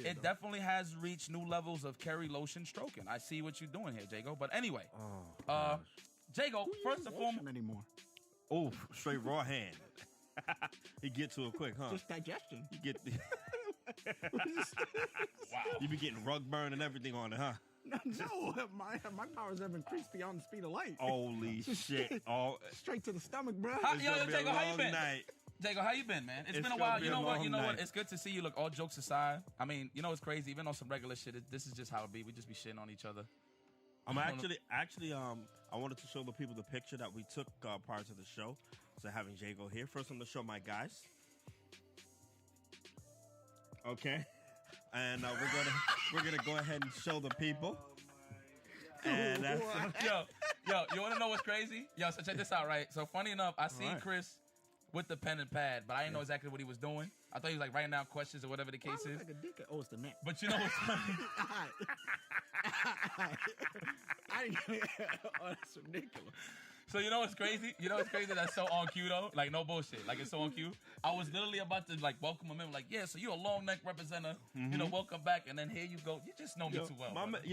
it definitely has reached new levels of Kerry lotion stroking. I see what you're doing here, Jago. But anyway, Jago, first and foremost, anymore. Oh, straight raw hand. He get to it quick, huh? Just digestion. You get wow. You be getting rug burn and everything on it, huh? No, my powers have increased beyond the speed of light. Holy shit! Straight to the stomach, bro. Yo, Jago, how you been? Night. Jago, how you been, man? It's been a while. You know what? It's good to see you. Look, all jokes aside, I mean, you know, it's crazy. Even on some regular shit, this is just how it be. We just be shitting on each other. I wanted to show the people the picture that we took prior to the show. So having Jago here. First, I'm going to show my guys. Okay. And we're gonna go ahead and show the people. And that's yo, you want to know what's crazy? Yo, so check this out, right? So funny enough, I seen Chris with the pen and pad, but I didn't know exactly what he was doing. I thought he was like writing down questions or whatever the case is. Like a dick. Oh, it's the neck. But you know what's funny? Oh, that's ridiculous. So you know what's crazy? That's so on cue though. Like no bullshit. Like it's so on cue. I was literally about to like welcome him in. Like, yeah, so you're a long neck representative. Mm-hmm. You know, welcome back. And then here you go. You just know me too well.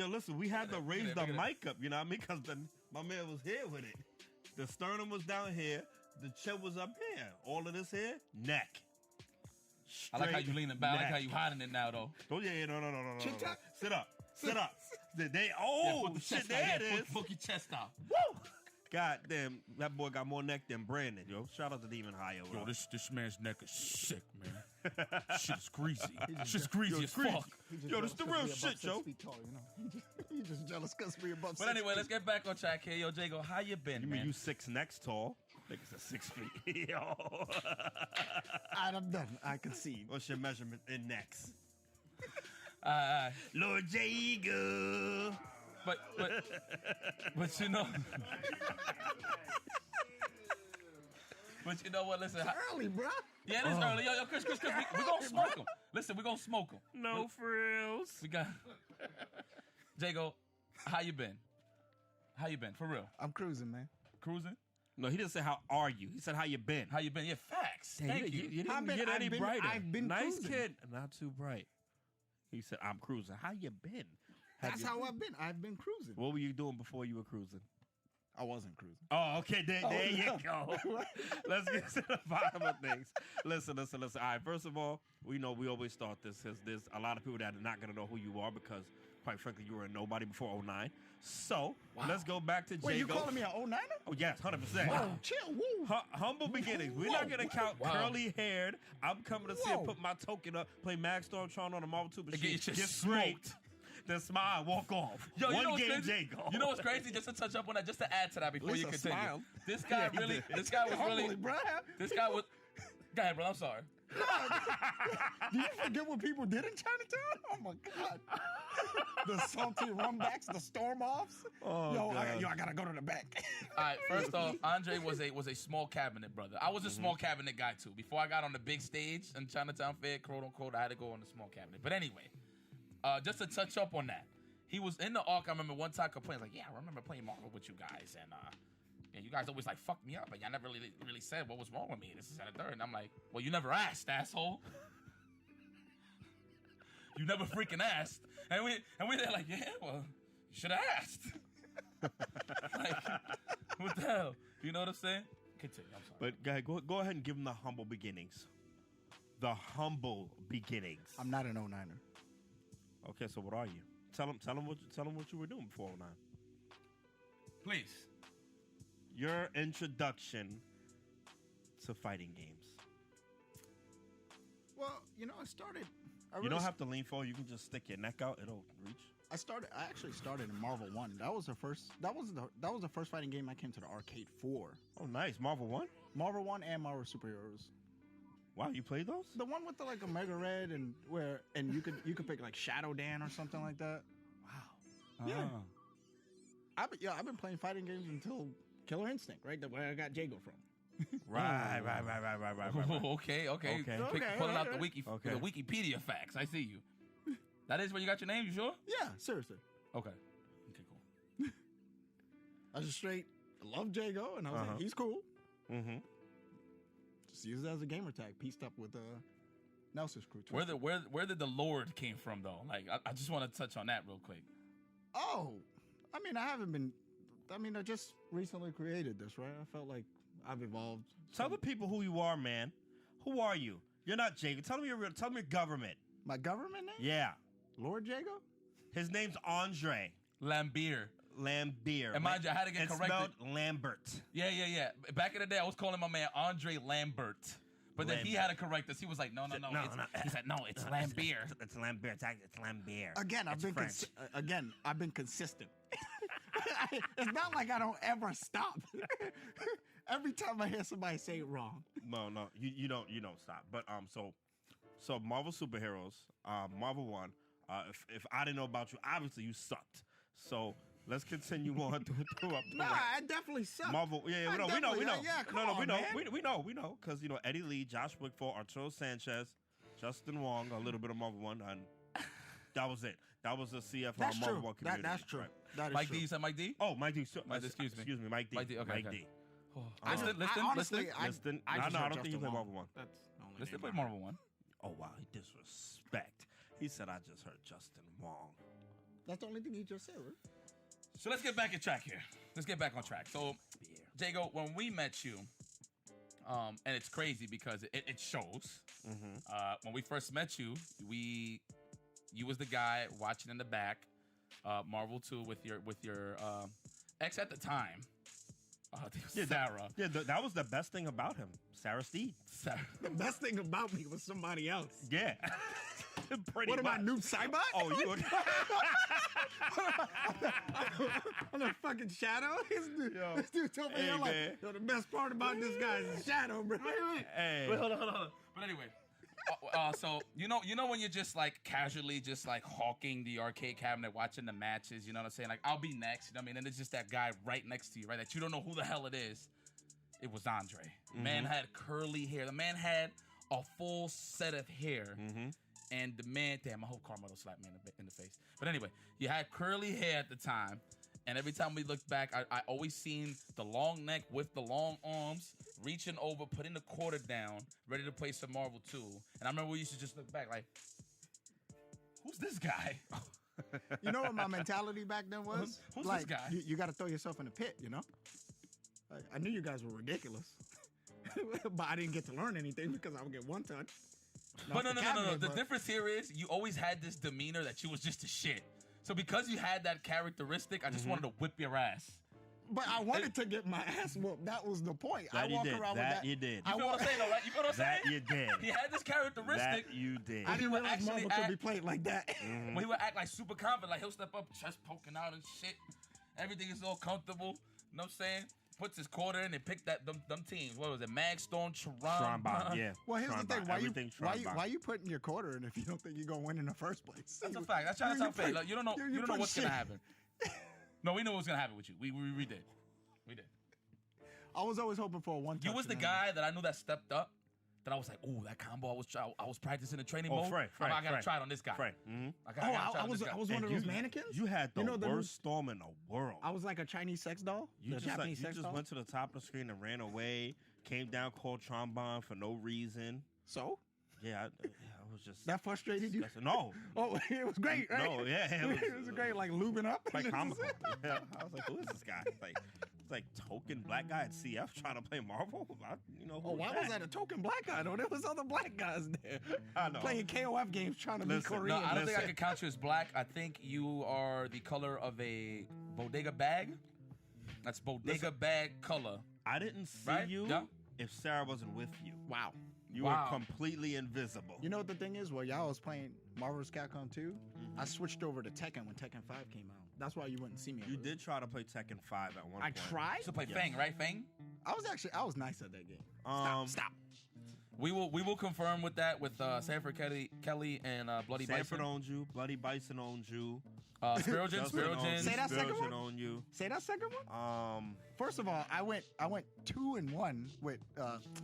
Listen, we had to raise the mic up. You know what I mean? Because my man was here with it. The sternum was down here. The chin was up here. All of this here, neck. I like how you leaning back. I like how you hiding it now though. Oh yeah, no. Sit up. Shit, chest there out. it is. Book your chest out. Woo! God damn, that boy got more neck than Brandon, yo. Shout out to Demon Higher. Yo, this man's neck is sick, man. Shit's greasy. Shit's greasy as fuck. Yo, this the real shit, yo. Tall, you know? He just jealous because we're above 6 feet. But anyway, let's get back on track here. Yo, Jago, how you been, man? You mean you 6 necks tall? Niggas are 6 feet. Yo. I'm done. I concede. What's your measurement in necks? Lord Jago. But you know, but you know what? Listen, it's early, bro. Yeah, it is early. Yo, Chris, we gonna smoke him. Listen, we gonna smoke him. No frills. We got Jago. How you been? For real? I'm cruising, man. Cruising? No, he didn't say how are you. He said how you been. How you been? Yeah, facts. Thank you. You didn't get any brighter. I've been nice cruising. Kid, not too bright. He said I'm cruising. How you been? That's how I've been. I've been cruising. What were you doing before you were cruising? I wasn't cruising. Oh, okay. There you go. Let's get to the bottom of things. Listen. All right. First of all, we know we always start this because there's a lot of people that are not going to know who you are because, quite frankly, you were a nobody before 09. So let's go back to Jago. Wait, you calling me an 09er? Oh, yes, 100%. Whoa, chill. Woo. Humble beginnings. We're not going to count curly haired. I'm coming to see him put my token up, play Mag Stormtron on the Marvel 2 machine. Get smoked. Then smile, walk off. Yo, you know One game, crazy? Jago. You know what's crazy? Just to touch up on that, just to add to that before you continue. Smiled. This guy was really. This guy was. Go ahead, bro. I'm sorry. Do you forget what people did in Chinatown? Oh my God. The salty rumbacks, the storm offs. Oh, I gotta go to the bank. All right, first off, Andre was a small cabinet brother. I was a small cabinet guy too. Before I got on the big stage in Chinatown Fair, quote unquote, I had to go on the small cabinet. But anyway, just to touch up on that, he was in the arc. I remember one time complaining, like, yeah, I remember playing Marvel with you guys, and you guys always like fucked me up, but y'all never really said what was wrong with me. This is at a third, and I'm like, well, you never asked, asshole. You never freaking asked, and we there like, yeah, well, you should have asked. Like, what the hell? You know what I'm saying? Continue. I'm sorry. But guy, go ahead and give him the humble beginnings. The humble beginnings. I'm not an 09er. Okay, so what are you? Tell him what you were doing before 09. Please. Your introduction to fighting games. Well, I started. You don't have to lean forward. You can just stick your neck out. It'll reach. I actually started in Marvel 1. That was the first. That was the first fighting game I came to the arcade for. Oh, nice. Marvel 1? Marvel 1 and Marvel Superheroes. Wow, you played those? The one with the like Omega Red and you could pick like Shadow Dan or something like that. Wow. Yeah. I've been playing fighting games until Killer Instinct, right? Where I got Jago from. Right. Okay. Pulling out the the Wikipedia facts. I see you. That is where you got your name. You sure? Yeah, seriously. Okay, cool. I just straight love Jago, and I was like, he's cool. Mm-hmm. Just use it as a gamer tag, pieced up with Nelson's crew. Where did the Lord came from though? Like I just want to touch on that real quick. Oh, I mean, I just recently created this, right? I felt like I've evolved. Tell the people who you are, man. Who are you? You're not Jacob. Tell them your government. My government name? Yeah. Lord Jago? His name's Andre Lambier. Lambier. And mind you, I had to get corrected. It's spelled Lambert. Yeah. Back in the day, I was calling my man Andre Lambert. But then he had to correct us. He was like, no. He said, no, it's Lambier. It's Lambert. It's Lambier. Again, I've been consistent. It's not like I don't ever stop. Every time I hear somebody say it wrong. No, you don't stop. But so Marvel superheroes, Marvel 1. If I didn't know about you, obviously you sucked. So let's continue on through up. Nah, I definitely suck. Marvel, we know. Yeah, come on, we know, man. we know, because Eddie Lee, Josh Wickford, Arturo Sanchez, Justin Wong, a little bit of Marvel 1, and that was it. That was the CFR That's Marvel true. 1 community. That's true. Right. That is Mike true. D, you said Mike D? Oh, Mike D. Excuse me, Mike D. Mike D, okay. Mike D. Listen. Listen. I No, just I heard don't think you Justin play Wong. Marvel 1. That's the only Let's name play I Marvel 1. Oh, wow. He disrespect. He said, I just heard Justin Wong. That's the only thing he just said, right? So let's get back on track here. Let's get back on track. So, Jago, when we met you, and it's crazy because it shows. When we first met you, you was the guy watching in the back, Marvel 2 with your ex at the time. Sarah. That was the best thing about him. Sarah Steed. The best thing about me was somebody else. Yeah. Pretty What much. am I, Noob Saibot? Oh, you. I'm a fucking shadow. This dude told me, Hey, like, man. the best part about this guy is the shadow, bro. Hey. Wait, hold on. But anyway, so you know when you're just like casually just like hawking the arcade cabinet, watching the matches. You know what I'm saying? Like I'll be next. You know what I mean? And it's just that guy right next to you, right? That you don't know who the hell it is. It was Andre. Man had curly hair. The man had a full set of hair. And the man, damn, I hope Carmelo slapped me in the face. But anyway, you had curly hair at the time. And every time we looked back, I always seen the long neck with the long arms, reaching over, putting the quarter down, ready to play some Marvel 2. And I remember we used to just look back like, who's this guy? You know what my mentality back then was? Who's like, this guy? You got to throw yourself in the pit, you know? I knew you guys were ridiculous. But I didn't get to learn anything because I would get one touch. But no. The difference here is you always had this demeanor that you was just a shit. So because you had that characteristic, I just wanted to whip your ass. But I wanted to get my ass whooped. That was the point. That I walk around with that. You did. You feel what I'm saying, though, right? You feel what I'm saying? That you did. He had this characteristic. That you did. I didn't would realize actually Marvel could be played like that. When he would act like super confident, like he'll step up, chest poking out and shit. Everything is all comfortable. You know what I'm saying? Puts his quarter in and pick them teams. What was it? Magstorm, Trombone, yeah. Well, here's the thing. Why you putting your quarter in if you don't think you're gonna win in the first place? That's a fact. That's trying to sound fake. Like, you don't know what's gonna happen. No, we know what's gonna happen with you. We did. We did. I was always hoping for a one touch. You was the guy that I knew that stepped up. That I was like, oh, that combo I was practicing in training mode. Frey, I gotta try it on this guy. Frey. I was one of those mannequins. You had the worst storm in the world. I was like a Chinese sex doll. You just went to the top of the screen and ran away. Came down, called trombone for no reason. So? Yeah, I was just that frustrated you? No. Oh, it was great, right? No, yeah, it was great, like lubing up, like comical. Yeah, I was like, who is this guy? Like token black guy at CF trying to play Marvel. Why was that a token black guy? No, there was other black guys there. I know. Playing KOF games trying to be Korean. No, I don't think I could count you as black. I think you are the color of a bodega bag. That's bodega bag color. I didn't see you if Sarah wasn't with you. Wow. You were completely invisible. You know what the thing is? While y'all was playing Marvel's Capcom 2, I switched over to Tekken when Tekken 5 came out. That's why you wouldn't see me. You did try to play Tekken 5 at one point. I tried? To play Fang, right? Fang? I was nice at that game. Stop. We will confirm with that with Sanford Kelly and Bloody Sanford Bison. owned you. Bloody Bison owned you. Spirogen. Say that second one. Owned you. Say that second one. First of all, I went 2-1 with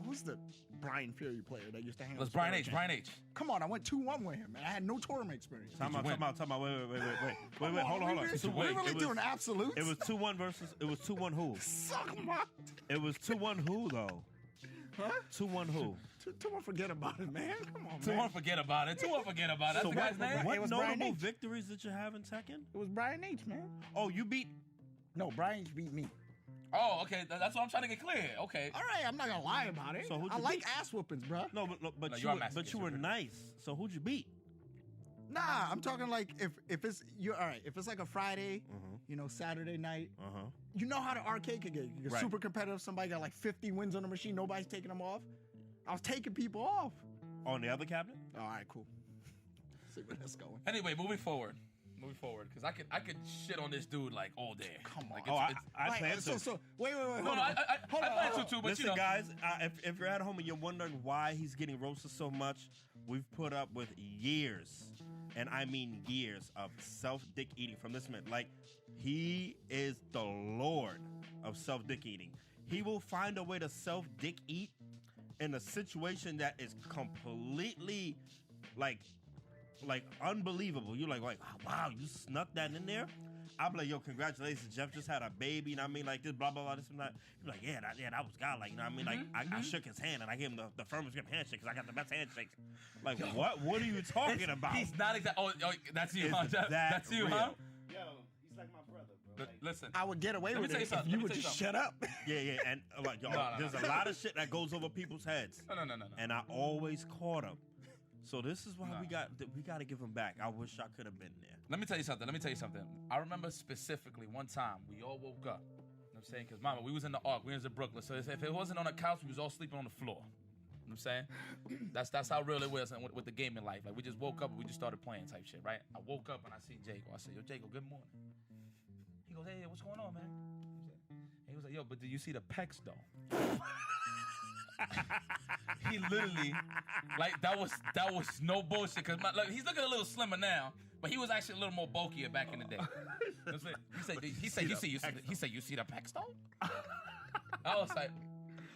who's the Brian Fury player that used to hang out. Let's Brian H. Brian H. Come on, I went 2-1 with him, and I had no tournament experience. Time out. Wait. Hold on. We really doing absolutes? It was 2-1 versus. It was 2-1 who? Suck my. It was 2-1 who though? Huh? 2-1 who? Two-1 forget about it, man. Come on, 2-1 man. forget about it. 2-1 forget about it. That's So the guy's name? what It was Brian notable H. victories did you have in Tekken? It was Brian H, man. Oh, you beat. No, Brian H beat me. Oh, okay. That's what I'm trying to get clear. Okay. All right, I'm not gonna lie about it. So who'd I you like beat? ass whoopings, bro. No, No, but you are you masochist, were you're nice. So who'd you beat? Nah, I'm talking like if it's you. All right, if it's like a Friday, Saturday night. You know how the arcade could get. You get Right. super competitive. Somebody got like 50 wins on the machine. Nobody's taking them off. I was taking people off. On the other cabinet? All right, cool. See where that's going. Anyway, moving forward, because I could shit on this dude like all day. Come on. Like, Oh, it's- I Like, plan to. so wait. no, Hold no, on. I Hold on, plan hold to too, but Listen, you know. guys, if you're at home and you're wondering why he's getting roasted so much, we've put up with years, and I mean years, of self-dick eating from this man. Like, he is the lord of self-dick eating. He will find a way to self-dick eat in a situation that is completely, like unbelievable. You're like, wow, you snuck that in there? I'll be like, yo, congratulations, Jeff just had a baby, you know what I mean? Like this, blah, blah, blah, this and that. He's like, yeah, that was God. Like, you know what I mean? Like, I shook his hand and I gave him the firmest grip handshake because I got the best handshakes. Like, what are you talking about? He's not exactly. Oh, that's you, Is huh? Jeff? that That's you, real? huh? Yo, he's like my brother, bro. Like, Listen. I would get away Let me with tell it you if something. you Let me would tell you just something. shut up. Yeah, and like, yo, No, there's a lot of shit that goes over people's heads. No. And I always caught him. So this is why we got to give him back. I wish I could have been there. Let me tell you something. I remember specifically one time we all woke up. You know what I'm saying? Because, mama, we was in the Ark. We was in Brooklyn. So if it wasn't on a couch, we was all sleeping on the floor. You know what I'm saying? That's how real it was with the gaming life. Like, we just woke up and we just started playing type shit, right? I woke up and I seen Jago. I said, yo, Jago, good morning. He goes, hey, what's going on, man? He was like, yo, but did you see the pecs, though? He literally, like, that was no bullshit. Cause look, he's looking a little slimmer now, but he was actually a little more bulkier back in the day. You know what I'm saying? He said, you see the pecs though? I was like,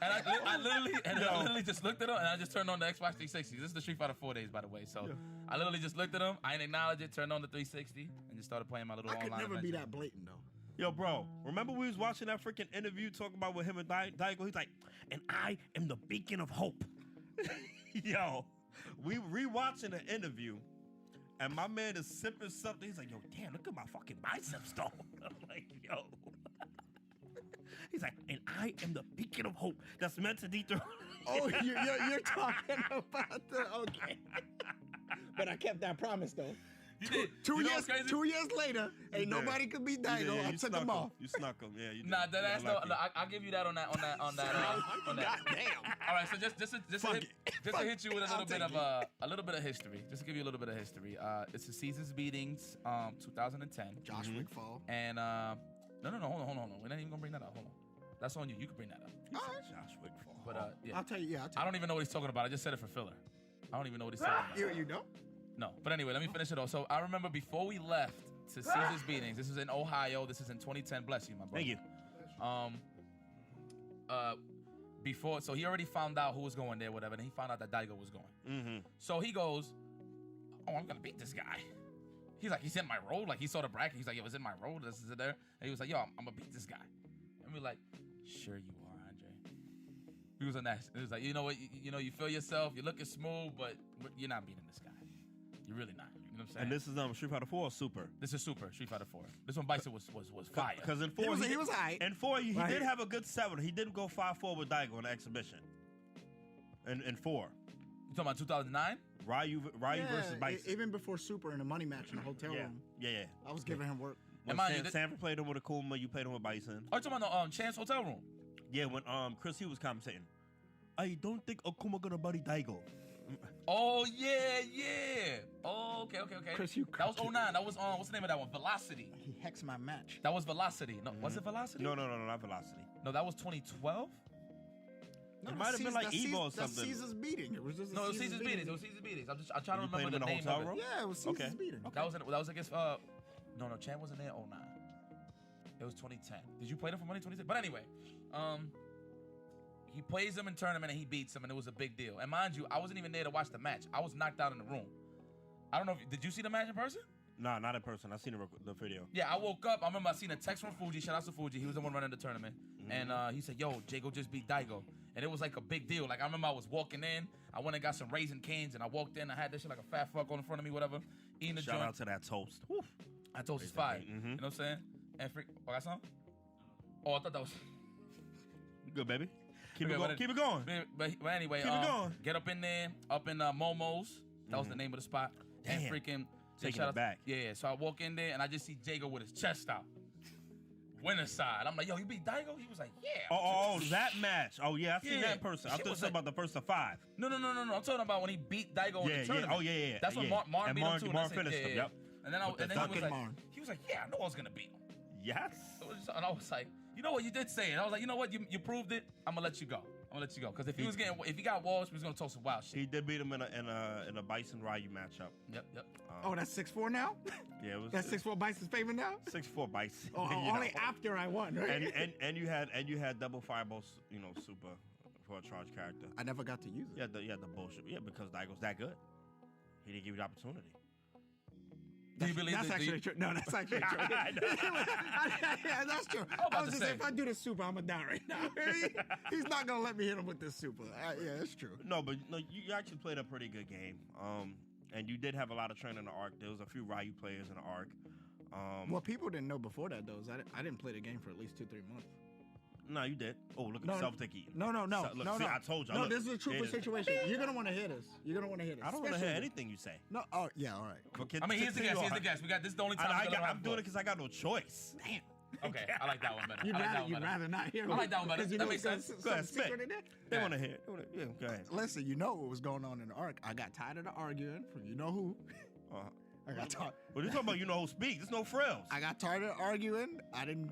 and I literally just looked at him and I just turned on the Xbox 360. This is the Street Fighter 4 days, by the way. So I literally just looked at him. I didn't acknowledge it. Turned on the 360 and just started playing my little I could online never be adventure. that blatant though. Yo, bro, remember we was watching that freaking interview talking about with him and Daigo? He's like, and I am the beacon of hope. Yo, we rewatching the interview, and my man is sipping something. He's like, yo, damn, look at my fucking biceps, though. I'm like, yo. He's like, and I am the beacon of hope that's meant to dethrone. Oh, you're talking about the okay. But I kept that promise though. You did. Two You know years. what's crazy? 2 years later, ain't nobody could beat Daigo. I took him off. You snuck him. Yeah, you did. Nah, You that's got no. lucky. I'll give you that on that. Goddamn. All right, so just Fuck to it. hit you with a I'll little bit take of a little bit of history. Just to give you a little bit of history. It's the Caesars beatings, 2010. Josh Wickfall. And no, hold on. We're not even gonna bring that up. Hold on. That's on you. You can bring that up. All right. Josh Wickfall. But yeah, I'll tell you. Yeah, I don't even know what he's talking about. I just said it for filler. I don't even know what he's talking about. You don't? No, but anyway, let me finish it off. So I remember before we left to Caesars beatings. This was in Ohio. This is in 2010. Bless you, my brother. Thank you. Before, so he already found out who was going there, whatever, and he found out that Daigo was going. Mm-hmm. So he goes, oh, I'm gonna beat this guy. He's like, he's in my road. Like, he saw the bracket. He's like, yo, it's in my road. This is it there. And he was like, yo, I'm gonna beat this guy. And we were like, sure you are, Andre. He was on that. It was like, you know what? You feel yourself. You're looking smooth, but you're not beating this guy. You're really not. You know what I'm saying? And this is Street Fighter 4 or Super? This is Super Street Fighter 4. This one Bison was fire. Because in 4, He was aight. In 4, he Right. did have a good 7. He did go 5-4 with Daigo in the exhibition. In 4. You talking about 2009? Ryu versus Bison. Even before Super in a money match in the hotel Yeah. room, Yeah. I was giving him work. When And mind you, Sanford played him with Akuma, you played him with Bison. Oh, you talking about the Chance Hotel Room? Yeah, when Chris he was commentating. I don't think Akuma gonna buddy Daigo. Oh yeah. Oh, okay. Chris, you that was cooked it. 09. That was what's the name of that one? Velocity. He hexed my match. That was Velocity. No, was it Velocity? No, not Velocity. No, that was 2012. It might have been like Evo or something. That's Caesar's beating. It was just No, it was Caesar's beatings. It was Caesar's beatings. I'm trying to You played remember him the in name the hotel of room? it. Yeah, it was Caesar's Okay. beating. That was against no, Chan wasn't there. 09. It was 2010. Did you play them for money 2010? But anyway, he plays him in tournament and he beats him, and it was a big deal. And mind you, I wasn't even there to watch the match. I was knocked out in the room. I don't know did you see the match in person? Nah, not in person. I seen the video. Yeah, I woke up. I remember I seen a text from Fuji. Shout out to Fuji. He was the one running the tournament. And he said, yo, Jago just beat Daigo. And it was like a big deal. Like I remember I was walking in, I went and got some Raisin Canes, and I walked in, I had this shit like a fat fuck on in front of me, whatever. Eating the Shout joint. out to that toast. Woo. That toast is Raisin fire. Cane, You know what I'm saying? And I got some? Oh, I thought that was... Good, baby. Keep Okay, it going. Keep it going. But anyway, Keep it going. Get up in there, up in Momo's. That was the name of the spot. And Damn. freaking... Taking shout it out- back. Yeah, so I walk in there, and I just see Jago with his chest out. Winner side. I'm like, yo, you beat Daigo? He was like, yeah. Oh, that match. Oh, yeah, I seen Yeah. that person. I Shit thought you was said like- about the first of 5. No. I'm talking about when he beat Daigo in Yeah, the yeah. tournament. Oh, yeah. That's when yeah. Marn And beat him too. and I Marn said, finished yeah, him, yeah. yep. And then, With the he was Duncan like, Marn. yeah, I knew I was gonna beat him. Yes. And I was like, you know what, you did say it. I was like, you know what, you proved it. I'm gonna let you go. Because if he got walls, we was gonna talk some wild shit. He did beat him in a Bison Ryu matchup. Yep. Oh, that's 6-4 now? Yeah, it was That's 6-4 Bison's favor now? 6'4" Bison. Oh, you only know. after I won, right? and you had double fireball, super for a charge character. I never got to use it. Yeah, the bullshit. Yeah, because Daigo's that good. He didn't give you the opportunity. Do you believe That's that? actually true. No, that's actually true. I know. Yeah, that's true. about I was to just say. saying, if I do the super, I'm gonna die right now. He's not gonna let me hit him with this super. Yeah, that's true. No, but no, you actually played a pretty good game. And you did have a lot of training in the arc. There was a few Ryu players in the arc. What people didn't know before that though is I didn't play the game for at least 2-3 months. No, you did. Oh, look at No, the self-tick eating. No. Look, see, I told you. No, Look, this is a truthful it is. situation. You're gonna want to hear this. I don't want to hear hear anything you say. No. Oh, yeah. All right. But I mean, here's the guess. We got this is the only time I'm doing it because I got no choice. Damn. Okay, I like that one better. You'd I like that one you'd better. rather not hear. I like that one better. Because you That know makes there's sense. Go ahead, some spit. secret in there. They Yeah. want to hear. Yeah, go ahead. Listen, you know what was going on in the arc. I got tired of the arguing from you know who. I got tired. What are you talking about? You know who speaks? There's no frills. I got tired of arguing. I didn't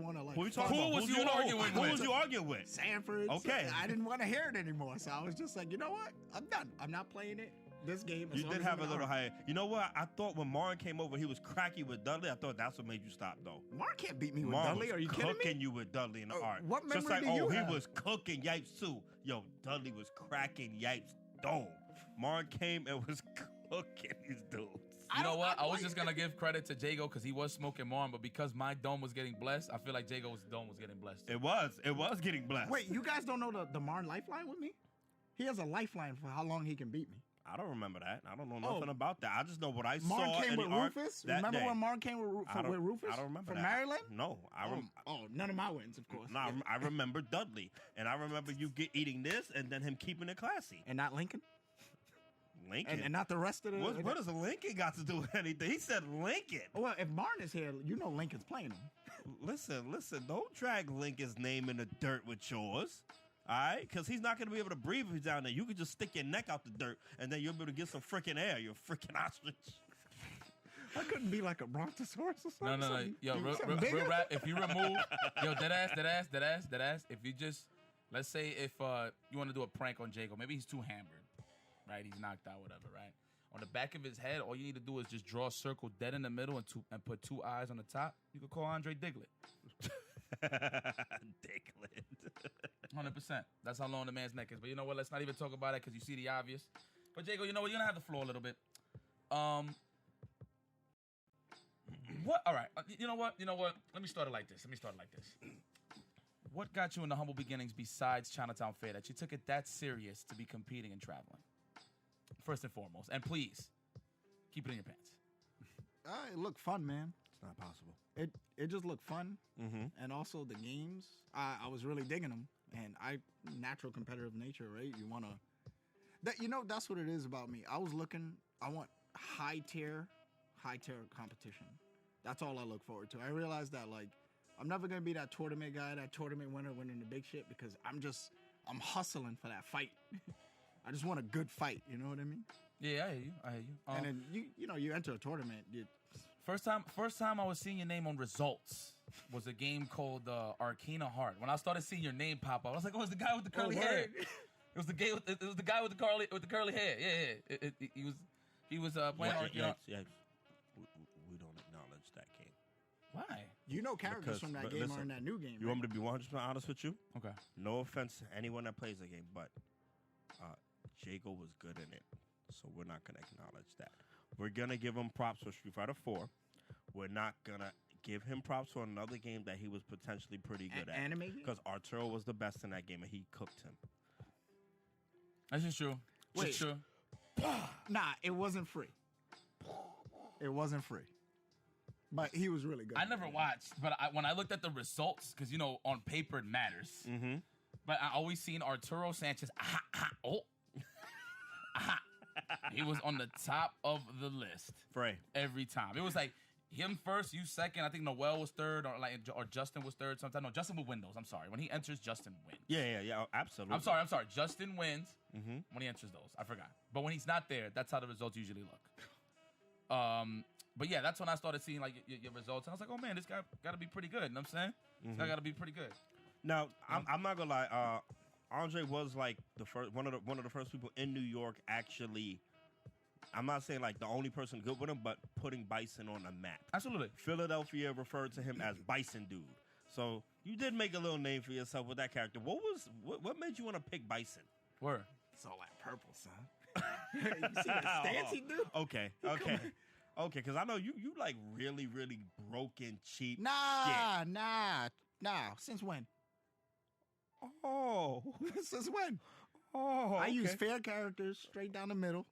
want to like. Who you talking about? was Who's you know? arguing Who with? was you arguing with? Sanford. Okay. I didn't want to hear it anymore, so I was just like, you know what? I'm done. I'm not playing it. This game. as You long did as have I'm a little in higher. You know what? I thought when Marn came over, he was cracky with Dudley. I thought that's what made you stop, though. Mark can't beat me with Marn Dudley. was Are you kidding cooking me? you with Dudley in the art. what Just memory like, do you he have? was cooking Yipes too. Yo, Dudley was cracking Yipes dome. Marn came and was cooking these dudes. You know what? I was just gonna give credit to Jago because he was smoking Marn, but because my dome was getting blessed, I feel like Jago's dome was getting blessed. It was getting blessed. Wait, you guys don't know the Marn lifeline with me? He has a lifeline for how long he can beat me. I don't remember that. I don't know nothing about that. I just know what I Marn saw came in with the arc Rufus. that Remember day. when Marn came with Rufus? I don't remember from that. Maryland. No, None of my wins, of course. No, I remember Dudley, and I remember you eating this, and then him keeping it classy. And not Lincoln. Lincoln, And not the rest of the. what does Lincoln got to do with anything? He said Lincoln. Well, if Martin is here, you know Lincoln's playing him. Listen, don't drag Lincoln's name in the dirt with yours. All right? Because he's not going to be able to breathe if he's down there. You could just stick your neck out the dirt, and then you'll be able to get some freaking air. You're a freaking ostrich. I couldn't be like a brontosaurus or No. something. Yo, something bigger. real rap. If you remove, dead ass. If you just, let's say if you want to do a prank on Jago, maybe he's too hammered, right? He's knocked out, whatever, right? On the back of his head, all you need to do is just draw a circle dead in the middle and put 2 eyes on the top. You could call Andre Diglett. Diglett. 100%. That's how long the man's neck is. But you know what? Let's not even talk about it because you see the obvious. But Jago, you know what? You're gonna have the floor a little bit. What? All right. You know what? Let me start it like this. What got you in the humble beginnings besides Chinatown Fair that you took it that serious to be competing and traveling? First and foremost. And please, keep it in your pants. It looked fun, man. It's not possible. It just looked fun, Mm-hmm. and also the games. I was really digging them, and natural competitive nature, right? You wanna that's what it is about me. I want high tier competition. That's all I look forward to. I realized that like I'm never gonna be that tournament guy, that tournament winner winning the big shit because I'm hustling for that fight. I just want a good fight. You know what I mean? Yeah, I hear you. And then you enter a tournament. First time I was seeing your name on results was a game called Arcana Heart. When I started seeing your name pop up, I was like, "Oh, it's the guy with the curly hair." word. It was the guy with the curly hair. Yeah. He was playing Arcana. Yeah. We don't acknowledge that game. Why? You know characters Because- from that but game listen, are in that new game. You want me to be 100% honest with you? Okay. No offense to anyone that plays the game, but Jago was good in it, so we're not gonna acknowledge that. We're gonna give him props for Street Fighter 4. We're not gonna give him props for another game that he was potentially pretty good at. Anime game? Because Arturo was the best in that game, and he cooked him. That's just true. Wait. It's true. Nah, it wasn't free. It wasn't free. But he was really good. I never watched, but when I looked at the results, because, on paper it matters. Mm-hmm. But I always seen Arturo Sanchez. He was on the top of the list Frey. every time. It was like him first, you second. I think Noel was third, or Justin was third. Sometimes no, Justin with Windows. I'm sorry. When he enters, Justin wins. Yeah, absolutely. I'm sorry. Justin wins when he enters those. I forgot. But when he's not there, that's how the results usually look. But yeah, that's when I started seeing like your results. And I was like, oh man, this guy got to be pretty good. You know what I'm saying? This guy got to be pretty good. Now, I'm not gonna lie. Andre was like the first one of the first people in New York actually. I'm not saying like the only person good with him, but putting Bison on a map. Absolutely. Philadelphia referred to him as Bison Dude. So you did make a little name for yourself with that character. What made you want to pick Bison? Where? It's all that purple, son. You see that stance he do? Okay. Because I know you like really, really broken, cheap. Nah. Since when? Oh. Since when? Oh. I use fair characters straight down the middle.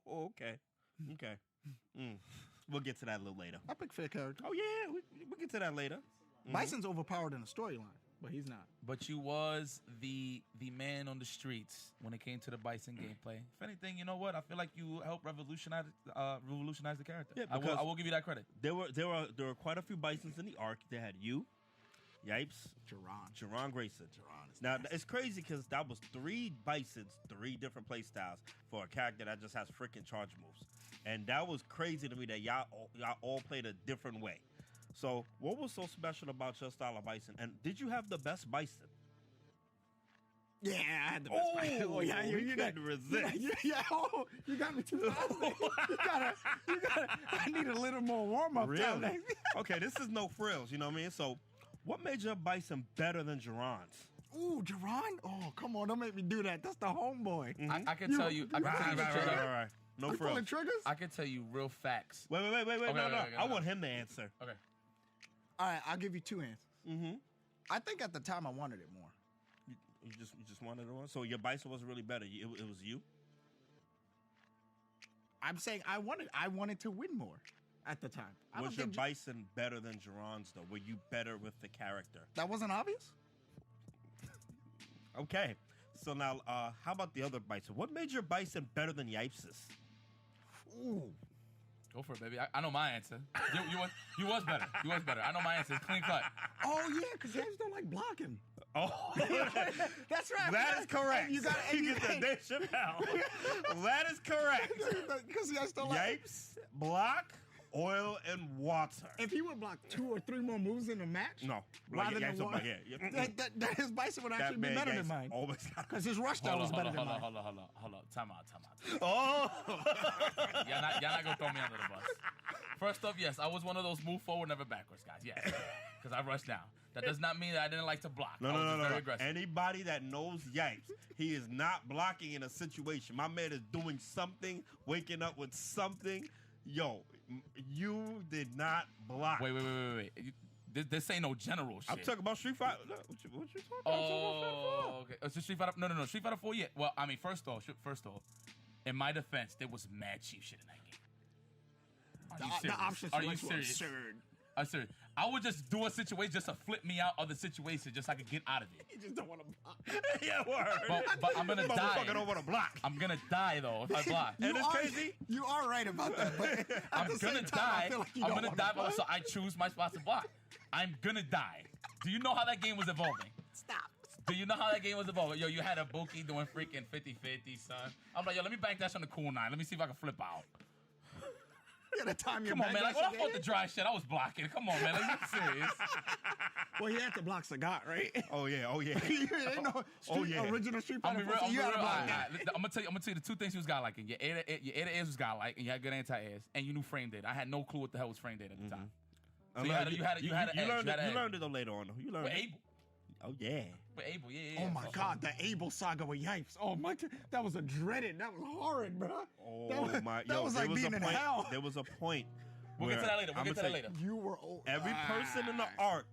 Okay. We'll get to that a little later. I pick fair characters. Oh yeah, we'll get to that later. Bison's overpowered in the storyline, but he's not. But you was the man on the streets when it came to the Bison gameplay. If anything, you know what? I feel like you helped revolutionize the character. Yeah, I will give you that credit. There were quite a few Bisons in the arc. They had you, Yipes, Jerron Grayson. Now, it's crazy because that was 3 Bisons, 3 different play styles for a character that just has freaking charge moves. And that was crazy to me that y'all all played a different way. So, what was so special about your style of Bison? And did you have the best Bison? Yeah, I had the best Bison. Oh, yeah, you got to resist. Yeah, you got me too fast. You gotta, I need a little more warm-up time. Really? Okay, this is no frills, you know what I mean? So, what made your Bison better than Jerron's? Ooh, Jerron? Oh, come on, don't make me do that. That's the homeboy. I can tell you. Right. No frills. Pulling triggers? I can tell you real facts. Wait. Okay, No. okay, I want him to answer. Okay. All right, I'll give you 2 answers. Mm-hmm. I think at the time I wanted it more. You just wanted one? So your Bison wasn't really better. It was you? I'm saying I wanted to win more at the time. Was your Bison better than Jerron's, though? Were you better with the character? That wasn't obvious? Okay. So now, how about the other Bison? What made your Bison better than Yipes's? Ooh. Go for it, baby. I know my answer. You was better. You was better. I know my answer. It's clean cut. Oh, yeah, because guys don't like blocking. Oh, that's right. That is correct. You got you get the Dave Chappelle. That is correct. Because you guys don't like. Yipes, block, oil, and water. If he would block 2 or 3 more moves in a match, No. rather than one, Yeah. that his Bison would actually be better than mine. Always got Because his rush style was better than mine. Hold on. Time out. Oh. Y'all not gonna throw me under the bus. First off, yes, I was one of those move forward, never backwards guys. Yes, because I rushed down. That does not mean that I didn't like to block. I was just very aggressive. Anybody that knows Yipes, he is not blocking in a situation. My man is doing something, waking up with something. Yo, you did not block. Wait. This ain't no general shit. I'm talking about Street Fighter. What you talking about? Oh, okay. It's Street Fighter. No. Street Fighter 4. Yeah. Well, I mean, first off, in my defense, there was mad cheap shit in that game. The options Are you were serious? absurd. I'm serious. I would just do a situation just to flip me out of the situation, just so I could get out of it. You just don't want to block. Yeah, word. But I'm gonna die. Motherfucker don't want to block. I'm gonna die though if I block. And it's crazy. You are right about that. But I'm gonna die. I'm gonna die. So I choose my spots to block. I'm gonna die. Do you know how that game was evolving? Stop. Do you know how that game was evolving? Yo, you had a Buki doing freaking 50-50, son. I'm like, yo, let me bank that on the cool 9. Let me see if I can flip out. You gotta time your Come on, man. Like, when I fought the game. dry shit, I was blocking. Come on, man. Like, you serious? Well, you had to block Sagat, right? Oh yeah. You ain't no original Street Fighter. You had to block that. I'm gonna tell you the 2 things you was got liking. Your Ada airs was got like, and you had good anti-airs, and you knew frame data. I had no clue what the hell was frame data at the time. So you had You learned it though later on. You learned With it. Abel. Oh yeah. With Abel, yeah. Oh my God, the Abel saga with Yipes. Oh my, that was a dreaded. That was horrid, bro. Oh my. That was like being in hell. There was a point We'll get to that later. We'll get to that later. You were old. Every person in the arc.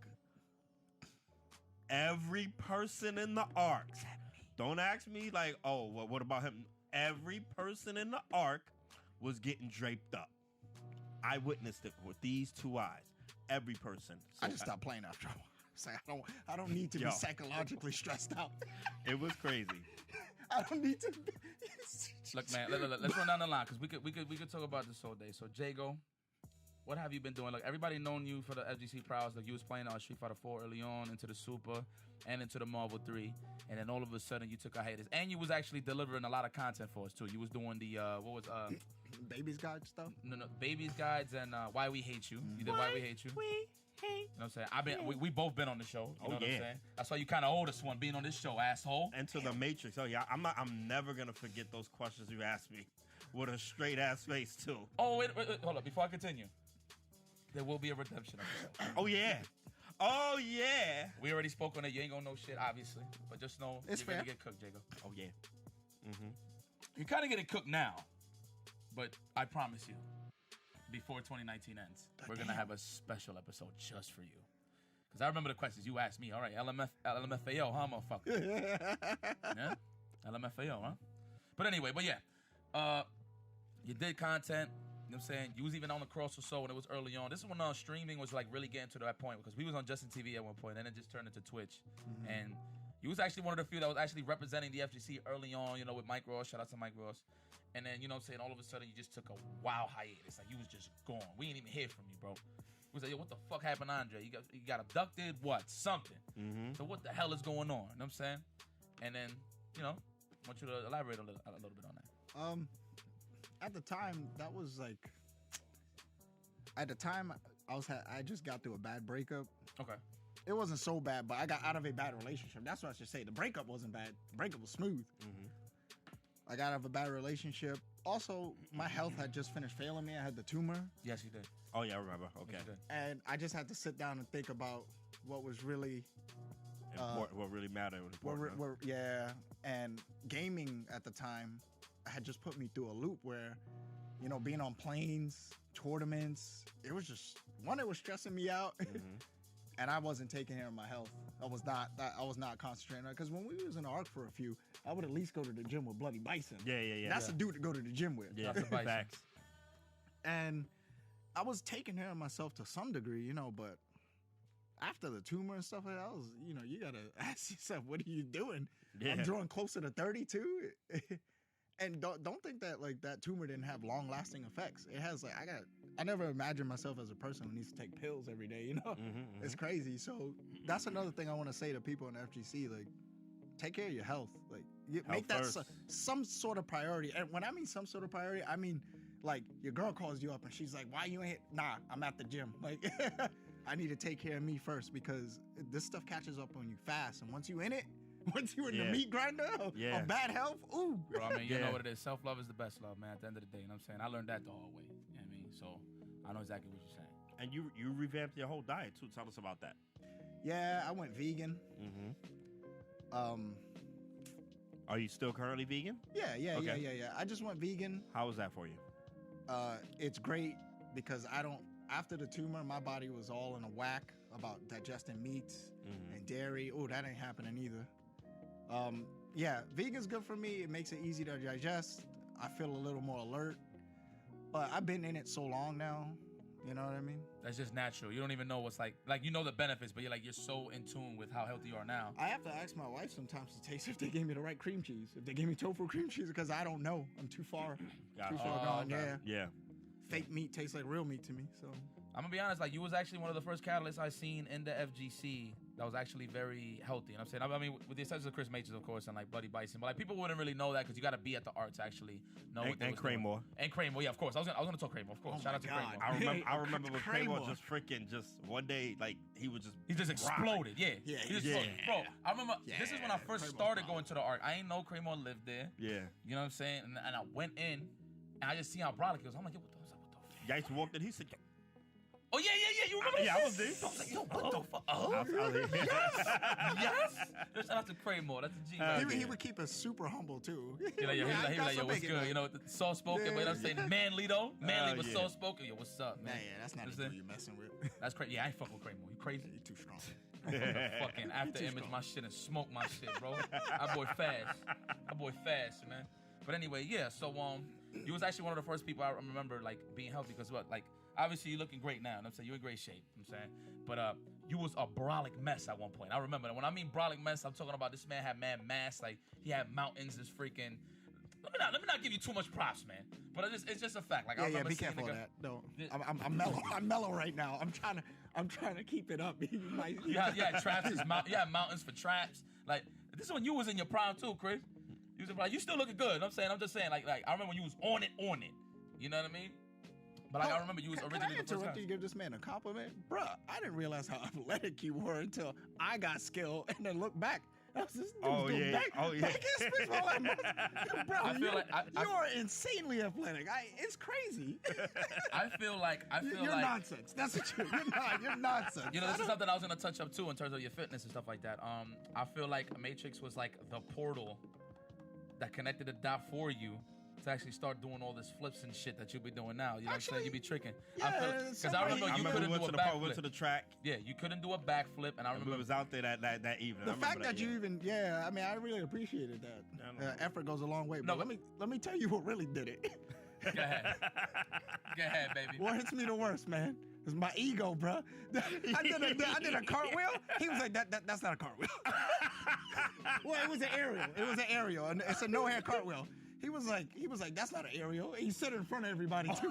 Every person in the arc. Don't ask me like, oh, well, what about him? Every person in the arc was getting draped up. I witnessed it with these 2 eyes. Every person. So I just stopped playing after a while. It's like, I don't need to be psychologically stressed out. It was crazy. I don't need to. Look, man, let's run down the line because we could talk about this all day. So, Jago, what have you been doing? Like, everybody known you for the FGC prowess. Like, you was playing on Street Fighter 4 early on, into the Super, and into the Marvel 3. And then all of a sudden, you took a hiatus. And you was actually delivering a lot of content for us, too. You was doing the, Baby's Guide stuff? No, Baby's Guides and Why We Hate You. You did Why We Hate You. You know what I'm saying? We both been on the show. You know what I'm saying? That's why you kind of owe us one being on this show, asshole. Enter the Matrix. Oh, yeah. I'm never going to forget those questions you asked me with a straight-ass face, too. Oh, wait, hold up. Before I continue. There will be a redemption episode. Oh, yeah. Oh, yeah. We already spoke on it. You ain't gonna know shit, obviously. But just know it's you're fair. gonna get cooked, Jago. Oh, yeah. Mm-hmm. You're kind of getting cooked now. But I promise you, before 2019 ends, we're gonna have a special episode just for you. Because I remember the questions you asked me. All right, LMFAO, huh, motherfucker? Yeah? LMFAO, huh? But anyway, you did content. You know what I'm saying? You was even on the cross or so when it was early on. This is when streaming was like really getting to that point because we was on Justin TV at one point, and then it just turned into Twitch. Mm-hmm. And you was actually one of the few that was actually representing the FGC early on, you know, with Mike Ross. Shout out to Mike Ross. And then, you know what I'm saying, all of a sudden you just took a wild hiatus. Like, you was just gone. We ain't even hear from you, bro. We was like, yo, what the fuck happened, Andre? You got abducted? What? Something. Mm-hmm. So what the hell is going on? You know what I'm saying? And then, you know, I want you to elaborate a little bit on that. At the time, that was like. At the time, I just got through a bad breakup. Okay. It wasn't so bad, but I got out of a bad relationship. That's what I should say. The breakup wasn't bad. The breakup was smooth. Mm-hmm. I got out of a bad relationship. Also, my health had just finished failing me. I had the tumor. Yes, you did. Oh, yeah, I remember. Okay. Yes, and I just had to sit down and think about what was really... what really mattered. Yeah. And gaming at the time had just put me through a loop where, you know, being on planes, tournaments, it was stressing me out. Mm-hmm. And I wasn't taking care of my health. I was not concentrating on it. Because when we was in the arc for a few, I would at least go to the gym with Bloody Bison. Yeah. That's the dude to go to the gym with. Yeah, that's a Bison. Facts. And I was taking care of myself to some degree, you know, but after the tumor and stuff like that, you gotta ask yourself, what are you doing? Yeah. I'm drawing closer to 32. And don't think that like that tumor didn't have long lasting effects. It has like I never imagined myself as a person who needs to take pills every day. You know, It's crazy. So that's another thing I want to say to people in FGC. Like, take care of your health. Like, make that some sort of priority. And when I mean some sort of priority, I mean like your girl calls you up and she's like, "Why you ain't?" Nah, I'm at the gym. Like, I need to take care of me first because this stuff catches up on you fast. And once you in it. Once you're in the meat grinder of bad health, ooh. Bro, I mean, you know what it is. Self-love is the best love, man, at the end of the day. You know what I'm saying? I learned that the hard way. You know what I mean? So I know exactly what you're saying. And you revamped your whole diet, too. Tell us about that. Yeah, I went vegan. Mm-hmm. Are you still currently vegan? Yeah. I just went vegan. How was that for you? It's great because after the tumor, my body was all in a whack about digesting meats and dairy. Oh, that ain't happening either. Vegan's good for me. It makes it easy to digest. I feel a little more alert. But I've been in it so long now. You know what I mean? That's just natural. You don't even know what's like you know the benefits, but you're so in tune with how healthy you are now. I have to ask my wife sometimes to taste if they gave me the right cream cheese. If they gave me tofu cream cheese, because I don't know. I'm too far gone. Okay. Yeah. Fake meat tastes like real meat to me. So I'm gonna be honest, like you was actually one of the first catalysts I seen in the FGC that was actually very healthy. You know what I'm saying? I mean, with the exception of Chris Matrix, of course, and like Bloody Bison, but like people wouldn't really know that because you got to be at the art to actually know what they was Craymore. Doing. And Craymore, yeah, of course. I was gonna talk Craymore, of course. Shout out to Craymore. I remember when Craymore just freaking one day, like he just exploded. Yeah. Exploded. Bro, I remember this is when I first Craymore started going to the art. I ain't know Craymore lived there. Yeah. You know what I'm saying? And I went in and I just see how brolic it was. I'm like, yo, what the fuck? Yikes walked in. He said, oh, yeah. You remember? Yeah, I was there. I was like, yo, what the fuck? I was there. Yes. Shout out to Kramer. That's a G. Right He there. would keep us super humble too. He like, yo, what's good? You know, soft spoken, but I'm saying manly though. Manly was soft spoken. Yo, what's up, man? Yeah, that's not What's the that? dude you messing with. That's crazy. Yeah, I ain't fucking with Kramer. You crazy? You too strong. Fucking after image my shit and smoke my shit, bro. That boy fast, man. But anyway, yeah. So you was actually one of the first people I remember like being healthy because what, like obviously you're looking great now. You know what I'm saying you're in great shape. You know what I'm saying, but you was a brolic mess at one point. I remember that. When I mean brolic mess, I'm talking about this man had mad mass. Like he had mountains. This freaking. Let me not give you too much props, man. But it's just a fact. Like I remember be seeing careful of nigga- that. No, I'm mellow. I'm mellow right now. I'm trying to keep it up. You might. You had traps. You had mountains for traps. Like this is when you was in your prime too, Chris. You was like, you still looking good. I'm just saying, like I remember when you was on it. You know what I mean? But like, I remember you was originally Can I the first interrupt guy. you? Give this man a compliment, bruh. I didn't realize how athletic you were until I got skill and then look back. I was just Oh, yeah. Back in space for all that muscle. Bro, I feel like you are insanely athletic. It's crazy. I feel like You're nonsense. That's what you're not. You're nonsense. You know, this is something I was gonna touch up too in terms of your fitness and stuff like that. I feel like Matrix was like the portal that connected the dot for you to actually start doing all this flips and shit that you be doing now. You know what I'm saying? You be tricking. Yeah, Because I remember you couldn't do a we went to backflip. the track. Yeah, you couldn't do a backflip, and I And we remember was out there that evening. The I remember fact that you yeah. even, I mean, I really appreciated that. I know. Effort goes a long way. No, But let me tell you what really did it. Go ahead. Go ahead, baby. What hits me the worst, man, is my ego, bro. I did a cartwheel. He was like, that's not a cartwheel. Well, it was an aerial. It was an aerial, and it's a no-hand cartwheel. He was like, that's not an aerial. And he said it in front of everybody too.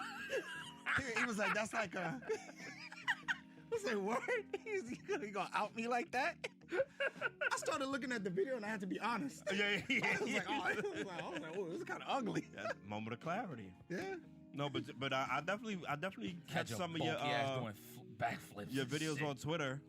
He was like, that's like a. I was like, what? He's gonna out me like that? I started looking at the video and I had to be honest. Yeah. I was like, oh, this is kind of ugly. That moment of clarity. Yeah. No, but I definitely Had catch some of your bulky ass doing backflips. your and videos shit. on Twitter.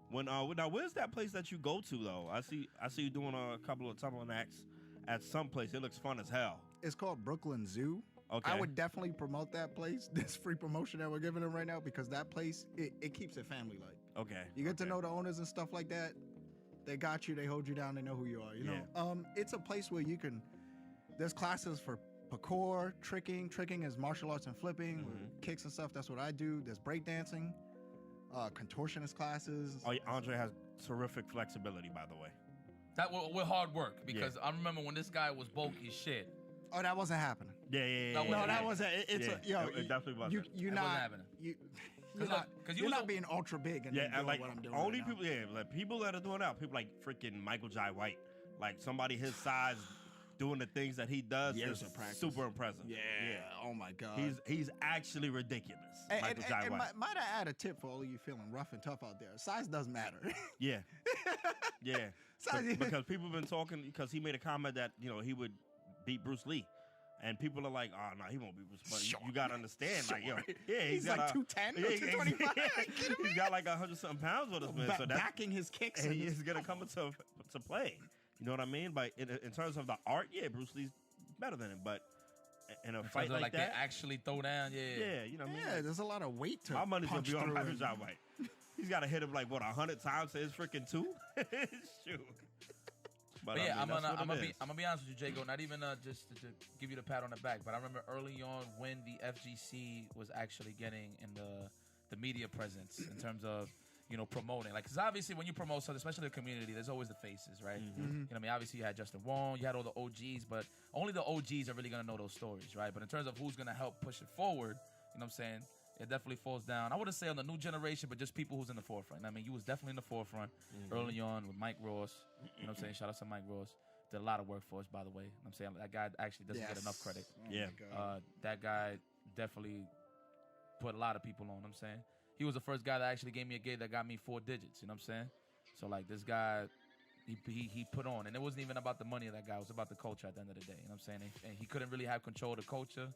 When now where's that place that you go to though? I see you doing a couple of tumbling acts at some place. It looks fun as hell. It's called Brooklyn Zoo. Okay. I would definitely promote that place, this free promotion that we're giving them right now, because that place, it keeps it family-like. Okay. You get to know the owners and stuff like that. They got you. They hold you down. They know who you are. You know. It's a place where you can. There's classes for parkour, tricking. Tricking is martial arts and flipping, with kicks and stuff. That's what I do. There's breakdancing, contortionist classes. Oh, Andre has terrific flexibility, by the way. That with hard work, because I remember when this guy was bulky as shit. Oh, that wasn't happening. Yeah. No, No, that wasn't. It's it definitely wasn't. You're That not. wasn't happening. You're not being ultra big and Yeah, then and doing like what I'm doing. only right now. people, like people that are doing that, people like freaking Michael Jai White, like somebody his size doing the things that he does Years is of practice. super impressive. Yeah. Oh my God. He's actually ridiculous. Michael Jai and White. might I add a tip for all of you feeling rough and tough out there? Size doesn't matter. Yeah, yeah. Size- Because people have been talking because he made a comment that he would beat Bruce Lee. And people are like, oh, no, he won't be Bruce Lee. Sure. You got to understand. Like, Sure. yeah, He's got like 210 or 225. He's got like 100-something pounds on his man. So that's backing his kicks. and And he's going to come into play. You know what I mean? But in terms of the art, yeah, Bruce Lee's better than him. But in a fight like they that, actually throw down, yeah, you know what I mean? yeah, there's a lot of weight to My money's going punch to be on through Michael and- Jai White. He's got to hit him like, 100 times to his freaking 2? Shoot. But yeah, I mean, that's I'm what it is. gonna be honest with you, Jago. Not even just to give you the pat on the back, but I remember early on when the FGC was actually getting in the media presence in terms of promoting. Like, because obviously when you promote something, especially the community, there's always the faces, right? You know what I mean? Obviously you had Justin Wong, you had all the OGs, but only the OGs are really gonna know those stories, right? But in terms of who's gonna help push it forward, you know what I'm saying? It definitely falls down. I wouldn't say on the new generation, but just people who's in the forefront. I mean, you was definitely in the forefront early on with Mike Ross. You know what I'm saying? Shout out to Mike Ross. Did a lot of work for us, by the way. You know what I'm saying? That guy actually doesn't get enough credit. Oh my Yeah. God. That guy definitely put a lot of people on. You know what I'm saying? He was the first guy that actually gave me a gig that got me 4 digits. You know what I'm saying? So, like, this guy, he put on. And it wasn't even about the money of that guy. It was about the culture at the end of the day. You know what I'm saying? And he couldn't really have control of the culture.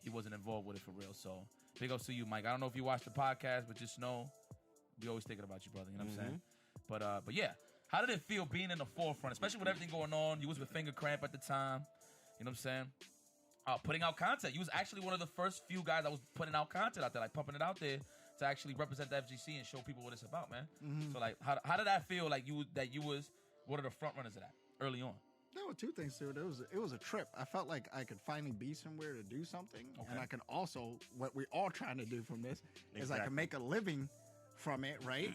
He wasn't involved with it for real. So, big ups to you, Mike. I don't know if you watched the podcast, but just know we always thinking about you, brother. You know what I'm saying? But yeah, how did it feel being in the forefront, especially with everything going on? You was with Finger Cramp at the time. You know what I'm saying? Putting out content. You was actually one of the first few guys that was putting out content out there, like pumping it out there to actually represent the FGC and show people what it's about, man. So like, how did that feel? Like you was one of the front runners of that early on. There were two things to it. It was a trip. I felt like I could finally be somewhere to do something, and I can also, what we're all trying to do from this is I can make a living from it, right?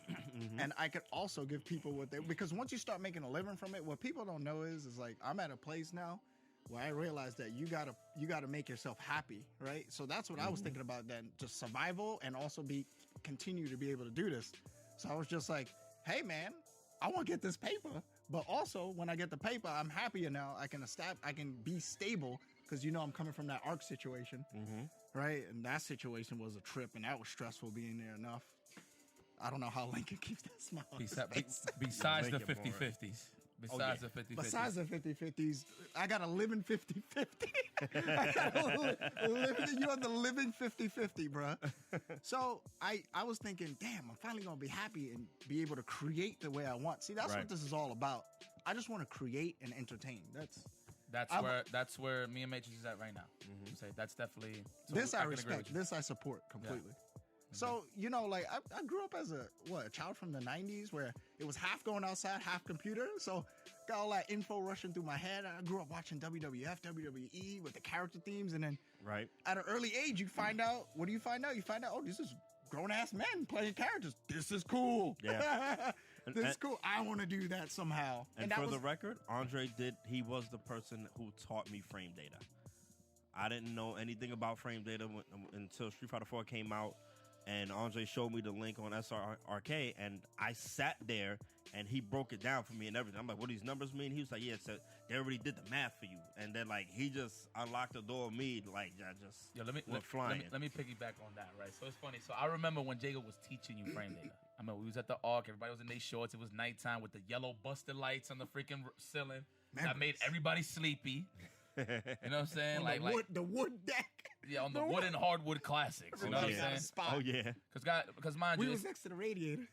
And I could also give people what they, because once you start making a living from it, what people don't know is like I'm at a place now where I realize that you gotta make yourself happy, right? So that's what I was thinking about then, just survival and also continue to be able to do this. So I was just like, hey man, I want to get this paper. But also, when I get the paper, I'm happier now. I can be stable because I'm coming from that ARC situation, right? And that situation was a trip, and that was stressful being there enough. I don't know how Lincoln keeps that smile. Besides the 50-50s. Besides the 50-50s. Besides the 50-50s, I got a living 50-50. You're the living 50-50, bruh. So I was thinking, damn, I'm finally going to be happy and be able to create the way I want. See, that's what this is all about. I just want to create and entertain. That's where me and Matrix is at right now. Say that's definitely... So this I respect. This I support completely. Yeah. So, like, I grew up as a child from the 90s where it was half going outside, half computer. So, got all that info rushing through my head. I grew up watching WWF, WWE with the character themes. And then at an early age, you find out, what do you find out? You find out, oh, this is grown-ass men playing characters. This is cool. Yeah. This is cool. I want to do that somehow. And for the record, Andre he was the person who taught me frame data. I didn't know anything about frame data until Street Fighter 4 came out. And Andre showed me the link on SRK, and I sat there, and he broke it down for me and everything. I'm like, what do these numbers mean? He was like, yeah, so they already did the math for you. And then, like, he just unlocked the door of me, like, I just went flying. Let me piggyback on that, right? So it's funny. So I remember when Jacob was teaching you frame data. I mean, we was at the Arc. Everybody was in their shorts. It was nighttime with the yellow busted lights on the freaking ceiling. That made everybody sleepy. You know what I'm saying? The wood deck. Yeah, on the wood and hardwood classics. You know what I'm saying? Spot. Oh, yeah. Because mind you... We was next to the radiator.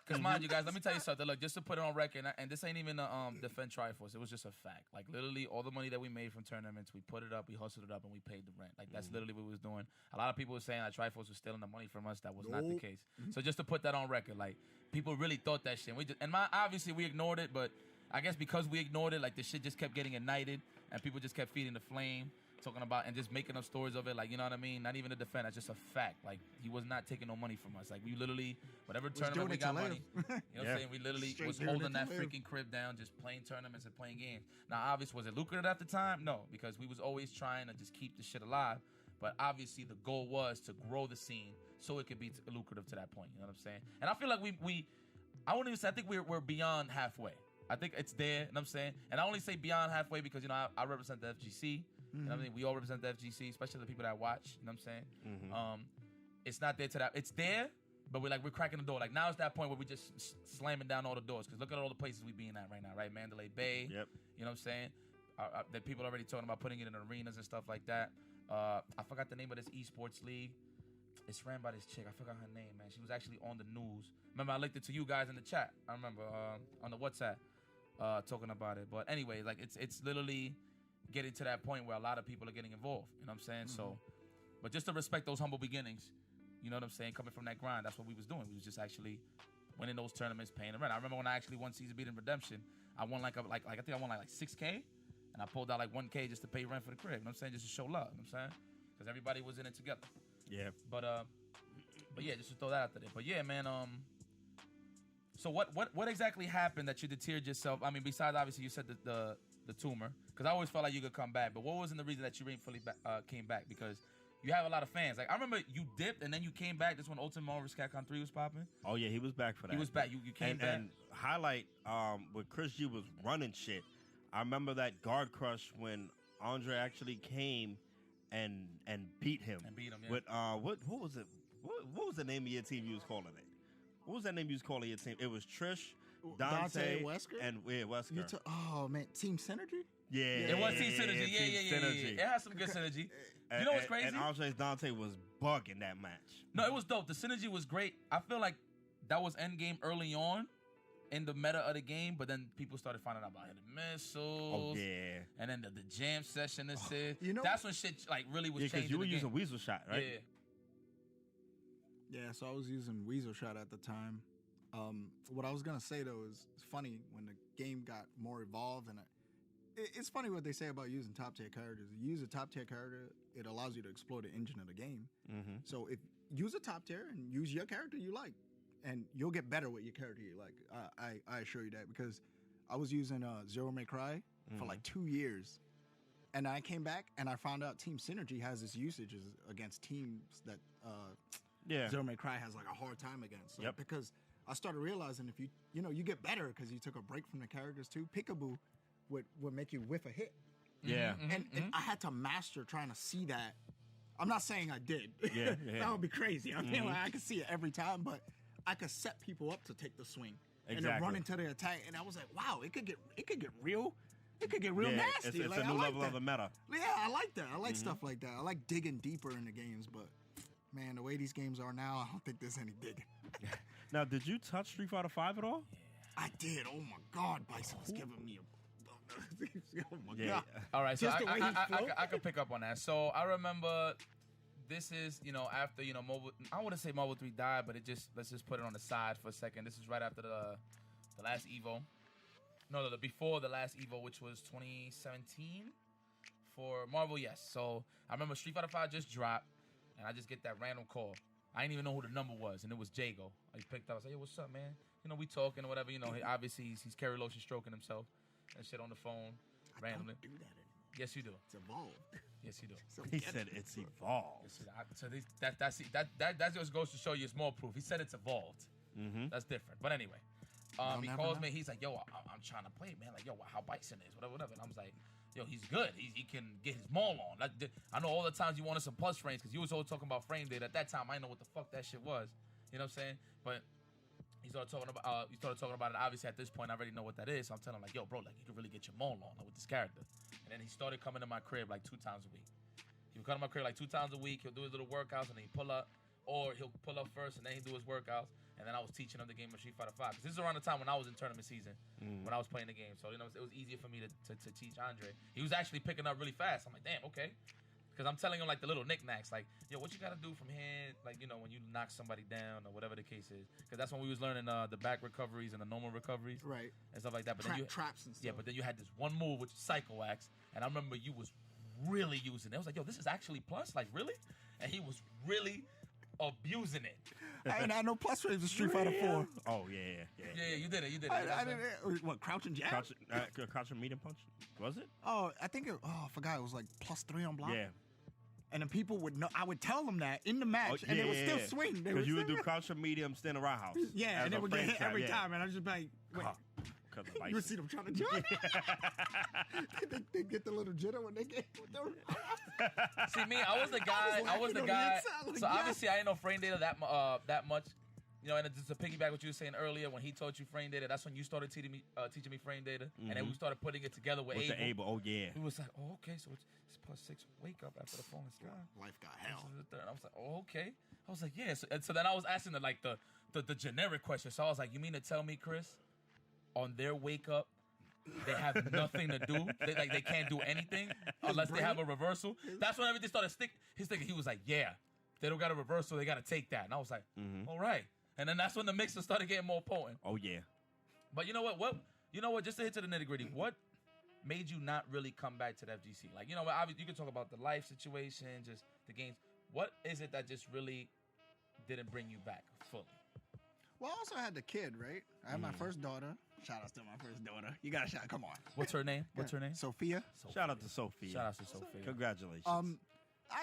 Because mind you, guys, let me tell you something. Look, just to put it on record, and this ain't even a defend Triforce. It was just a fact. Like, literally, all the money that we made from tournaments, we put it up, we hustled it up, and we paid the rent. Like, that's literally what we was doing. A lot of people were saying that Triforce was stealing the money from us. That was not the case. So just to put that on record, like, people really thought that shit. Obviously, we ignored it, but I guess because we ignored it, like, the shit just kept getting ignited, and people just kept feeding the flame. Talking about and just making up stories of it, like, you know what I mean? Not even a defense, that's just a fact. Like, he was not taking no money from us. Like, we literally, whatever tournament we got money, you know what I'm saying? We literally was holding that freaking crib down, just playing tournaments and playing games. Now, obviously, was it lucrative at the time? No, because we was always trying to just keep the shit alive. But obviously, the goal was to grow the scene so it could be lucrative to that point. You know what I'm saying? And I feel like I wouldn't even say, I think we're beyond halfway. I think it's there, you know what I'm saying? And I only say beyond halfway because, I represent the FGC. You know what I mean? We all represent the FGC, especially the people that watch. You know what I'm saying? It's not there to that. It's there, but we're cracking the door. Like, now it's that point where we just slamming down all the doors. Because look at all the places we being at right now, right? Mandalay Bay. Yep. You know what I'm saying? That people already talking about putting it in arenas and stuff like that. I forgot the name of this esports league. It's ran by this chick. I forgot her name, man. She was actually on the news. Remember, I linked it to you guys in the chat. I remember on the WhatsApp talking about it. But anyway, like, it's literally getting to that point where a lot of people are getting involved. You know what I'm saying? So, but just to respect those humble beginnings, you know what I'm saying? Coming from that grind, that's what we was doing. We was just actually winning those tournaments, paying the rent. I remember when I actually won Season Beating Redemption, I won I think I won like 6K, and I pulled out like 1K just to pay rent for the crib. You know what I'm saying? Just to show love. You know what I'm saying? Because everybody was in it together. Yeah. But yeah, just to throw that out there. But yeah, man. So what exactly happened that you deterred yourself? I mean, besides obviously you said the tumor, because I always felt like you could come back. But what wasn't the reason that you really fully came back? Because you have a lot of fans. Like, I remember you dipped and then you came back. This when Ultimate Marvel vs. Capcom 3 was popping. Oh yeah, he was back for that. He was back. You came back. And highlight when Chris G was running shit. I remember that guard crush when Andre actually came and beat him. And beat him. Yeah. With what was it? What was the name of your team you was calling it? What was that name you was calling your team? It was Trish, Dante Wesker? and Wesker. Oh man, Team Synergy. Yeah, it was Team Synergy. Yeah. It has some good synergy. You know what's crazy? And Andre's Dante was bugging that match. No, it was dope. The synergy was great. I feel like that was endgame early on in the meta of the game, but then people started finding out about hidden missiles. Oh yeah. And then the jam session You know, that's when shit like really was changing. Because you were the using game. Weasel Shot, right? Yeah. Yeah, so I was using Weasel Shot at the time. What I was gonna say though is it's funny when the game got more evolved, and it's funny what they say about using top tier characters. You use a top tier character, it allows you to explore the engine of the game. Mm-hmm. So if use a top tier and use your character you like, and you'll get better with your character you like. I assure you that, because I was using Zero May Cry for like 2 years. And I came back and I found out Team Synergy has its usages against teams that Zero May Cry has like a hard time against. So because I started realizing if you get better because you took a break from the characters too. Peekaboo would make you whiff a hit. Yeah. And I had to master trying to see that. I'm not saying I did. Yeah. That would be crazy. I mean, like, I could see it every time, but I could set people up to take the swing and then run into the attack. And I was like, wow, it could get real. It could get real nasty. It's like, a new level that. of the meta. Yeah, I like that. I like stuff like that. I like digging deeper in the games, but man, the way these games are now, I don't think there's any digging. Now, did you touch Street Fighter 5 at all? I did. Oh my God, Bison was giving me a. Oh my God. All right, so Just the way he I could pick up on that. So I remember this is, after, Mobile, I wouldn't say Mobile 3 died, but let's just put it on the side for a second. This is right after the last Evo. No, before the last Evo, which was 2017 for Marvel, yes. So I remember Street Fighter 5 just dropped, and I just get that random call. I didn't even know who the number was, and it was Jago. I picked up. I said, "Hey, what's up, man? We talking or whatever. Obviously he's Kerry Lotion stroking himself and shit on the phone randomly. I don't do that anymore. Yes, you do. It's evolved. Yes, you do. So He said it's evolved. So that just goes to show you it's more proof. He said it's evolved. Mm-hmm. That's different. But anyway, he never calls know. me. He's like, "Yo, I'm trying to play, man. Like, yo, how Bison is, whatever." And I was like, "Yo, he's good. He can get his maul on." I know all the times you wanted some plus frames because you was always talking about frame data. At that time, I didn't know what the fuck that shit was. You know what I'm saying? But he started talking about it. Obviously, at this point, I already know what that is. So I'm telling him like, "Yo, bro, like you can really get your maul on with this character." And then he started coming to my crib like 2 times a week. He would come to my crib like 2 times a week. He'll do his little workouts and then he pull up, or he'll pull up first and then he do his workouts. And then I was teaching him the game of Street Fighter 5. Because this is around the time when I was in tournament season, when I was playing the game. So, it was easier for me to teach Andre. He was actually picking up really fast. I'm like, damn, okay. Because I'm telling him, like, the little knickknacks. Like, yo, what you got to do from here? Like, when you knock somebody down or whatever the case is. Because that's when we was learning the back recoveries and the normal recoveries. Right. And stuff like that. But then traps and stuff. Yeah, but then you had this one move, which is Psycho Axe. And I remember you was really using it. I was like, yo, this is actually plus? Like, really? And he was really abusing it. I ain't had no plus frames in Street Fighter 4. Oh, yeah. Yeah, you did it. I didn't. What, crouch and jab? Crouch and medium punch? Was it? Oh, I think I forgot. It was like +3 on block. Yeah. And then people would know. I would tell them that in the match, and they would still swing. Because you would do crouch and medium, stand a roundhouse. Yeah, and they would get hit every time, and I was just like, wait. You would see them trying to jump. they get the little jitter when they get with them. See me, I was the guy. So obviously I ain't know frame data that much. And just to piggyback what you were saying earlier, when he taught you frame data, that's when you started teaching me frame data, and then we started putting it together with Abel. The Abel. Oh yeah. He was like, oh okay, so it's +6 wake up after the falling sky. Life got hell. And I was like, oh okay. I was like, yeah. So then I was asking the generic question. So I was like, you mean to tell me, Chris, on their wake up, they have nothing to do? They can't do anything unless they have a reversal? That's when everything started sticking. He was like, yeah, they don't got a reversal, they got to take that. And I was like, all right. And then that's when the mixer started getting more potent. Oh, yeah. But you know what? Just to hit to the nitty gritty, what made you not really come back to the FGC? Like, obviously you can talk about the life situation, just the games. What is it that just really didn't bring you back fully? Well, I also had the kid, right? I had my first daughter. Shout out to my first daughter. You got a shout. Come on. What's her name? Sophia. Shout out to Sophia. Shout out to Sophia. Congratulations. I'm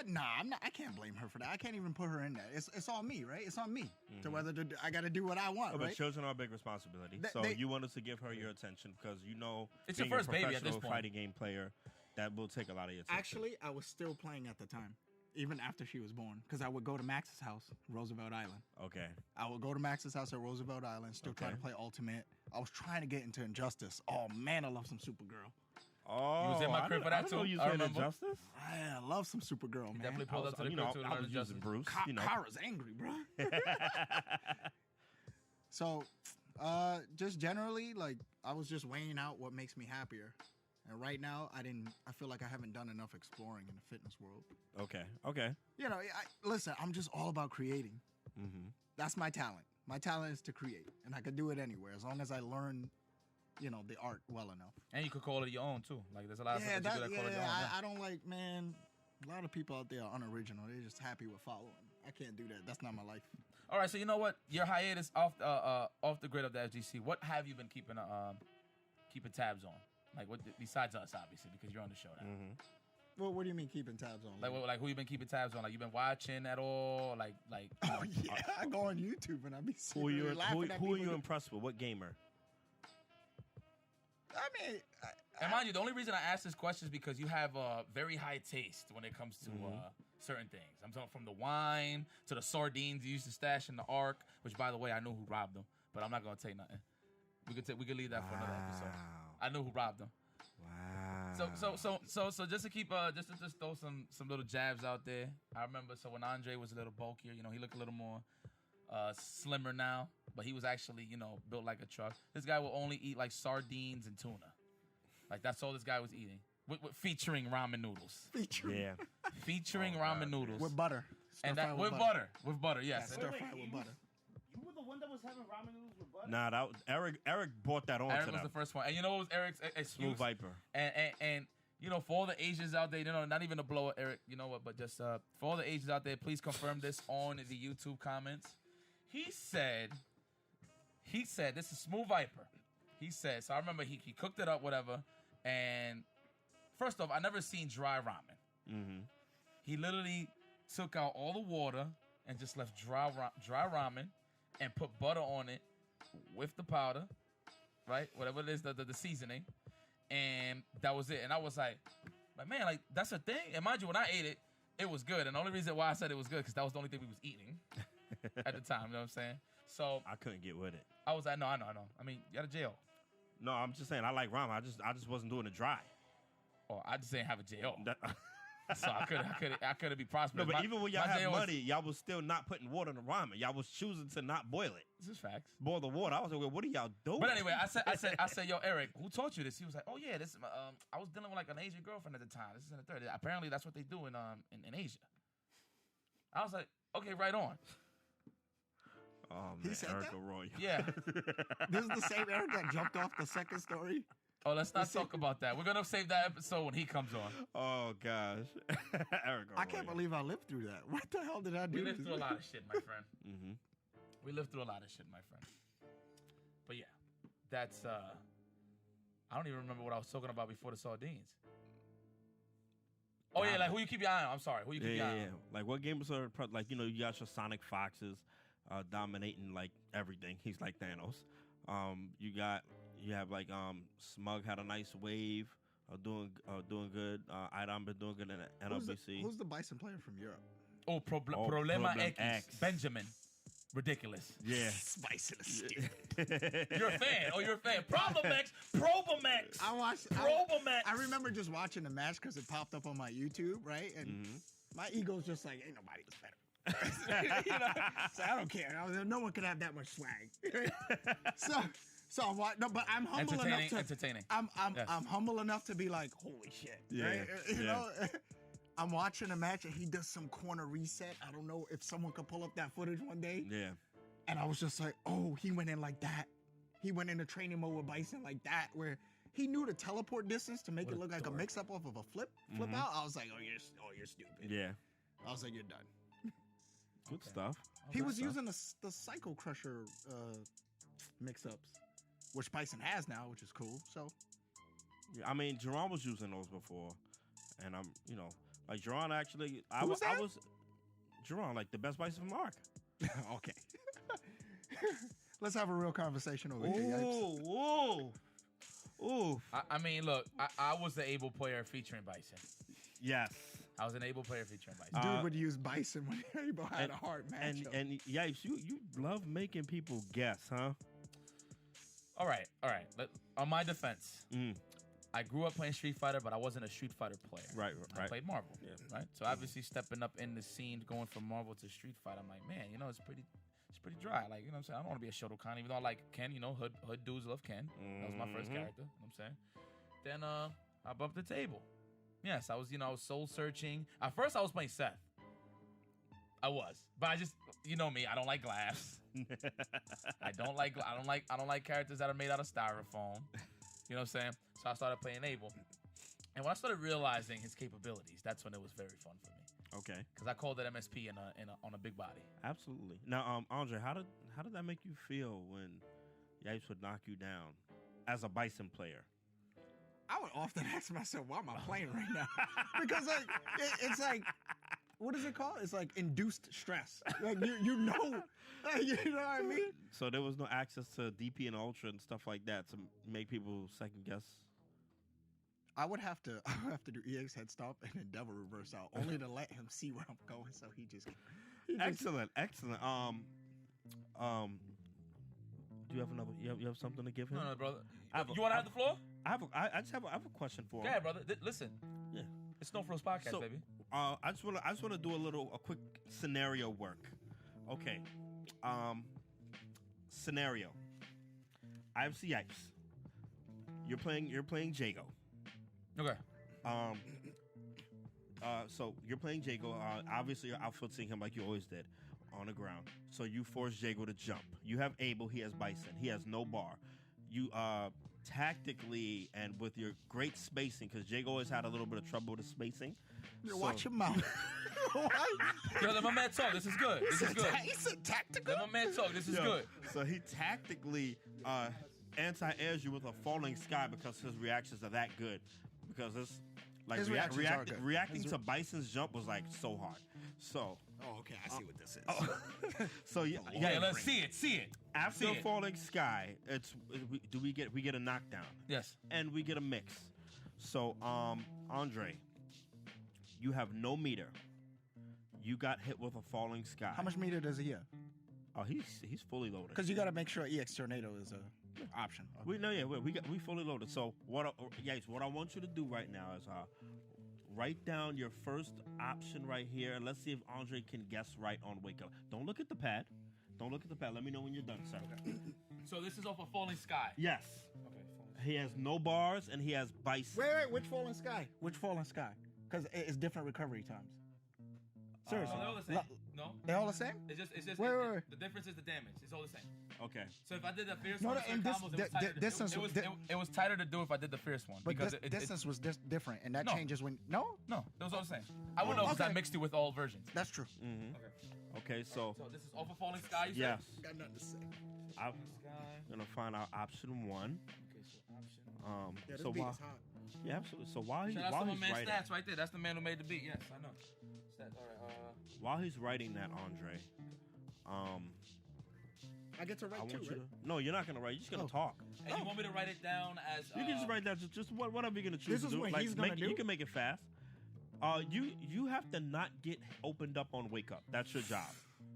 not. I can't blame her for that. I can't even put her in that. It's all me, right? It's on me to whether I got to do what I want, But right? children are a big responsibility. You want us to give her your attention because it's being your first a baby at this professional point. fighting game player, that will take a lot of your attention. Actually, I was still playing at the time, even after she was born, because I would go to Max's house, Roosevelt Island. Okay. I would go to Max's house at Roosevelt Island, still trying to play Ultimate. I was trying to get into Injustice. Oh, man, I love some Supergirl. Oh, you was in my crib for that too. I remember. Injustice? I love some Supergirl, man. Definitely pulled up to the crib too. I was using Bruce. Kara's angry, bro. So, just generally, like, I was just weighing out what makes me happier. And right now, I feel like I haven't done enough exploring in the fitness world. Okay. Listen, I'm just all about creating. That's my talent. My talent is to create, and I can do it anywhere as long as I learn, the art well enough. And you could call it your own too. Like there's a lot of stuff that you do that call it your own. I don't like, man. A lot of people out there are unoriginal. They're just happy with following. I can't do that. That's not my life. All right, so you know what? Your hiatus off the grid of the FGC. What have you been keeping tabs on? Like what besides us, obviously, because you're on the show now. Well, what do you mean keeping tabs on? Like who you been keeping tabs on? Like you been watching at all? Like. Oh yeah, I go on YouTube and I be laughing at who are you impressed with? What gamer? I mean, and mind you, the only reason I ask this question is because you have a very high taste when it comes to certain things. I'm talking from the wine to the sardines you used to stash in the Ark, which, by the way, I know who robbed them, but I'm not gonna take nothing. We could leave that for another episode. I know who robbed them. Wow. So just to keep just to throw some little jabs out there. I remember when Andre was a little bulkier, he looked a little more slimmer now, but he was actually built like a truck. This guy will only eat like sardines and tuna, like that's all this guy was eating, featuring ramen noodles. Featuring ramen noodles with butter. And that with butter. Yes. Stir fry with butter. You were the one that was having ramen noodles with butter? Nah, that was Eric brought that on. Eric was the first one, and you know what was Eric's excuse? Smooth Viper. And for all the Asians out there, not even to blow at Eric, you know what, but just for all the Asians out there, please confirm this on the YouTube comments. He said, this is Smooth Viper. He said, so I remember he cooked it up, whatever, and first off, I never seen dry ramen. He literally took out all the water and just left dry ramen and put butter on it with the powder, right? Whatever it is, the seasoning, and that was it. And I was like, man, like that's a thing. And mind you, when I ate it, it was good. And the only reason why I said it was good because that was the only thing we was eating at the time. You know what I'm saying? So I couldn't get with it. I was like, no, I know. I mean, you got a jail. No, I'm just saying I like ramen. I just wasn't doing it dry. Oh, I just didn't have a jail. So I couldn't be prosperous. No, but even when y'all had money, y'all was still not putting water in the ramen. Y'all was choosing to not boil it. This is facts. Boil the water. I was like, well, what are y'all doing? But anyway, I said, yo, Eric, who taught you this? He was like, oh yeah, this. I was dealing with like an Asian girlfriend at the time. This is in the third. Apparently, that's what they do in Asia. I was like, okay, right on. Oh man, He said Eric that? Arroyo. Yeah. This is the same Eric that jumped off the second story. Oh, let's not talk about that. We're gonna save that episode when he comes on. Oh gosh, Eric Arroyo. I can't believe I lived through that. What the hell did I do? We lived through a lot of shit, my friend. Mm-hmm. We lived through a lot of shit, my friend. But yeah, that's I don't even remember what I was talking about before the sardines. Oh yeah, like who you keep your eye on? I'm sorry, who you keep your eye on? Like what games are like you got your Sonic Foxes dominating like everything. He's like Thanos. You have like Smug had a nice wave, doing good. Idom been doing good in NLBC. Who's the Bison player from Europe? Oh, Problema X. Benjamin. Ridiculous. Yeah. Bison is stupid. You're a fan. Oh, you're a fan. Probomex. I watched. Probomex. I remember just watching the match because it popped up on my YouTube, right? And my ego's just like, ain't nobody that's better. So I don't care. No one can have that much swag. So I'm no, but I'm humble enough to entertaining. I'm humble enough to be like, holy shit. Yeah. Right? You know, I'm watching a match and he does some corner reset. I don't know if someone could pull up that footage one day. Yeah. And I was just like, oh, he went in like that. He went into training mode with Bison like that, where he knew the teleport distance to make it look like a mix up off of a flip out. I was like, you're stupid. Yeah. I was like, you're done. Good stuff. He was using the Psycho Crusher mix-ups, which Bison has now, which is cool. So, yeah, I mean, Jerron was using those before, and I'm, like Jerron actually. I was Jerron, like the best Bison from Ark. Okay. Let's have a real conversation over here. Ooh. I mean, look, I was the able player featuring Bison. Yes. I was an able player featuring Bison. Dude would use Bison when Able had a hard match. And Yipes, you love making people guess, huh? All right. On my defense, I grew up playing Street Fighter, but I wasn't a Street Fighter player. Right. I played Marvel. Yeah. Right. So obviously stepping up in the scene, going from Marvel to Street Fighter, I'm like, man, it's pretty dry. Like, you know what I'm saying? I don't want to be a Shotokan, even though I like Ken. Hood dudes love Ken. That was my first character. You know what I'm saying? Then I bumped the table. Yes, I was soul searching. At first, I was playing Seth. I was, but I just, you know me, I don't like glass. I don't like characters that are made out of styrofoam. You know what I'm saying? So I started playing Abel, and when I started realizing his capabilities, that's when it was very fun for me. Okay. Because I called it MSP on a big body. Absolutely. Now, Andre, how did that make you feel when Yipes would knock you down as a Bison player? I would often ask myself, why am I playing right now? Because like it's like, what is it called? It's like induced stress. Like you know what I mean? So there was no access to DP and Ultra and stuff like that to make people second guess. I would have to do EX head stop and then double reverse out, only to let him see where I'm going. So he just Excellent. Do you have another? You have something to give him? No, brother. You want to have the floor? I just have a question for him. Yeah, brother. Listen. Yeah. It's No Frills Podcast, So, baby. I just want to do a quick scenario work. Okay. Scenario. IFC Yipes. You're playing Jago. Okay. So you're playing Jago. Obviously, you're outfooting him like you always did on the ground. So you force Jago to jump. You have Abel. He has Bison. He has no bar. You tactically and with your great spacing, because Jago always had a little bit of trouble with the spacing. Watch your mouth. Yo, let my man talk. This is good. This is good. He said tactical. Let my man talk. This is good. So he tactically anti-airs you with a falling sky because his reactions are that good. Because it's like His reactions are good. reacting to Bison's jump was like so hard. So Oh, okay. I see what this is. so yeah, Yeah, let's see it. See it. after See it. falling sky, we get a knockdown Yes. and we get a mix. So Andre, you have no meter. You got hit with a falling sky. How much meter does he have? Oh, he's fully loaded. Because you got to make sure EX Tornado is a option. We fully loaded. So what I want you to do right now is write down your first option right here, and let's see if Andre can guess right on Wake Up. Don't look at the pad. Let me know when you're done, sir. So this is off of Falling Sky. Yes. Okay. He has no bars and he has Bison. Wait. Which falling sky? Which falling sky? Because it's different recovery times. Seriously. So they're all the same. No. They're all the same? It's just. Wait. The difference is the damage. It's all the same. Okay. So if I did the fierce No, one, and it was tighter to do if I did the fierce one. But because distance was different, and that No. changes when... No? No, it was all the same. I would know because I okay. mixed it with all versions. That's true. Okay, so So this is off of Falling Sky, you said? yes, Got nothing to say. I'm Sky. gonna find out option one. Okay, so option. Yeah, this So beat while, is hot. yeah, absolutely. So while Shout out to my he's man writing, Stats right there. That's the man who made the beat. Yes, I know. Stats. All right. while he's writing that, Andre, I get to I write want too, you right? to. No, you're not gonna write. You're just gonna talk. And you want me to write it down as? You can just write that. Just whatever you're gonna choose This to is do. what Like, he's gonna do? You can make it fast. You have to not get opened up on Wake Up. That's your job.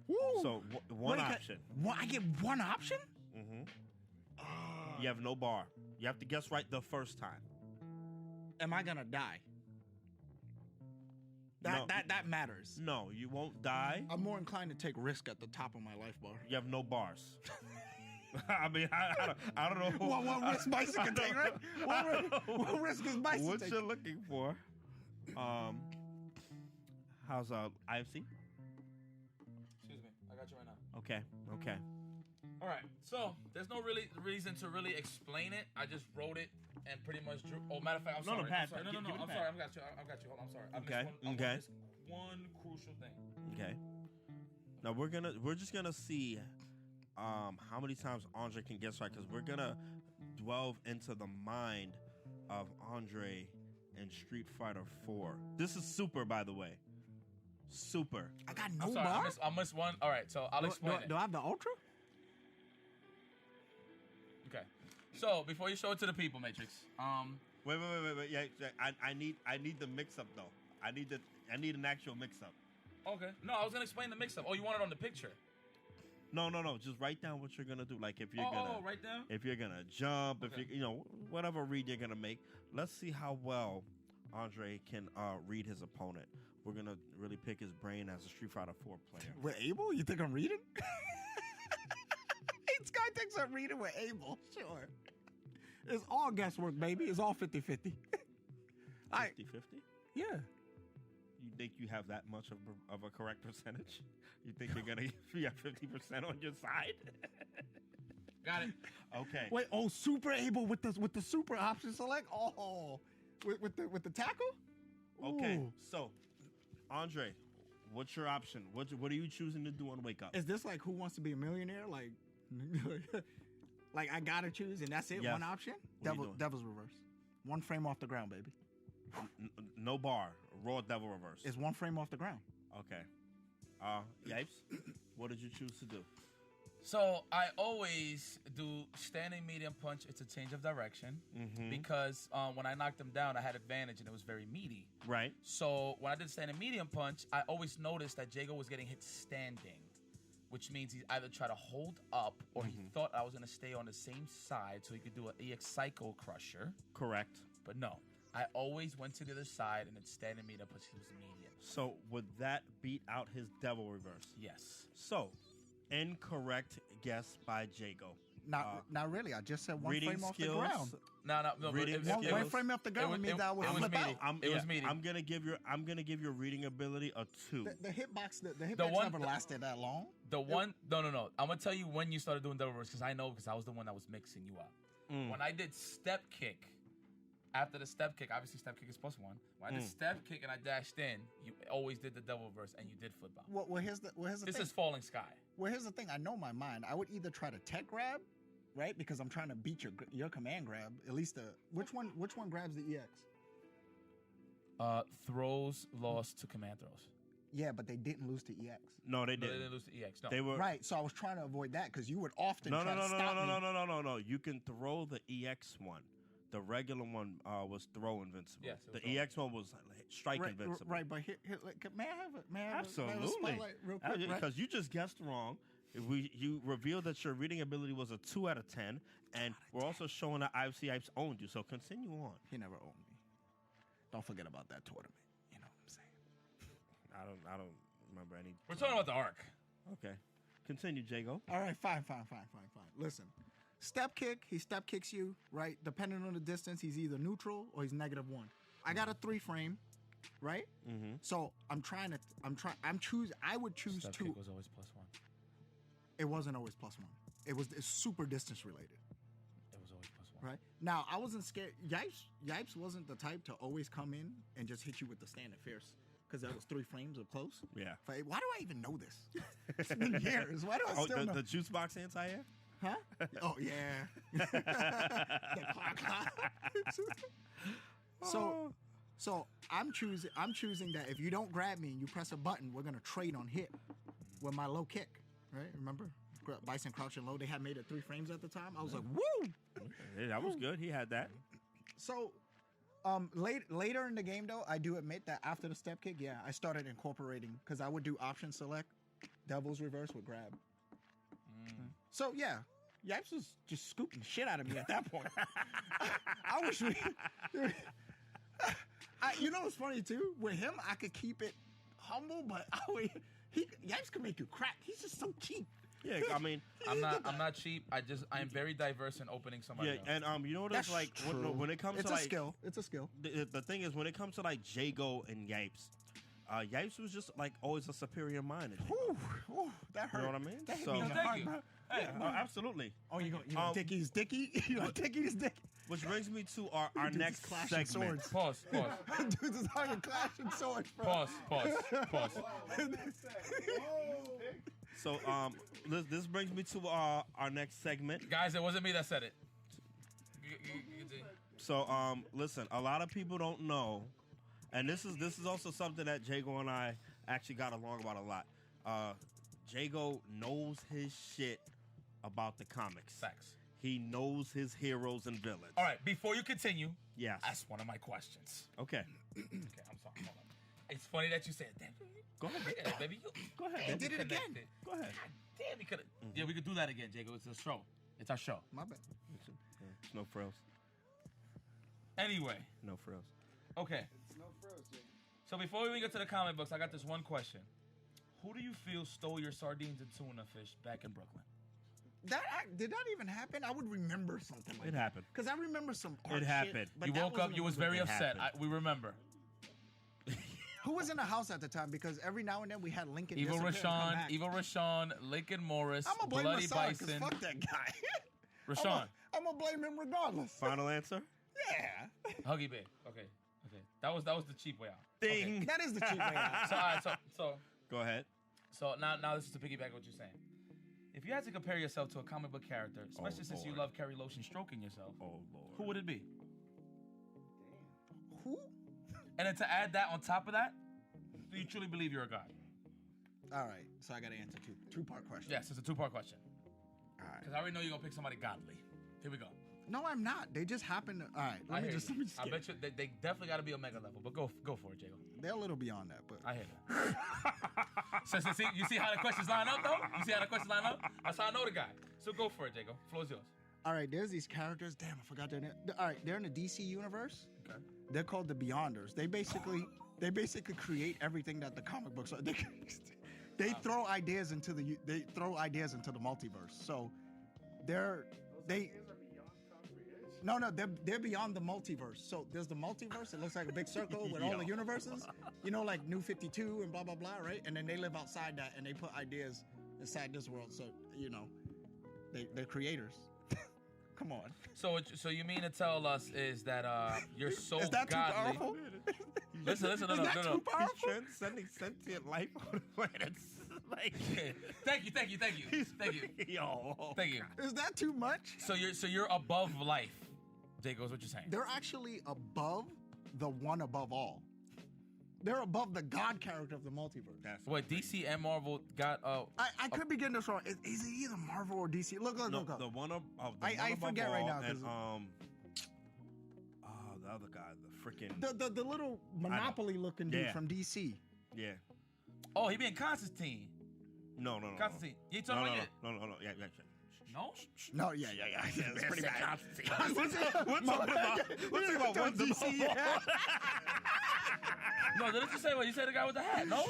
Woo! So one Wait, option. I get one option? Mm-hmm. You have no bar. You have to guess right the first time. Am I gonna die? No. That matters. No, you won't die. I'm more inclined to take risk at the top of my life bar. You have no bars. I mean, I don't know. What risk Bison can take, right? What risk is Bison What take? you're looking for? How's IFC? Excuse me. I got you right now. Okay. All right. So there's no really reason to really explain it. I just wrote it and pretty much drew. Oh, matter of fact, I'm No, no, sorry. Pat, I'm sorry. No, give me the I'm pad. sorry. I've got you. Hold on, I'm sorry. I Okay, missed one crucial thing. Okay. Now we're just gonna see how many times Andre can guess right, because we're gonna delve into the mind of Andre in Street Fighter 4. This is Super, by the way. Super. I got no I'm sorry. bar? I missed one. All right. So I'll explain it. Do I have the Ultra? Okay. So before you show it to the people, Matrix. Wait. Yeah, I need the mix up though. I need an actual mix up. Okay. No, I was gonna explain the mix-up. Oh, you want it on the picture? No. Just write down what you're gonna do. Like if you're gonna right down. if you're gonna jump, Okay. if you whatever read you're gonna make. Let's see how well Andre can read his opponent. We're gonna really pick his brain as a Street Fighter 4 player. With Abel? You think I'm reading? This guy thinks I'm reading with Abel. Sure. It's all guesswork, baby. It's all 50-50. 50-50? Yeah. You think you have that much of a correct percentage? You think you're gonna you have 50% on your side? Got it. Okay. Wait, super able with the super option select. Oh, with the tackle. Okay. Ooh. So, Andre, what's your option? What are you choosing to do on Wake Up? Is this like Who Wants to Be a Millionaire? Like, like I gotta choose and that's it. Yes. One option. What are you doing? Devil's reverse. One frame off the ground, baby. No bar. Raw devil reverse. It's one frame off the ground. Okay. Yipes, what did you choose to do? So I always do standing medium punch. It's a change of direction because when I knocked him down, I had advantage and it was very meaty. Right. So when I did standing medium punch, I always noticed that Jago was getting hit standing, which means he either tried to hold up or he thought I was going to stay on the same side so he could do an EX Psycho Crusher. Correct. But no, I always went to the other side and then standing medium punch. He was medium. So would that beat out his devil reverse? Yes. So, incorrect guess by Jago. Not really. I just said one Reading frame off the skills. ground. No. Reading it- skills. One frame off the ground means I would it was flip meaty. out. It was meaty. I'm gonna give your reading ability a 2. The hitbox, the hitbox one- never lasted that long. No. I'm gonna tell you when you started doing double reverse because I know because I was the one that was mixing you up. When I did step kick, after the step kick, obviously step kick is +1. When I did step kick and I dashed in, you always did the double reverse and you did flip out. Well, here's the This thing. is Falling Sky. Well, here's the thing. I know my mind. I would either try to tech grab, right? Because I'm trying to beat your command grab. At least which one grabs the EX? Throws lost to command throws. Yeah, but they didn't lose to EX. No, they No, they didn't. didn't lose to EX. No. They were Right. So I was trying to avoid that because you would often No. try to stop me. No. You can throw the EX one. The regular one was throw invincible. Yes, it was the throw. EX one was strike invincible. Right, but here, may I have a Absolutely. spotlight real quick, right? Because you just guessed wrong. You revealed that your reading ability was a 2 out of 10, and we're also showing that IFC Ipes owned you. So continue on. He never owned me. Don't forget about that tournament. You know what I'm saying? I don't remember any. We're talking about the arc. Okay, continue, Jago. All right, fine. Listen, step kick. He step kicks you, right? Depending on the distance, he's either neutral or he's -1. I got a 3 frame, right? Mm-hmm. So I would choose Step to. kick was always +1. It wasn't always +1. It's super distance related, It was always +1. right? Now I wasn't scared. Yipes wasn't the type to always come in and just hit you with the standing fierce because that was 3 frames of close. Yeah. Why do I even know this? It's been years. Why do I still know? The juice box anti-air? Huh? Oh yeah. The clock. So I'm choosing that if you don't grab me and you press a button, we're gonna trade on hit with my low kick. Right? Remember? Bison crouch and low. They had made it 3 frames at the time. I was like, woo! Yeah, that was good. He had that. So later in the game though, I do admit that after the step kick, yeah, I started incorporating because I would do option select, devil's reverse with grab. So yeah, Yipes was just scooping shit out of me at that point. I wish we. You know what's funny too? With him, I could keep it humble, but Yipes can make you crack. He's just so cheap. Yeah, I mean, I'm not cheap. I'm very diverse in opening somebody yeah, else. and you know what That's it's like when it comes It's to a like skill. It's a skill. the thing is when it comes to like Jago and Yipes, Yipes was just like always a superior mind. Whew, that hurt. You know what I mean? That hit So- me in the Thank heart, you. bro. Hey, Absolutely. Oh, you gonna Dickie's Dickie? You gonna Dickie's Dick? Which brings me to our Dudes next is clashing segment. swords. Pause. Dudes is fucking clashing swords, bro. Pause. So this brings me to our next segment. Guys, it wasn't me that said it. So listen, a lot of people don't know, and this is also something that Jago and I actually got along about a lot. Jago knows his shit about the comics. Facts. He knows his heroes and villains. All right, before you continue, Yes. ask one of my questions. Okay. Okay, I'm sorry. Hold on. It's funny that you said that. Go ahead. Yeah, baby. Go ahead. He did it again. Connected. Go ahead. God damn, we could. Yeah, we could do that again, Jago. It's a show. It's our show. My bad. No frills. Anyway, No frills. okay. So before we even get to the comic books, I got this one question. Who do you feel stole your sardines and tuna fish back in Brooklyn? Did that even happen? I would remember something like It that. happened. Because I remember some art It happened. shit, but You that woke up, wasn't you was even- very It upset. happened. We remember. Who was in the house at the time? Because every now and then we had Lincoln. Evil disappear and come Rashawn, back. Evil Rashawn, Lincoln Morris, I'm gonna blame Bloody Rashawn, 'cause Bison. fuck that guy. Rashawn, I'm gonna blame him regardless. Final answer? Yeah. Huggy Bear. Okay. That was the cheap way out. Ding. Okay. That is the cheap way out. So all right, so Go ahead. now this is to piggyback what you're saying. If you had to compare yourself to a comic book character, especially since you Lord. love Kerry Lotion stroking yourself, Oh, Lord. who would it be? Who? And then to add that on top of that, do you truly believe you're a god? All right. So I got to answer two-part question. Yes, it's a two-part question. All right. Because I already know you're gonna pick somebody godly. Here we go. No, I'm not. They just happen to. All right. Let me hear just you. I get bet you they definitely got to be Omega level, but go for it, Jago. They're a little beyond that, but I hear that. so see, you see how the questions line up, though? You see how the questions line up? That's how I know the guy. So go for it, Jago. Floor's yours. all right. There's these characters. Damn, I forgot their name. All right, they're in the DC universe. Okay. They're called the Beyonders. They basically create everything that the comic books are. They throw ideas into the multiverse. So they're beyond the multiverse. So there's the multiverse. It looks like a big circle with all the universes. You know, like New 52 and blah blah blah, right? And then they live outside that and they put ideas inside this world. So you know, they're creators. Come on. So you mean to tell us is that you're so Is that godly? too powerful? Listen, Is no. that too He's powerful? transcending sentient life on the planet. Like, Thank you. yo. Thank you. Is that too much? So you're above life, Jago, is what you're saying. They're actually above the one above all. They're above the God character of the multiverse. That's What DC and Marvel got? I could be getting this wrong. Is it either Marvel or DC? Look. no, the one of the I one above forget all right now, and 'cause- the other guy, the freaking The little Monopoly looking dude Yeah. from DC. yeah. Oh, he being Constantine. No. Constantine. You ain't talking about yet? No. Yeah. No? No, yeah. It's pretty bad. We're talking about one DC. No, didn't you say what? You said the guy with the hat, no?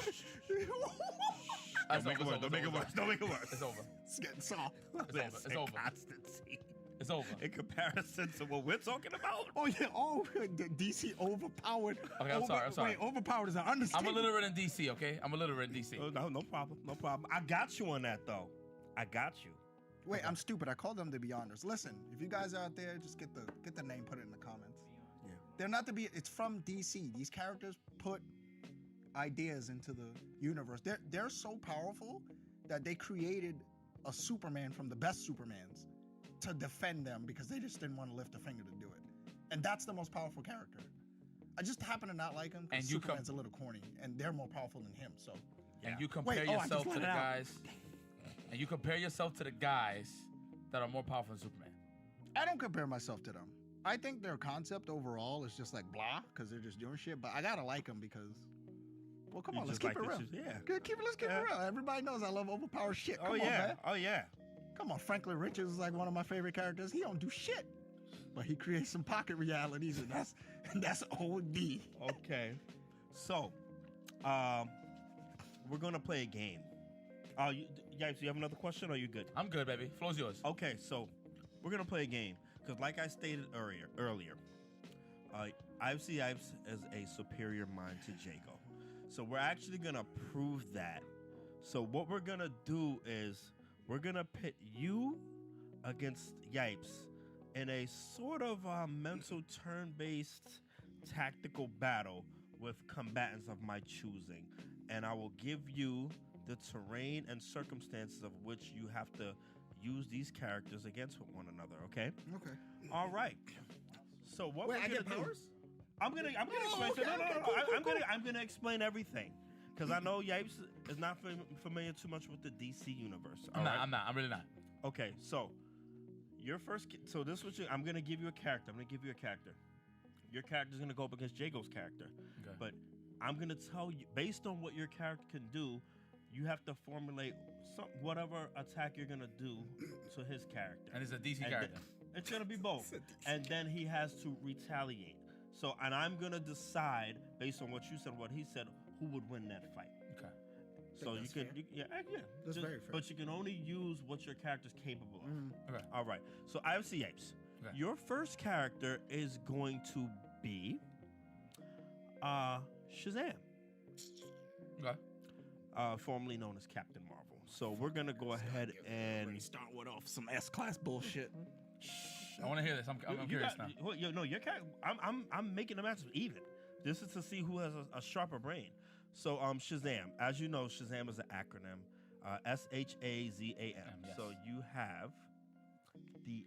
Don't make it worse. Don't make it worse. It's over. It's getting soft. It's over. Constancy. It's over. In comparison to what we're talking about. Oh yeah. Oh, the DC overpowered. Okay, I'm sorry. Wait, overpowered is an I'm understatement. illiterate in DC, okay? I'm illiterate in DC. Oh, no problem. I got you on that though. I got you. Wait, I'm stupid. I called them the Beyonders. Listen, if you guys are out there, just get the name, put it in the comments. Yeah. They're not the It's from DC. These characters put ideas into the universe. They're so powerful that they created a Superman from the best Supermans to defend them because they just didn't want to lift a finger to do it. And that's the most powerful character. I just happen to not like him because Superman's a little corny, and they're more powerful than him. So, And you compare Wait, I just yourself to let the it out. guys. And you compare yourself to the guys that are more powerful than Superman. I don't compare myself to them. I think their concept overall is just like blah because they're just doing shit. But I gotta like them because, well, come You on, let's just keep it like real. this shit, yeah. Let's keep it real. Everybody knows I love overpowered shit. Come Oh on, yeah. man. Oh yeah. Come on, Franklin Richards is like one of my favorite characters. He don't do shit, but he creates some pocket realities, and that's OD. Okay. So, we're gonna play a game. Yipes, you have another question, or are you good? I'm good, baby. Floor's yours. Okay, so we're gonna play a game because, like I stated earlier, IFC Yipes is a superior mind to Jago. So we're actually gonna prove that. So what we're gonna do is we're gonna pit you against Yipes in a sort of mental turn-based tactical battle with combatants of my choosing, and I will give you the terrain and circumstances of which you have to use these characters against one another. Okay. Okay. All right. So what Wait, we're I gonna get do? powers? I'm gonna explain. okay, No. okay, cool. I'm gonna explain everything because I know Yipes is not familiar too much with the DC universe. I'm not. I'm really not. Okay, so your first. So this was. I'm gonna give you a character. Your character's gonna go up against Jago's character. Okay. But I'm gonna tell you based on what your character can do. You have to formulate whatever attack you're gonna do to his character. And it's a DC And character. It's gonna be both, and then he has to retaliate. So, and I'm gonna decide based on what you said, what he said, who would win that fight. Okay. So you that's can, fair. yeah. That's very fair. But you can only use what your character's capable of. Okay. All right. So IFC Apes, Okay. your first character is going to be Shazam. formerly known as Captain Marvel. So we're gonna go ahead and start with off some S-class bullshit. I want to hear this. I'm curious now. No, your cat. I'm making the matches even. This is to see who has a sharper brain. So Shazam, as you know, Shazam is an acronym. SHAZAM. Yes. So you have the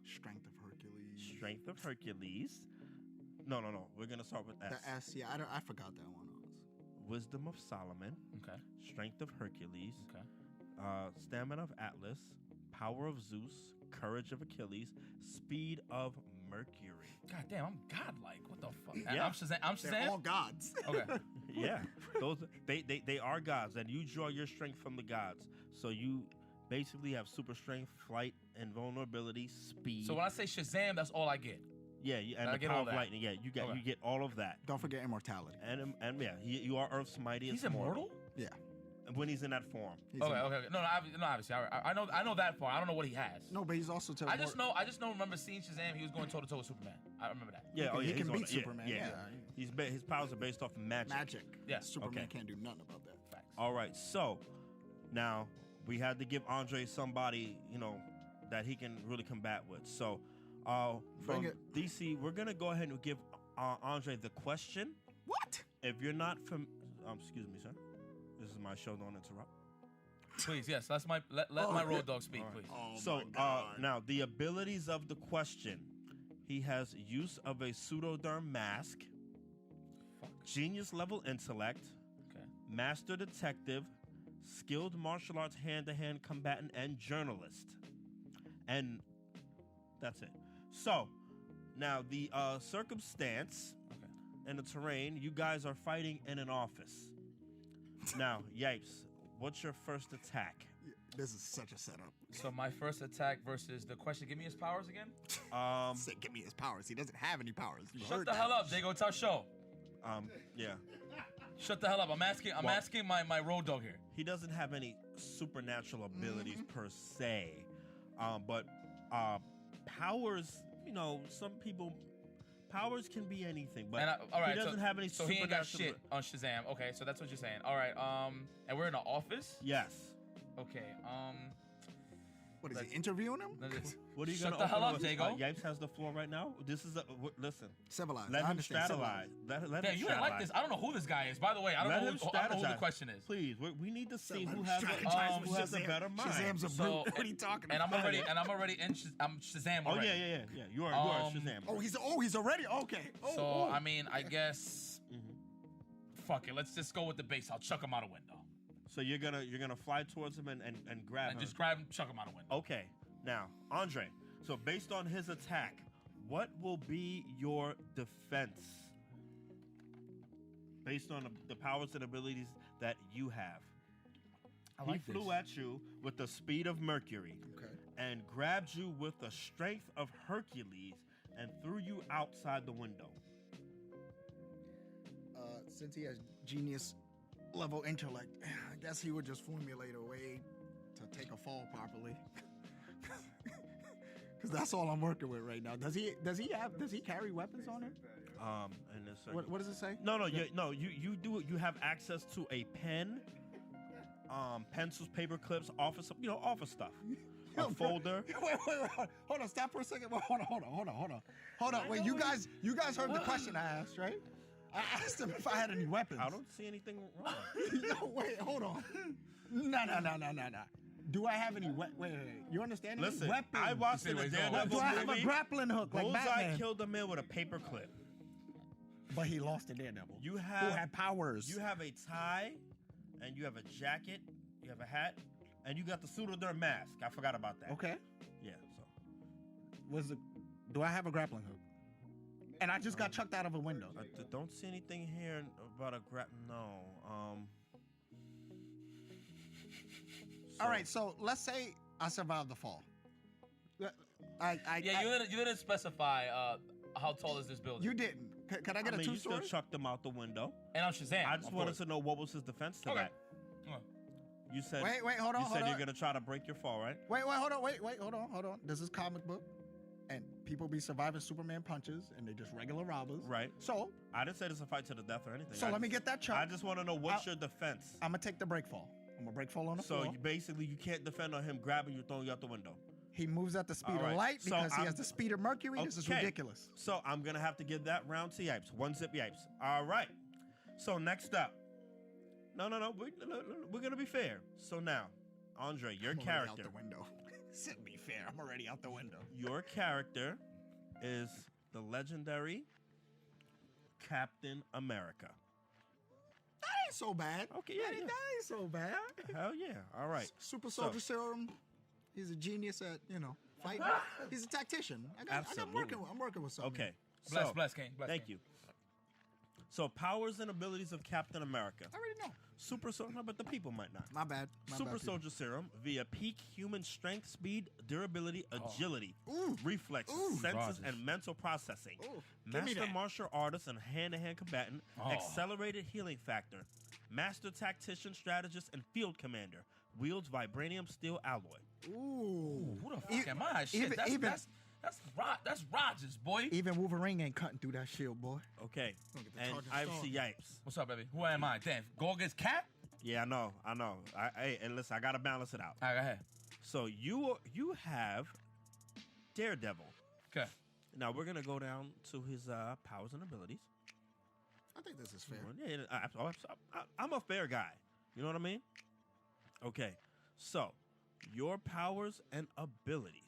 Strength of Hercules. Strength of Hercules. No. We're gonna start with S. The S, yeah, I forgot that one. Wisdom of Solomon. Okay. Strength of Hercules. Okay. Stamina of Atlas. Power of Zeus. Courage of Achilles. Speed of Mercury. God damn, I'm godlike. What the fuck? Yeah. I'm Shazam. They're all gods. Okay. Yeah, those they are gods, and you draw your strength from the gods. So you basically have super strength, flight, invulnerability, speed. So when I say Shazam, that's all I get. Yeah, and I the get power all of that. lightning. Yeah, you get all of that. Don't forget immortality. And yeah, you are Earth's mightiest. He's immortal? Yeah. When he's in that form. He's Okay. immortal. No, obviously, I know that part. I don't know what he has. No, but he's also I just know. Remember seeing Shazam? He was going toe to toe with Superman. I remember that. Yeah, he he's can on beat it. Yeah, Superman. Yeah, Yeah. his powers are based off of magic. Magic. Yeah. Superman Okay. can't do nothing about that. Facts. All right, so now we had to give Andre somebody, that he can really combat with. So Bring from it. DC, we're gonna go ahead and give Andre the question. What? If you're not from, excuse me, sir. This is my show. Don't interrupt. Please, yes. That's my let my road dog speak, All right. please. Oh So my God. now the abilities of the question. He has use of a pseudoderm mask, Fuck. genius level intellect, Okay. master detective, skilled martial arts hand-to-hand combatant, and journalist. And that's it. So now the circumstance Okay. and the terrain, you guys are fighting in an office. Now, Yipes, what's your first attack? This is such a setup. So my first attack versus the question. Give me his powers again. Say, give me his powers. He doesn't have any powers. You Shut heard the that. hell up, Dago. Tough show. Yeah. Shut the hell up. I'm asking my road dog here. He doesn't have any supernatural abilities per se, but powers. Some people powers can be anything, but All right, he doesn't have any So he ain't supernatural. got shit on Shazam. Okay, so that's what you're saying. All right. And we're in an office. Yes. Okay. What is he interviewing him? What are you Shut gonna the hell open up, with? Yipes. Yipes has the floor right now. This is listen. Civilized. Let I him understand. strategize. Let Damn, him you ain't like strategize. this. I don't know who this guy is. By the way, I don't know who the strategize. question is. Please, we need to see Let who him has strategize with who has a Shazam. better mind. Shazam's a So- brute. What are you talking And about? I'm already in. I'm Shazam Oh already. yeah. You are Shazam. Oh, he's already okay. Oh, So oh. I mean, I guess. Fuck it. Let's just go with the base. I'll chuck him out a window So you're gonna fly towards him and grab and him. just grab him, chuck him out a window. Okay. Now, Andre. So based on his attack, what will be your defense? Based on the powers and abilities that you have. I like He flew this. at you with the speed of Mercury Okay. and grabbed you with the strength of Hercules and threw you outside the window. Since he has genius level intellect, I guess he would just formulate a way to take a fall properly. Because that's all I'm working with right now. Does he carry weapons on him? And it's What does it say? No, you do. You have access to a pen, pencils, paper clips, office stuff. A folder. Wait, hold on, stop for a second. Hold on. Wait, you guys heard the question I asked, right? I asked him if I had any weapons. I don't see anything wrong. No, wait, hold on. No. Do I have any wait? You understand? Any Listen, weapons? I watched in a Wait, Daredevil Do I have a movie. grappling hook like Bullseye Batman? killed a man with a paper clip. But he lost to Daredevil. You who have had powers. You have a tie, and you have a jacket. You have a hat, and you got the pseudoderm mask. I forgot about that. Okay. Yeah. So Do I have a grappling hook? And I just got chucked out of a window. I don't see anything here about a No. All right, so let's say I survived the fall. You didn't specify how tall is this building. You didn't. Can I get a you still two-story? chucked him out the window. And I'm Shazam. I just of wanted course. to know what was his defense to Okay. that. You said Wait, hold on. you said you're gonna try to break your fall, right? Wait, hold on. Does this comic book and people be surviving Superman punches and they just regular robbers. Right. So I didn't say it's a fight to the death or anything. let me get that chop. I just want to know what's your defense. I'm gonna take the break fall. I'm gonna break fall on the So floor. you can't defend on him grabbing you, throwing you out the window. He moves at the speed All right. of light So because he I'm- has the speed of Mercury. This is Okay. ridiculous. So I'm gonna have to give that round to Yipes. One zip Yipes. All right. So next up. No. We're gonna be fair. So now, Andre, your I'm already character. out the window. Sit me fair. I'm already out the window. Your character is the legendary Captain America. That ain't so bad. Okay, that, yeah. that ain't so bad. Hell yeah. All right. Super Soldier Serum. He's a genius at fighting. He's a tactician. I'm working with something. Okay. Bless, King. Bless, Thank King. you. So powers and abilities of Captain America. I already know. Super Soldier, no, but the people might not. My bad. Super Soldier Serum via peak human strength, speed, durability, agility, Ooh. reflexes, Ooh. senses, Rogers. and mental processing. Ooh. Give me Master that. martial artist and hand-to-hand combatant, Oh. accelerated healing factor, master tactician, strategist, and field commander. Wields vibranium steel alloy. Ooh. Who the fuck am I? Shit, that's Rogers, boy. Even Wolverine ain't cutting through that shield, boy. Okay. Gonna get the And Charging I've Storm. seen Yipes. What's up, baby? Who am I? Damn, go against Cap? Yeah, I know. Hey, and listen, I gotta balance it out. All right, go ahead. So you have Daredevil. Okay. Now we're gonna go down to his powers and abilities. I think this is fair. Yeah, I'm a fair guy. You know what I mean? Okay. So your powers and abilities.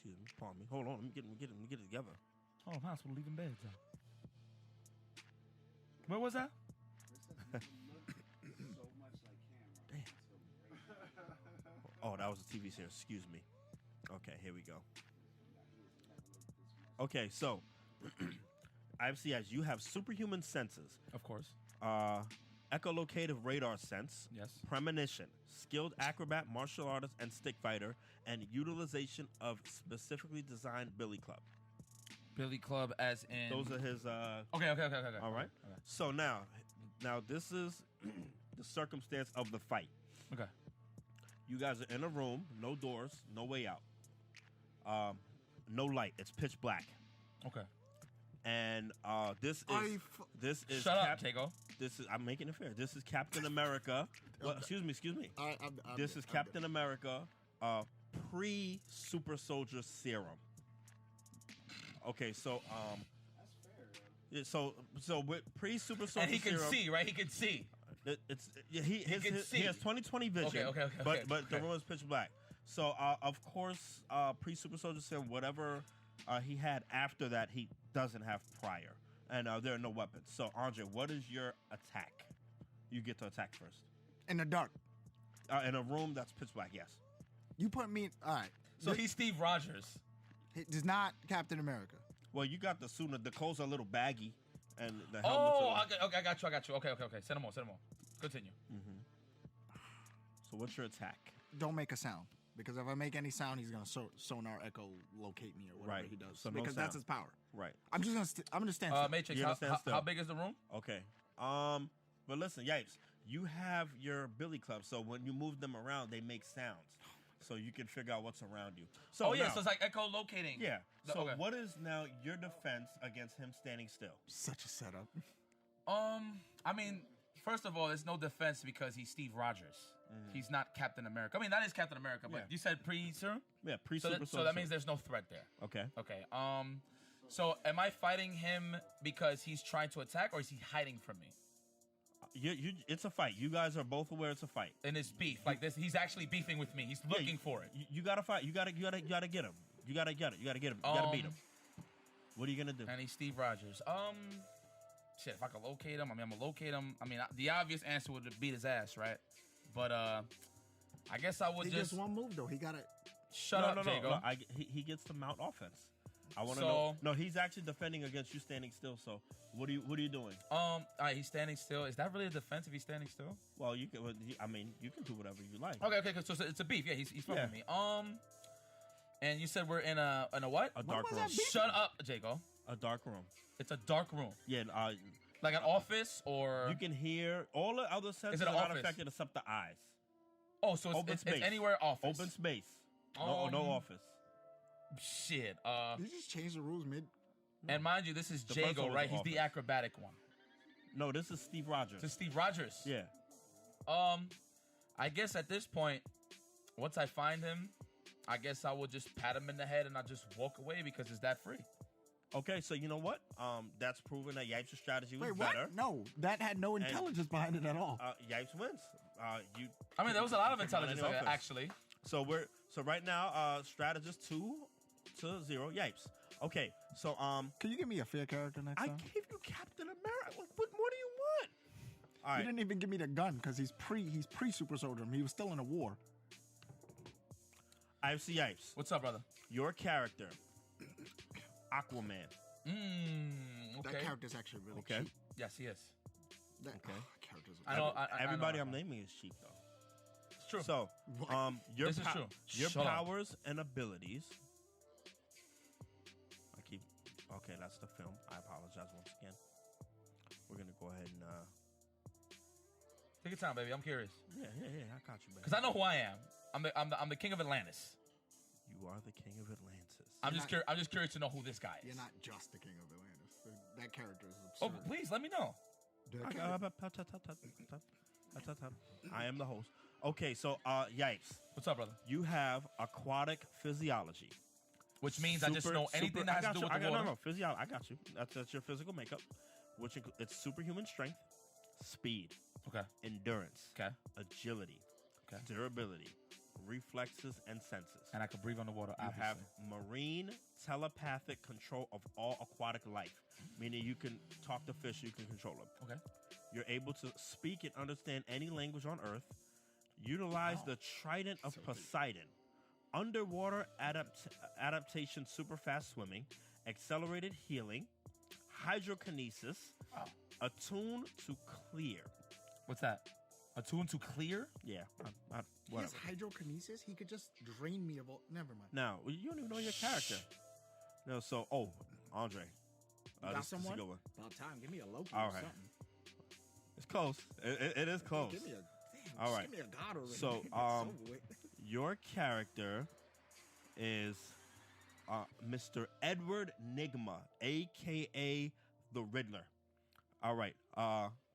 Excuse me, pardon me. Hold on. Let me get it together. Oh, I'm not supposed to leave in bed, though. Where was that? So much like Cameron. Oh, that was a TV series. Excuse me. Okay, here we go. Okay, so IFCS, you have superhuman senses, Of course. echolocative radar sense, Yes. premonition, skilled acrobat, martial artist, and stick fighter, and utilization of specifically designed billy club. Billy Club, as in. Those are his. Okay. All right. So now this is the circumstance of the fight. Okay. You guys are in a room, no doors, no way out, no light. It's pitch black, Okay. and this is Shut up, Jago. This is I'm making it fair. This is Captain America. Well, excuse me. This is Captain America, pre-Super Soldier Serum. Okay, so yeah, so with pre-Super Soldier And he can Serum, see, right? He can see. He can see. has 20/20 vision. Okay, But the okay. room is pitch black. So of course, pre-Super Soldier Serum, whatever he had after that, he doesn't have prior, and there are no weapons. So Andre, what is your attack? You get to attack first. In the dark. In a room that's pitch black. Yes. You put me. All right. So he's Steve Rogers. He's not Captain America. Well, you got the suit. The clothes are a little baggy, and the helmet. Oh, okay, I got you. Okay. Send him on. Continue. So what's your attack? Don't make a sound. Because if I make any sound, he's gonna sonar echo locate me or whatever Right. he does. So no because that's sound. his power. Right. I'm just gonna I'm gonna stand still. Matrix, You understand still? how big is the room? Okay. But listen, Yipes, you have your billy club, so when you move them around, they make sounds, so you can figure out what's around you. So Oh, yeah, now- so it's like echolocating. yeah. So Okay. what is now your defense against him standing still? Such a setup. I mean, first of all, there's no defense because he's Steve Rogers. He's not Captain America. I mean, that is Captain America, but Yeah. you said pre-serum? Yeah, So pre-super. that means there's no threat there. okay. Okay. So am I fighting him because he's trying to attack, or is he hiding from me? It's a fight. You guys are both aware it's a fight. In his beef, like this, he's actually beefing with me. He's looking for it. You gotta fight. You gotta get him. You gotta get him. You gotta get him. You gotta beat him. What are you gonna do? And he's Steve Rogers. Shit, if I could locate him, I mean, I'm gonna locate him. I mean, the obvious answer would be beat his ass, right? But I guess I would He just gets one move though. He got it. shut up, Jago. No, he gets to mount offense. I want to So- know. No, he's actually defending against you standing still. So what are you doing? All right, he's standing still. Is that really a defense if he's standing still? Well, you can. I mean, you can do whatever you like. Okay. So it's a beef. Yeah, he's fucking Yeah. me. And you said we're in a what? A dark was room. that beef? Shut up, Jago. A dark room. It's a dark room, Yeah. like an office, or You can hear all the other senses it are an not office? affected except the eyes. oh, so Open it's space. anywhere office. Open space. No Um, office. Shit. You just changed the rules mid. And mind you, this is The first one Jago, was right? the He's the Office. acrobatic one. No, this is Steve Rogers. To Steve Rogers. Yeah. I guess at this point, once I find him, I guess I will just pat him in the head and I'll just walk away because it's that free. Okay, so you know what? That's proven that Yipes' strategy was Wait, what? better. No, that had no intelligence behind it at all. Yipes wins. You. I mean, there was a lot of you took him out intelligence the on it, office. actually. So right now, strategist 2-0 Yipes. Okay, so Can you give me a fair character next I time? gave you Captain America. What more do you want? All You right. didn't even give me the gun because he's pre super soldier. He was still in a war. IFC Yipes. What's up, brother? Your character, Aquaman. That Okay. character's actually really Okay. cheap. Yes, he is. That Okay. character's I know. I Everybody know. I'm naming is cheap though. It's true. So, What? your This is true. your Shut up. powers and abilities. Okay, that's the film. I apologize once again. We're gonna go ahead and Take your time, baby. I'm curious yeah, I got you, man. because I know who I am. I'm the king of Atlantis. You are the king of Atlantis. I'm You're just curious to know who this guy is. You're not just the king of Atlantis. That character is Oh, absurd. please let me know. I am the host. Okay, so Yipes, What's up, brother? you have aquatic physiology. Which means I just know anything that has to do with the water. No, physiology. I got you. That's your physical makeup, which it's superhuman strength, speed, Okay. endurance, Okay. agility, Okay. durability, reflexes, and senses. And I can breathe underwater. You have Obviously. marine telepathic control of all aquatic life, meaning you can talk to fish, you can control them. Okay. You're able to speak and understand any language on Earth. Utilize the Trident of Poseidon. Underwater adaptation, super fast swimming, accelerated healing, hydrokinesis, Wow. attune to clear. What's that? Attune to clear? Yeah, He has whatever. hydrokinesis. He could just drain me of all. Never mind. Now, you don't even know your character. No, so, Andre. Got This is a someone? good one. About time. Give me a Loki All or right. something. It's close. It is close. Give me a. Damn, All just right. Give me a god already. So, It's over with. Your character is Mr. Edward Nigma, a.k.a. the Riddler. All right.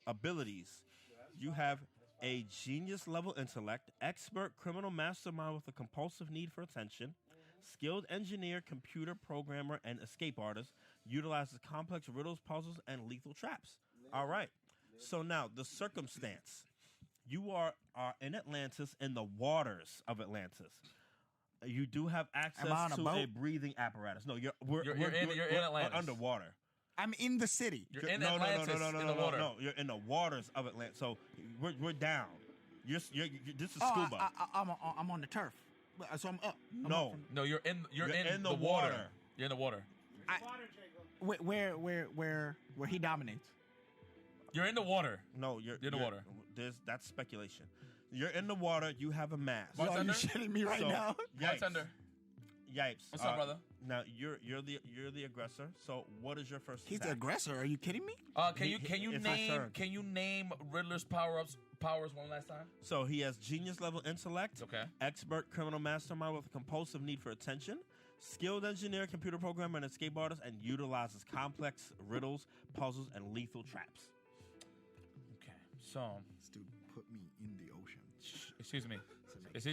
Abilities. You have a genius-level intellect, expert criminal mastermind with a compulsive need for attention, skilled engineer, computer programmer, and escape artist, utilizes complex riddles, puzzles, and lethal traps. All right. So now, the circumstance. You are in Atlantis, in the waters of Atlantis. You do have access Am I on a to boat? a breathing apparatus. No, you're in Atlantis. underwater. I'm in the city. You're in Atlantis in the water. No, you're in the waters of Atlantis. So we're down. You're this is Oh, scuba. I'm on the turf. So I'm up. I'm No. up from- No, you're in the water. You're in the water. where he dominates. You're in the water. No, you're in the water. That's speculation. You're in the water. You have a mask. What's Are under? you shitting me right So, now? What's under? Yipes. What's up, brother? Now you're the aggressor. So what is your first He's the attack? aggressor. Are you kidding me? Can you it's his turn. name Riddler's powers one last time? So he has genius level intellect, Okay. expert criminal mastermind with a compulsive need for attention, skilled engineer, computer programmer, and escape artist, and utilizes complex riddles, puzzles, and lethal traps. Okay. So, This dude put me in the ocean. excuse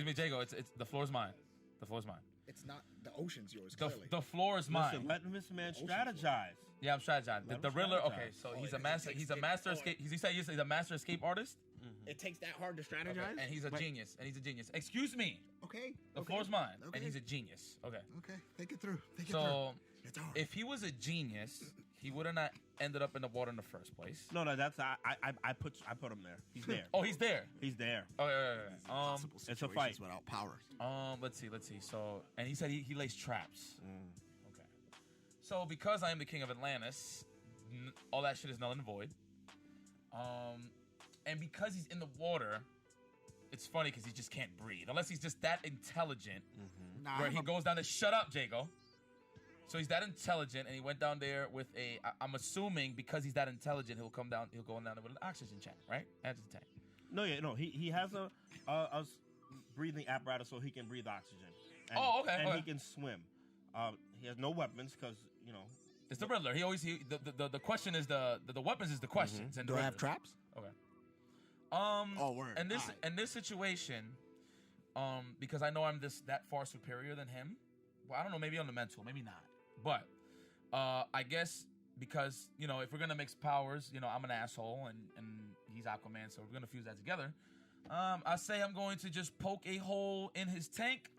me, Jago. It's the floor's mine. The floor's mine. It's not the ocean's yours. The, Clearly. the floor is mine. Listen, let this man strategize. Yeah, I'm strategizing. Let The him Riddler. strategize. Okay, so he's a it master. takes He's a it- master oh, escape. He said he's a master escape artist, It takes that hard to strategize. and he's a But- genius. And he's a genius. Excuse me. Okay. The okay, floor's mine, Okay. and he's a genius. Okay. Okay. Take it through. Take it So through. It's hard. if he was a genius, he would have not ended up in the water in the first place. No, that's I put him there. He's there. Oh, he's there. He's there. Oh, yeah. Possible it's a situations fight. without power. Let's see. So, and he said he lays traps. Mm. Okay. So because I am the king of Atlantis, all that shit is null and void. And because he's in the water, it's funny because he just can't breathe unless he's just that intelligent. Nah, Where I'm he a- goes down to shut up, Jago. So he's that intelligent, and he went down there with I'm assuming because he's that intelligent, he'll go down there with an oxygen tank, right? Oxygen tank. No, he has a breathing apparatus so he can breathe oxygen. And, Oh, okay, And okay. he can swim. He has no weapons because It's the Riddler. The question is the weapons is the questions. And Do the I have Riddler. traps? Okay. Oh, word. And this Alright. in this situation, because I know I'm that far superior than him. Well, I don't know. Maybe on the mental, maybe not. But I guess because if we're gonna mix powers, I'm an asshole and he's Aquaman, so we're gonna fuse that together. I say I'm going to just poke a hole in his tank,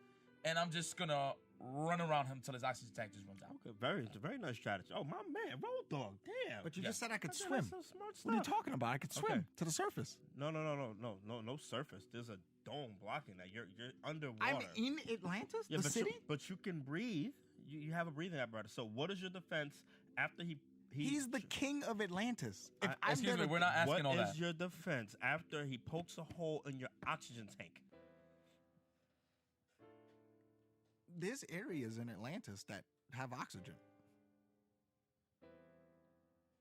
and I'm just gonna run around him till his oxygen tank just runs out. Okay, very nice strategy. Oh, my man, Road Dog, damn. But you Yeah. just said I could That's swim. some smart What are you stuff. talking about? I could swim Okay. to the surface. No surface. There's a dome blocking that. You're underwater. I'm in Atlantis, Yeah, the but city. but you can breathe. You have a breathing apparatus. So what is your defense after he He's the king of Atlantis. If I'm Excuse there me, to- we're not asking all What that. is your defense after he pokes a hole in your oxygen tank? There's areas in Atlantis that have oxygen.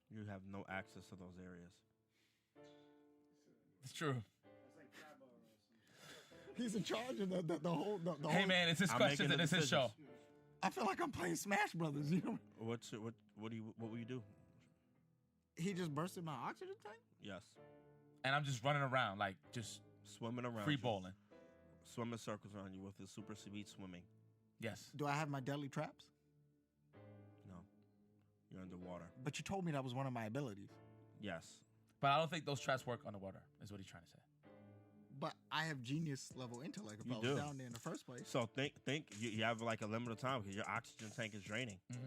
You have no access to those areas. It's true. It's like Cabo or something. He's in charge of the whole. The Hey whole, man, it's his I'm questions making and the it's his show. decisions. I feel like I'm playing Smash Brothers. What will you do? He just bursted my oxygen tank. Yes, And I'm just running around like just swimming around. free you. bowling. Swimming circles around you with the super speed swimming. Yes. Do I have my deadly traps? No, you're underwater. But you told me that was one of my abilities. Yes. But I don't think those traps work underwater, is what he's trying to say. But I have genius level intellect if You I was do. down there in the first place. So think you have like a limited time because your oxygen tank is draining. Mm-hmm.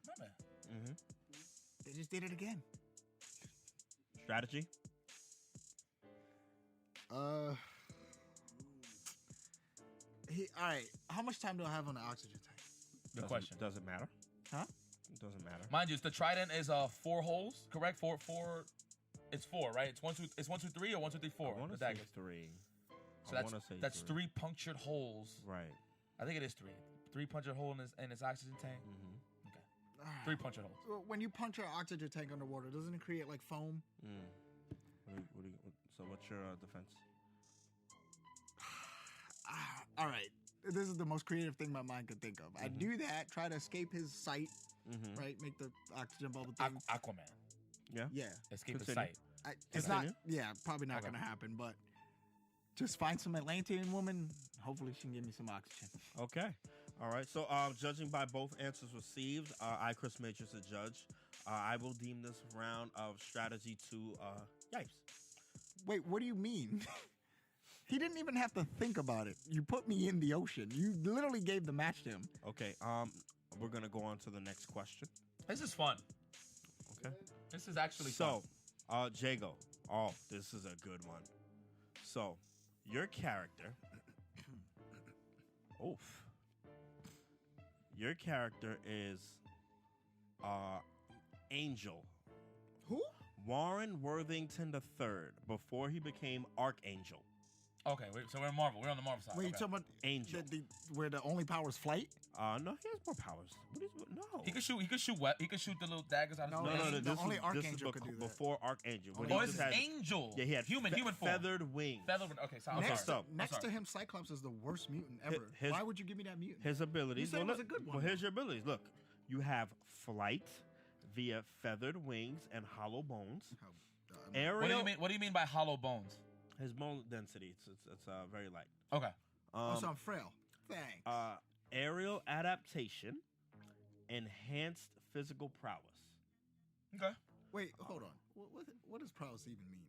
My bad. Mm-hmm. They just did it again. Strategy. All right. How much time do I have on the oxygen tank? Good question. Doesn't matter. Huh? It doesn't matter. Mind you, the trident is 4 holes, correct? Four. It's 4, right? It's 1, 2. It's 1, 2, 3 or 1, 2, 3, 4. I want The to say daggers. 3. So that's 3 punctured holes. Right. I think it is 3. 3 punctured hole in his oxygen tank. Mm-hmm. Okay. All right. 3 punctured holes. Well, when you puncture an oxygen tank underwater, doesn't it create like foam? So what's your defense? All right. This is the most creative thing my mind could think of. I do that, try to escape his sight, Mm-hmm. right? Make the oxygen bubble thing. Aquaman. Yeah. Yeah. Escape the Continue. sight. It's Continue. not, yeah, probably not Okay. going to happen, but just find some Atlantean woman. Hopefully she can give me some oxygen. Okay. All right. So, judging by both answers received, I, Chris Majors, the judge, I will deem this round of strategy to yipes. Wait, what do you mean? He didn't even have to think about it. You put me in the ocean. You literally gave the match to him. Okay. We're gonna go on to the next question. This is fun. Okay. This is actually fun. So, Jago. Oh, this is a good one. So, your character. Oof. Your character is Angel. Who? Warren Worthington III before he became Archangel. Okay, so we're in Marvel. We're on the Marvel side. Wait, you okay. talking about Angel. where the only power is flight? No, he has more powers. No. He could shoot. He could shoot. He could shoot the little daggers out of No, his No, neck. no, the this only is, Archangel this is could do that. before Archangel. when Oh, he Oh, this just is had- Angel. Yeah, he had human form. feathered wings. Feathered. Okay, so I'm Next, sorry. so- next I'm to sorry. him, Cyclops is the worst mutant ever. His- Why would you give me that mutant? His abilities. You said it was look- a good one. Well, here's your abilities. Look, you have flight via feathered wings and hollow bones. Aerial. What do you mean? What do you mean by hollow bones? His bone density. It's very light. Okay. Also, I'm frail. Thanks. Aerial adaptation, enhanced physical prowess. Okay. Wait, hold on. What does prowess even mean?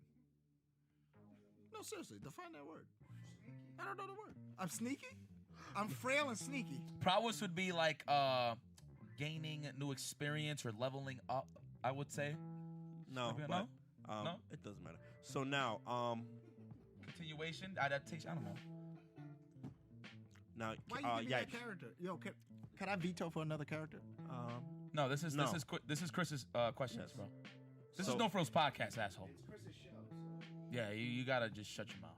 No, seriously, define that word. I don't know the word. I'm sneaky? I'm frail and sneaky. Prowess would be like gaining new experience or leveling up. I would say. No, Maybe but No? it doesn't matter. So now, Continuation, adaptation. I don't know. now, Why you give me that yipes. character? Yo, can I veto for another character? No, this is No. this is Chris's questions, Yes. bro. This So- is No Frills podcast, asshole. It's Chris's show, so Yeah, you gotta just shut your mouth.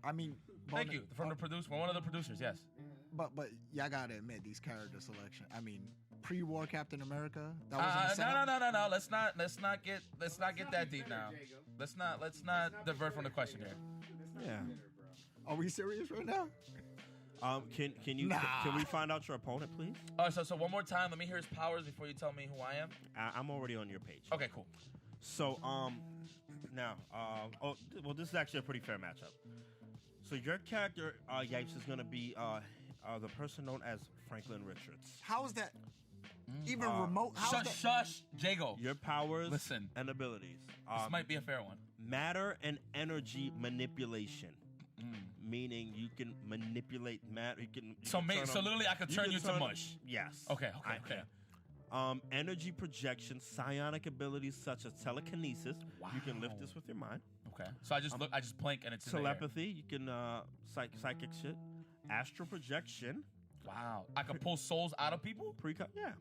I mean, Thank you from the producer, one of the producers. Yes. But y'all gotta admit these character selection. I mean, pre-war Captain America. That wasn't a setup. No. Let's not get that deep now. Let's not divert from the question here. Yeah. Are we serious right now? Can you Nah. can we find out your opponent, please? So one more time. Let me hear his powers before you tell me who I am. I'm already on your page. Okay, cool. So now well, this is actually a pretty fair matchup. So your character Yipes is gonna be the person known as Franklin Richards. How is that even remote? How is that? Shush, Jago. Your powers Listen. and abilities. This might be a fair one. Matter and energy manipulation. Meaning you can manipulate matter. You can So literally, I could turn you to mush. Yes. Okay. Energy projection, psionic abilities such as telekinesis. You can lift Wow. this with your mind. Okay. So I just blink and it's in the air. Telepathy. You can psychic shit. Astral projection. Wow. I could pull souls out of people? Yeah.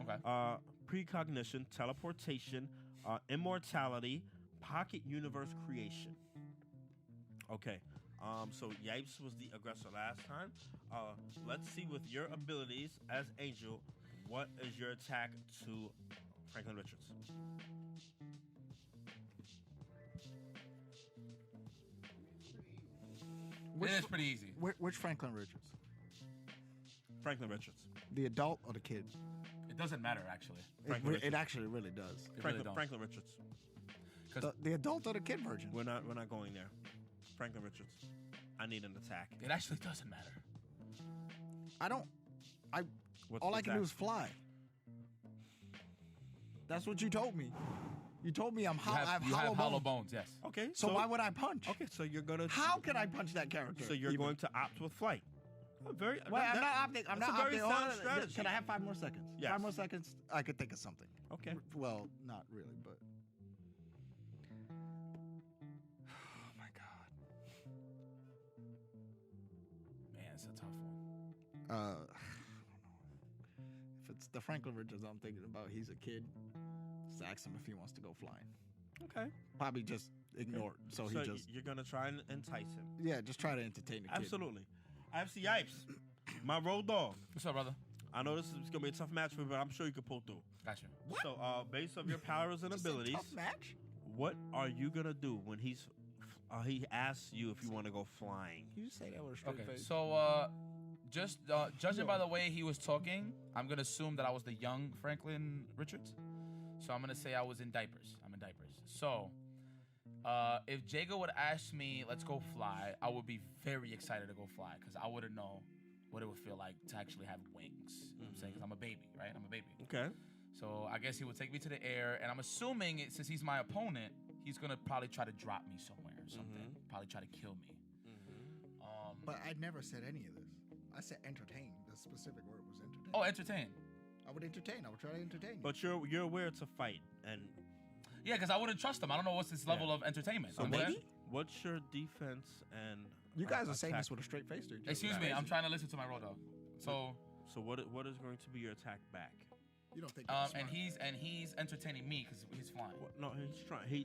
Okay. Precognition, teleportation, immortality, pocket universe creation. Okay. So Yipes was the aggressor last time. Let's see with your abilities as Angel, what is your attack to Franklin Richards? Which, It is pretty easy. which Franklin Richards? Franklin Richards. The adult or the kid? It doesn't matter, actually. Franklin It Richards. actually really does. It really don't. Franklin Richards. The adult or the kid version? We're not going there. Franklin Richards. I need an attack. It actually doesn't matter. I don't. What's All the I can attack? do is fly. That's what you told me. You told me I have You have hollow hollow bones. bones, yes. Okay. So why would I punch? Okay, so you're gonna. How can I punch that character? So you're even? going to opt with flight. Very. Well, that- I'm not opting. I'm that's not a very opting. sound Hold on, strategy. Can I have 5 more seconds? Yes. 5 more seconds. I could think of something. Okay. Well, not really, but. Oh my God. Man, it's a tough one. I don't know. If it's the Franklin Richards I'm thinking about, he's a kid. Just ask him if he wants to go flying. Okay. Probably just ignore it. So he just. you're gonna try and entice him. Yeah, just try to entertain the kid. Absolutely. IFC Yipes, my road dog. What's up, brother? I know this is gonna be a tough match for you, but I'm sure you can pull through. Gotcha. What? So, based on your powers and Just a abilities, tough match? what are you gonna do when he asks you if you want to go flying? You say that with a straight Okay, face. so just judging by the way he was talking, I'm gonna assume that I was the young Franklin Richards. So I'm gonna say I was in diapers. I'm in diapers. So if Jago would ask me, let's go fly, I would be very excited to go fly because I wouldn't know what it would feel like to actually have wings. You know what I'm saying? Because I'm a baby, right? I'm a baby. Okay. So I guess he would take me to the air, and I'm assuming since he's my opponent, he's gonna probably try to drop me somewhere or something. Probably try to kill me. But I never said any of this. I said entertain. The specific word was entertain. Oh, entertain. I would entertain. I would try to entertain you. But you're aware to fight, and Yeah, because I wouldn't trust him. I don't know what's his level of entertainment. so You know what I'm maybe? saying? what's your defense and You guys are saying attack? this with a straight face, dude. Excuse me, I'm trying to listen to my road dog. So, So what is going to be your attack back? You don't think and he's entertaining me because he's flying. What, no, he's trying. He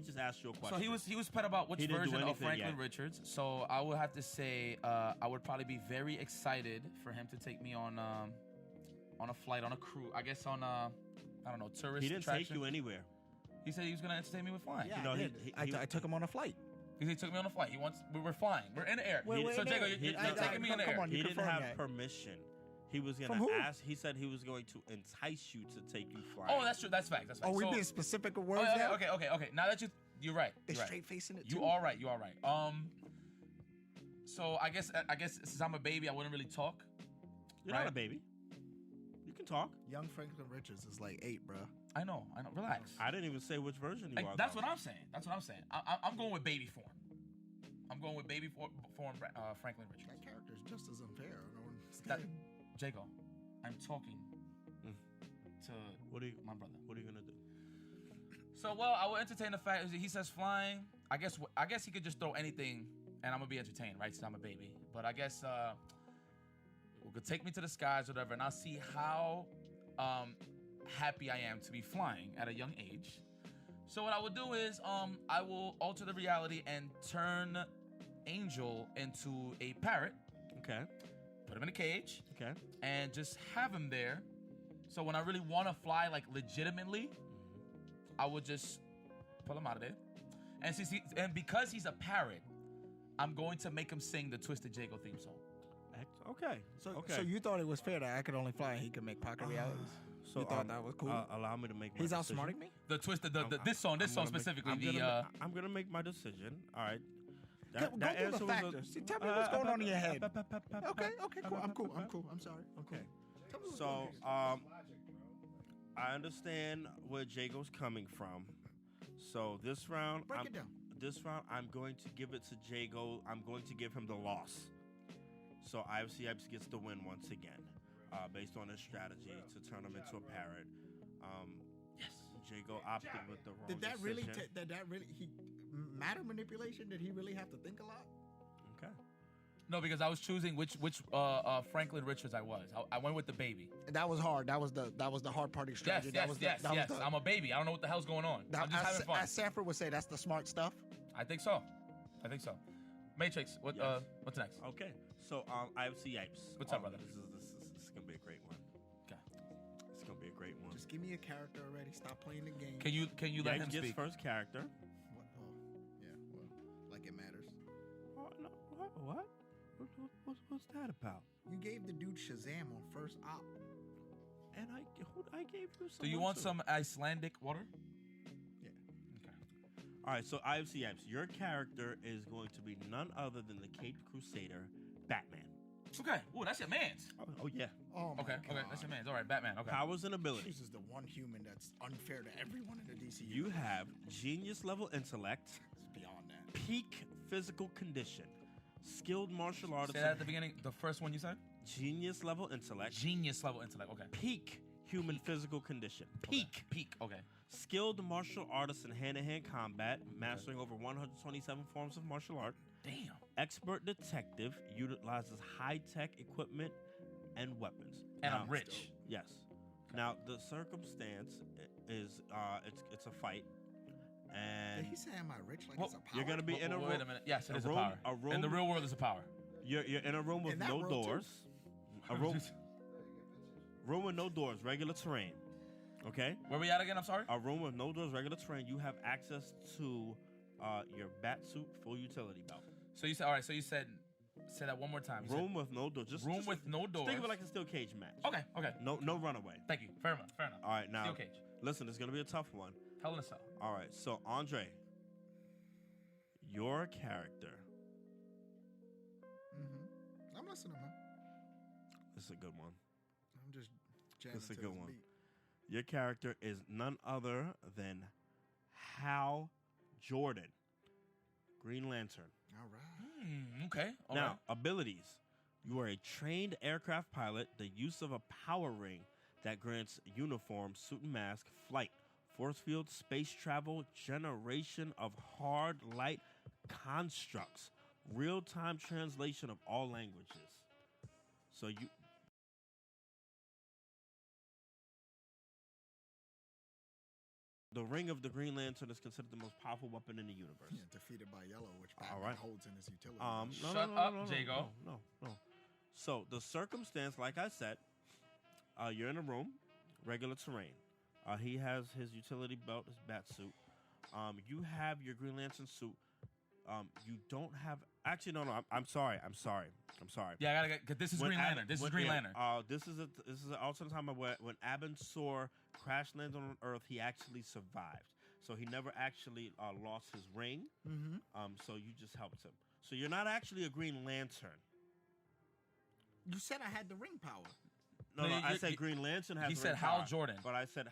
just asked you a question. So he was put about which He didn't do version of anything Franklin yet. Richards. So I would have to say I would probably be very excited for him to take me on a flight, on a cruise. I guess on a I don't know, tourist He didn't attraction. take you anywhere. He said he was gonna entertain me with flying. Yeah, You know, I did. I took him on a flight. He took me on a flight. We were flying. We're in the air. Wait, wait, so wait, Jago, wait. you're I- taking me in the come air. on, you He didn't confirmed have that. permission. He was From gonna who? ask. He said he was going to entice you to take you flying. Oh, that's true. That's facts. That's facts. Oh, we So- being specific with Oh, words now? okay. Now that you're right. They You're right. straight facing it too. You are right. You are right. So I guess since I'm a baby, I wouldn't really talk. You're not right? a baby. You can talk. Young Franklin Richards is like 8, bro. I know. Relax. I didn't even say which version you are. That's though. what I'm saying. I'm going with baby form. I'm going with baby form Franklin Richards. That character is just as unfair. No one's That, Jago, I'm talking to What are you? my brother. What are you gonna do? So, well, I will entertain the fact that he says flying. I guess he could just throw anything, and I'm gonna be entertained, right? Since I'm a baby. But I guess could take me to the skies, or whatever, and I'll see how happy I am to be flying at a young age. So what I would do is I will alter the reality and turn Angel into a parrot, Okay. put him in a cage, Okay. and just have him there. So when I really want to fly, like legitimately, I would just pull him out of there. And because he's a parrot, I'm going to make him sing the Twisted Jago theme song. Okay. So, okay. so you thought it was fair that I could only fly and he could make pocket realities? So you thought that was cool? Allow me to make my He's decision. outsmarting me? The Twisted, I'm this song gonna make- specifically. I'm gonna make my decision. All right. Go through the factors. See, tell me what's going on in your head. Okay, cool. I'm cool. I'm sorry. Okay. Tell me what's So, going on. I understand where Jago's coming from. So this round, Break it down. This round, I'm going to give it to Jago. I'm going to give him the loss. So IFC Ipes gets the win once again, based on his strategy to turn him into a parrot. Yes. Jago opted with the wrong Did that really? decision. Did that really? Matter manipulation? Did he really have to think a lot? Okay. No, because I was choosing which Franklin Richards I was. I went with the baby. That was hard. That was the hard part of your strategy. Yes. I'm a baby. I don't know what the hell's going on. I'm just having fun. As Sanford would say, that's the smart stuff. I think so. Matrix, what's next? Okay. So IFC Ipes. What's up, brother? This is gonna be a great one. Okay. It's gonna be a great one. Just give me a character already. Stop playing the game. Can you let him gets speak? first character. What? Oh, yeah. Well, like it matters. Oh, no, what? What's that about? You gave the dude Shazam on first op. And I gave you some. Do you want some Icelandic water? Yeah. Okay. All right. So IFC Ipes, your character is going to be none other than the Caped Crusader, Batman. Okay. Ooh, that's your man's. Oh yeah. Oh my Okay, God. that's your man's. All right, Batman. Okay. Powers and abilities. This is the one human that's unfair to everyone in the DC. You have genius level intellect, It's beyond that. peak physical condition, skilled martial artist. Say that at the beginning. The first one you said. Genius level intellect, Genius level intellect. Okay. peak human physical condition, Peak. Okay. skilled martial artist in hand-to-hand combat, mastering over 127 forms of martial art. Damn. Expert detective, utilizes high-tech equipment and weapons. And Now- I'm rich. Yes. Now the circumstance is it's a fight, and Did he say, "Am I rich?" Like Well, it's a power. you're gonna be in a Wait room. a minute. Yes, it a is room- a power. a room- In the real world, it's a power. You're in a room with In that no world, too. doors. A room with no doors, regular terrain. Okay. Where we at again? I'm sorry. A room with no doors, regular terrain. You have access to your bat suit, full utility belt. So you said, all right. So you said, say that one more time. You Room with no doors. said, room with no doors. Think of it like a steel cage match. Okay. No runaway. Thank you. Fair enough. All right, now Steel cage. listen. It's gonna be a tough one. Hell in a cell. All right, so Andre, your character. Mm-hmm. I'm listening, man. This is a good one. I'm just jamming This is a to good this one. beat. Your character is none other than Hal Jordan, Green Lantern. All right. Okay. All Now, right. abilities. You are a trained aircraft pilot. The use of a power ring that grants uniform, suit and mask, flight, force field, space travel, generation of hard light constructs, real-time translation of all languages. So you... The ring of the Green Lantern is considered the most powerful weapon in the universe. Yeah, defeated by yellow, which All Batman right. holds in his utility. No, Shut no, up, no, no, Jago. No. So the circumstance, like I said, you're in a room, regular terrain. He has his utility belt, his bat suit. You have your Green Lantern suit. You don't have. Actually, no. I'm sorry. Yeah, I gotta get. 'Cause this is When Green Ab- Lantern. This is when- Green yeah, Lantern. This is an alternate time where when Abin Sur crash landed on Earth, he actually survived. So he never actually lost his ring. Mm-hmm. So you just helped him. So you're not actually a Green Lantern. You said I had the ring power. No, No, I you- said you- Green Lantern has. he the said ring Hal power, Jordan. But I said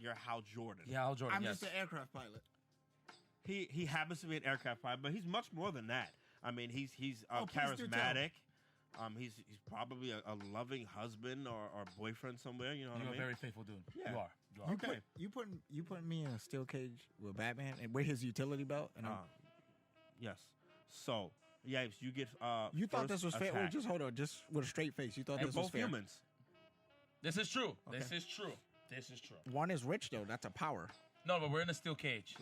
you're Hal Jordan. Yeah, Hal Jordan. I'm yes. just an aircraft pilot. He happens to be an aircraft pilot, but he's much more than that. I mean, he's Please do tell. charismatic. He's probably a loving husband or boyfriend somewhere. You know what You're I a mean? very faithful dude. Yeah. You are. Okay. You putting me in a steel cage with Batman and with his utility belt, and Yes. So yeah, you get. you thought first this was fair? Or attack. just hold on, just with a straight face. You thought And this was both fair? humans. This is true. Okay. This is true. This is true. One is rich though. That's a power. No, but we're in a steel cage.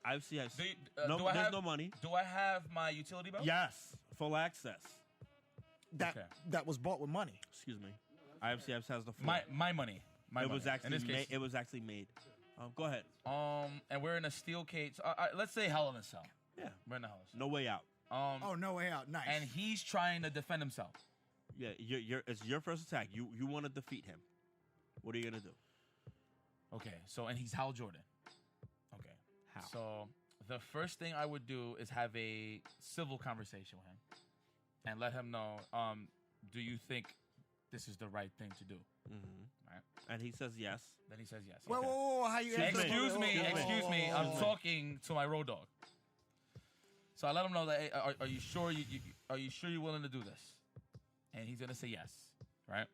I've seen. Do, you, No, do I there's have no money. Do I have my utility belt? Yes, full access. That Okay. that was bought with money. Excuse me. IFC has the full. My money. My it money. was In actually this case. it was actually made. Go ahead. And we're in a steel cage. Let's say Hell in a Cell. Yeah. We're in a Hell in a Cell. No way out. Oh, no way out. Nice. and he's trying to defend himself. Yeah, it's your first attack. You want to defeat him. What are you gonna do? Okay, so and he's Hal Jordan. Okay, How? so the first thing I would do is have a civil conversation with him and let him know. Do you think this is the right thing to do? Mm-hmm. Right. And he says yes. Then he says yes. Whoa, Okay. whoa, whoa, how you Excuse me, excuse me. I'm me. talking to my road dog. So I let him know that. Hey, are you sure are you sure you're willing to do this? And he's gonna say yes, right?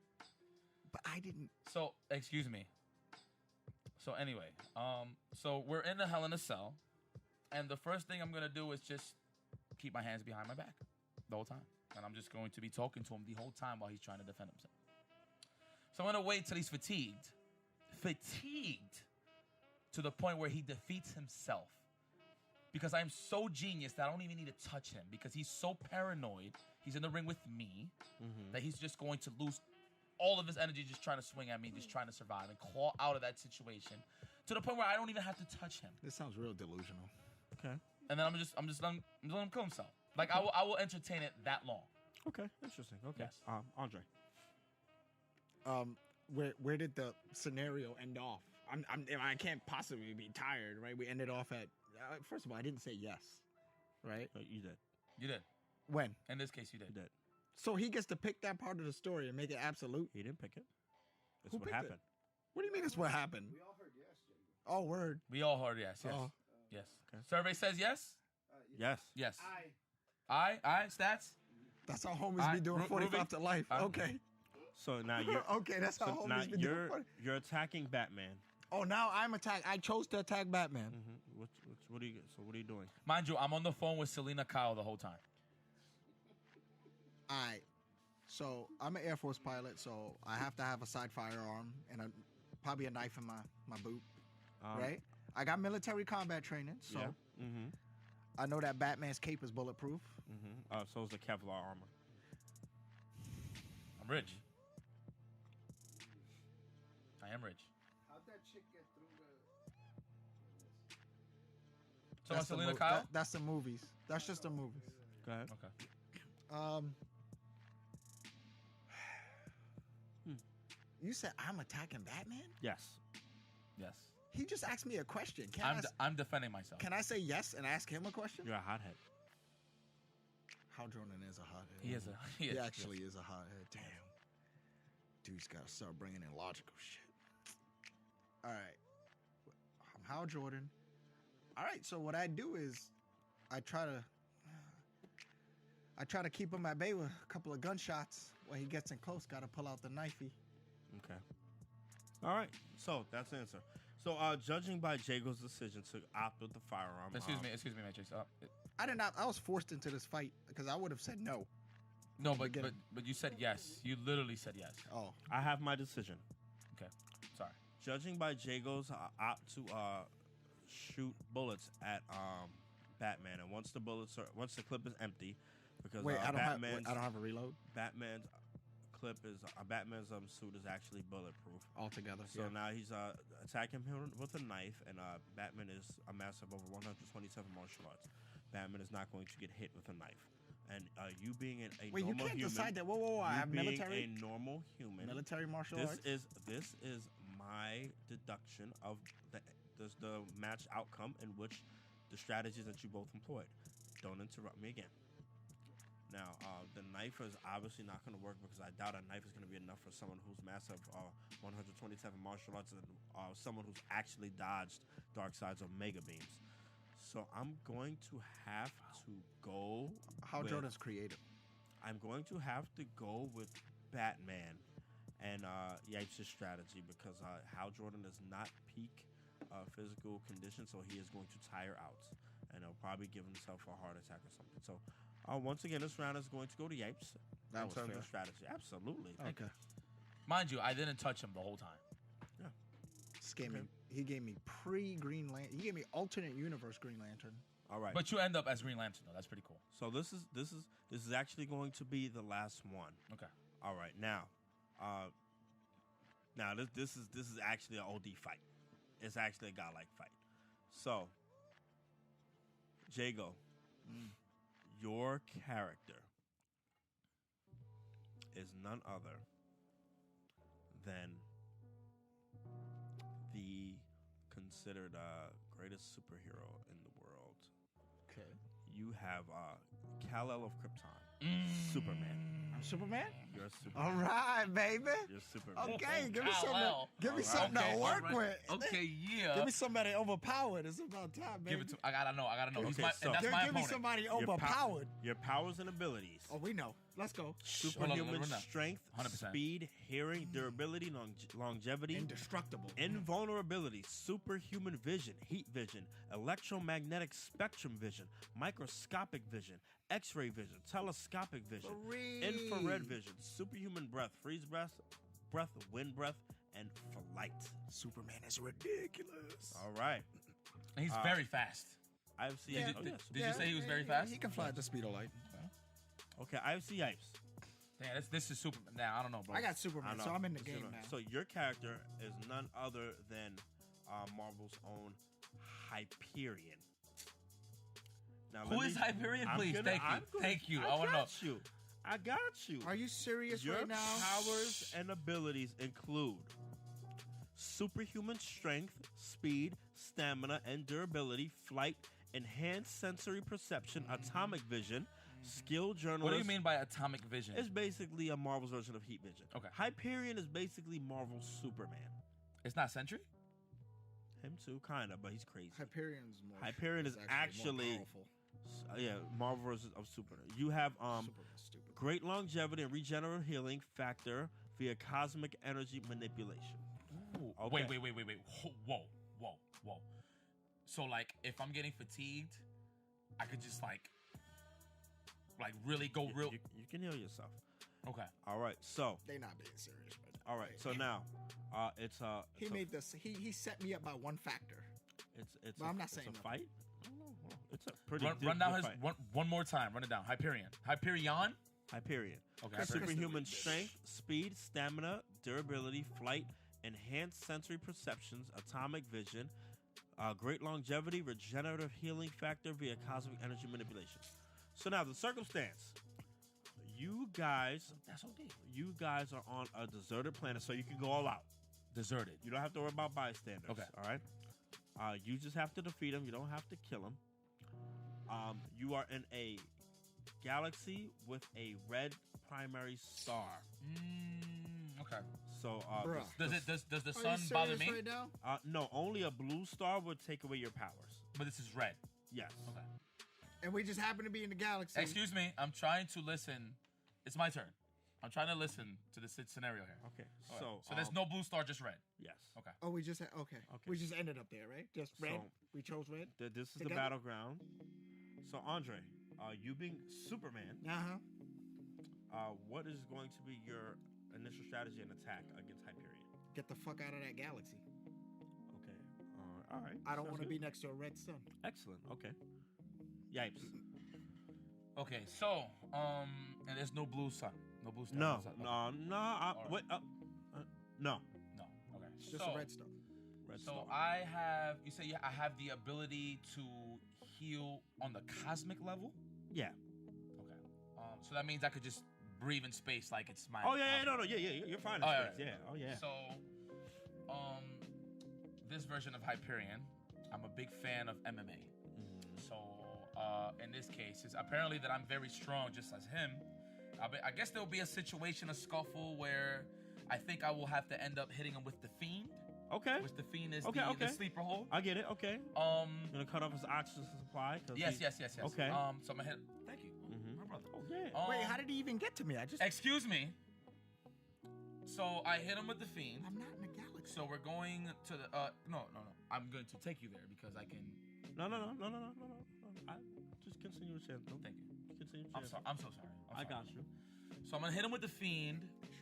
But I didn't. So excuse me. So anyway, so we're in the Hell in a Cell, and the first thing I'm gonna do is just keep my hands behind my back the whole time, and I'm just going to be talking to him the whole time while he's trying to defend himself. So I'm gonna wait till he's fatigued to the point where he defeats himself. Because I'm so genius that I don't even need to touch him because he's so paranoid. He's in the ring with me that he's just going to lose all of his energy just trying to swing at me, just trying to survive and claw out of that situation to the point where I don't even have to touch him. This sounds real delusional. Okay. And then I'm just letting him kill himself. Like I will entertain it that long. Okay. Interesting. Okay. Yes. Andre. Where did the scenario end off? I can't possibly be tired, right? We ended off at first of all, I didn't say yes, right? You did. You did. When? In this case, you did. You did. So he gets to pick that part of the story and make it absolute. He didn't pick it. That's Who what picked it? happened. What do you mean? That's what happened? We all heard yes, Jacob. Oh, word. We all heard yes. Yes. Oh. Yes. Okay. Survey says yes. Yes. Yes. I I stats. That's how homies Alright, be doing Ru- 45 Ruby? to life. Alright. Okay. So now you're. Okay, that's how So now homies be doing. you're attacking Batman. Oh, now I'm attacked. I chose to attack Batman. Mm-hmm. What are you? So what are you doing? Mind you, I'm on the phone with Selena Kyle the whole time. All right. So I'm an Air Force pilot, so I have to have a side firearm and probably a knife in my boot, right? I got military combat training, so Yeah. Mm-hmm. I know that Batman's cape is bulletproof. Mm-hmm. So is the Kevlar armor. I'm rich. I am rich. how'd that chick get through the? So That's the Selena mo- Kyle. that's the movies. That's just the movies. Go ahead. Okay. You said I'm attacking Batman? Yes. Yes. He just asked me a question. I'm defending myself. Can I say yes and ask him a question? You're a hothead. Hal Jordan is a hothead. He is a. He, He is, actually is a hothead. Damn. Dude's got to start bringing in logical shit. All right. I'm Hal Jordan. All right. So what I do is I try to keep him at bay with a couple of gunshots. When he gets in close, got to pull out the knifey. Okay. All right. So that's the answer. So judging by Jago's decision to opt with the firearm. Excuse me, Matrix. I did not. I was forced into this fight because I would have said no. No, but beginning. you said yes. You literally said yes. Oh, I have my decision. Okay. Sorry. Judging by Jago's opt to shoot bullets at Batman, and once the clip is empty, because wait, I don't Batman's have a reload Batman's clip is Batman's suit is actually bulletproof. altogether. So now he's attacking him with a knife, and Batman is a master of over 127 martial arts. Batman is not going to get hit with a knife. And you being a Wait, you normal can't human, decide that. Whoa! I have being military, a normal human. military martial This arts. is my deduction of the match outcome in which the strategies that you both employed. Don't interrupt me again. Now, the knife is obviously not going to work because I doubt a knife is going to be enough for someone who's master of 127 martial arts and someone who's actually dodged Darkseid's Omega beams. So I'm going to have to go. Hal Jordan's creative. I'm going to have to go with Batman and Yipes' strategy because Hal Jordan is not peak physical condition, so he is going to tire out and he'll probably give himself a heart attack or something. So once again, this round is going to go to Yipes That in was terms fair. of strategy. Absolutely. Okay. Mind you, I didn't touch him the whole time. He gave me pre-Green Lantern. He gave me alternate universe Green Lantern. All right. But you end up as Green Lantern, though. That's pretty cool. So this is actually going to be the last one. Okay. All right. Now this is actually an OD fight. It's actually a godlike fight. So, Jago, Your character is none other than the considered greatest superhero in the world. Okay. You have Kal-El of Krypton, Superman. I'm Superman? You're Superman. All right, baby. You're Superman. Okay, give me Kal-El. something. Give me All right. something Okay, to work all right. with. Okay, yeah. Give me somebody overpowered. It's about time, baby. Give it to. I gotta know. He's Okay, my, so- and that's Give, my give me opponent. somebody Your overpowered. Your powers and abilities. Oh, we know. Let's go. Hold on, Superhuman run down. strength, 100%. speed, hearing, durability, longevity, Indestructible. invulnerability, superhuman vision, heat vision, electromagnetic spectrum vision, microscopic vision, X-ray vision, telescopic vision, infrared vision, superhuman breath, freeze breath, wind breath, and flight. Superman is ridiculous. All right. And he's very fast. I've seen. Did, oh, you, yes. did you say he was very fast? He can fly at the speed of light. Okay, I've seen Yipes. Damn, this is Superman. Now I don't know, bro. I got Superman, so I'm in the game Superman. now. So your character is none other than Marvel's own Hyperion. Now, Who is Hyperion, please? Thank you. I want to know. I got you. Are you serious Your right now? powers and abilities include superhuman strength, speed, stamina, and durability, flight, enhanced sensory perception, atomic vision, skilled journalist. What do you mean by atomic vision? It's basically a Marvel's version of heat vision. Okay. Hyperion is basically Marvel's Superman. It's not Sentry? Him too, kind of, but he's crazy. Hyperion's more. Hyperion is actually more powerful. Yeah, Marvel version of Superman. You have Superman's stupid. great longevity and regenerative healing factor via cosmic energy manipulation. Ooh. Okay. Wait. Whoa. So, like, if I'm getting fatigued, I could just, like really go real. You can heal yourself. Okay. All right, so They not being serious right now. all right, so now it's He made this. He set me up by one factor. it's But I'm not it's saying a nothing. fight. It's a pretty Run down good his fight. one more time. Run it down. Hyperion. Hyperion. Okay. Hyperion. Superhuman strength, speed, stamina, durability, flight, enhanced sensory perceptions, atomic vision, great longevity, regenerative healing factor via cosmic energy manipulation. So now the circumstance. You guys That's OD. are on a deserted planet, so you can go all out. Deserted. You don't have to worry about bystanders. Okay. All right. You just have to defeat him. You don't have to kill him. You are in a galaxy with a red primary star. Okay. So, Bruh. Does the Are sun you bother serious me? right now? no, only a blue star would take away your powers. But this is red. Yes. Okay. And we just happen to be in the galaxy. Excuse me. I'm trying to listen. It's my turn. I'm trying to listen to the scenario here. Okay. All right. So, there's no blue star, just red. Yes. Okay. Oh, we just okay. Okay. We just ended up there, right? Just red. So- We chose red. This is the Together? battleground. So, Andre, you being Superman, what is going to be your initial strategy and attack against Hyperion? Get the fuck out of that galaxy. Okay. All right. I don't Sounds want to good. be next to a red sun. Excellent. Okay. Yipes. Okay. So, and there's no blue sun. No blue star. No. Okay. No. Wait. No. No. Okay. Just a red star. Red So star. I have. You say I have the ability to heal on the cosmic level. Yeah. Okay. So that means I could just breathe in space like it's my. Oh yeah. No. Yeah. You're fine. In Oh, space. yeah. Yeah. Oh yeah. So, this version of Hyperion, I'm a big fan of MMA. Mm-hmm. So, in this case, it's apparently that I'm very strong, just as him. I guess there'll be a situation, a scuffle, where I think I will have to end up hitting him with the Fiend. Okay. Which the Fiend is Okay, the okay. sleeper hole. I get it. Okay. Um. Gonna cut off his oxygen supply. 'Cause Yes. he- Okay. So I'm gonna hit. Thank you, Mhm. my brother. Oh yeah. Wait, how did he even get to me? I just. Excuse me. So I hit him with the Fiend. I'm not in the galaxy. So we're going to the. No. I'm going to take you there because I can. No. I just continue to chant. Thank you. Continue to I'm chant. sorry. I'm so sorry. I got you. So I'm gonna hit him with the Fiend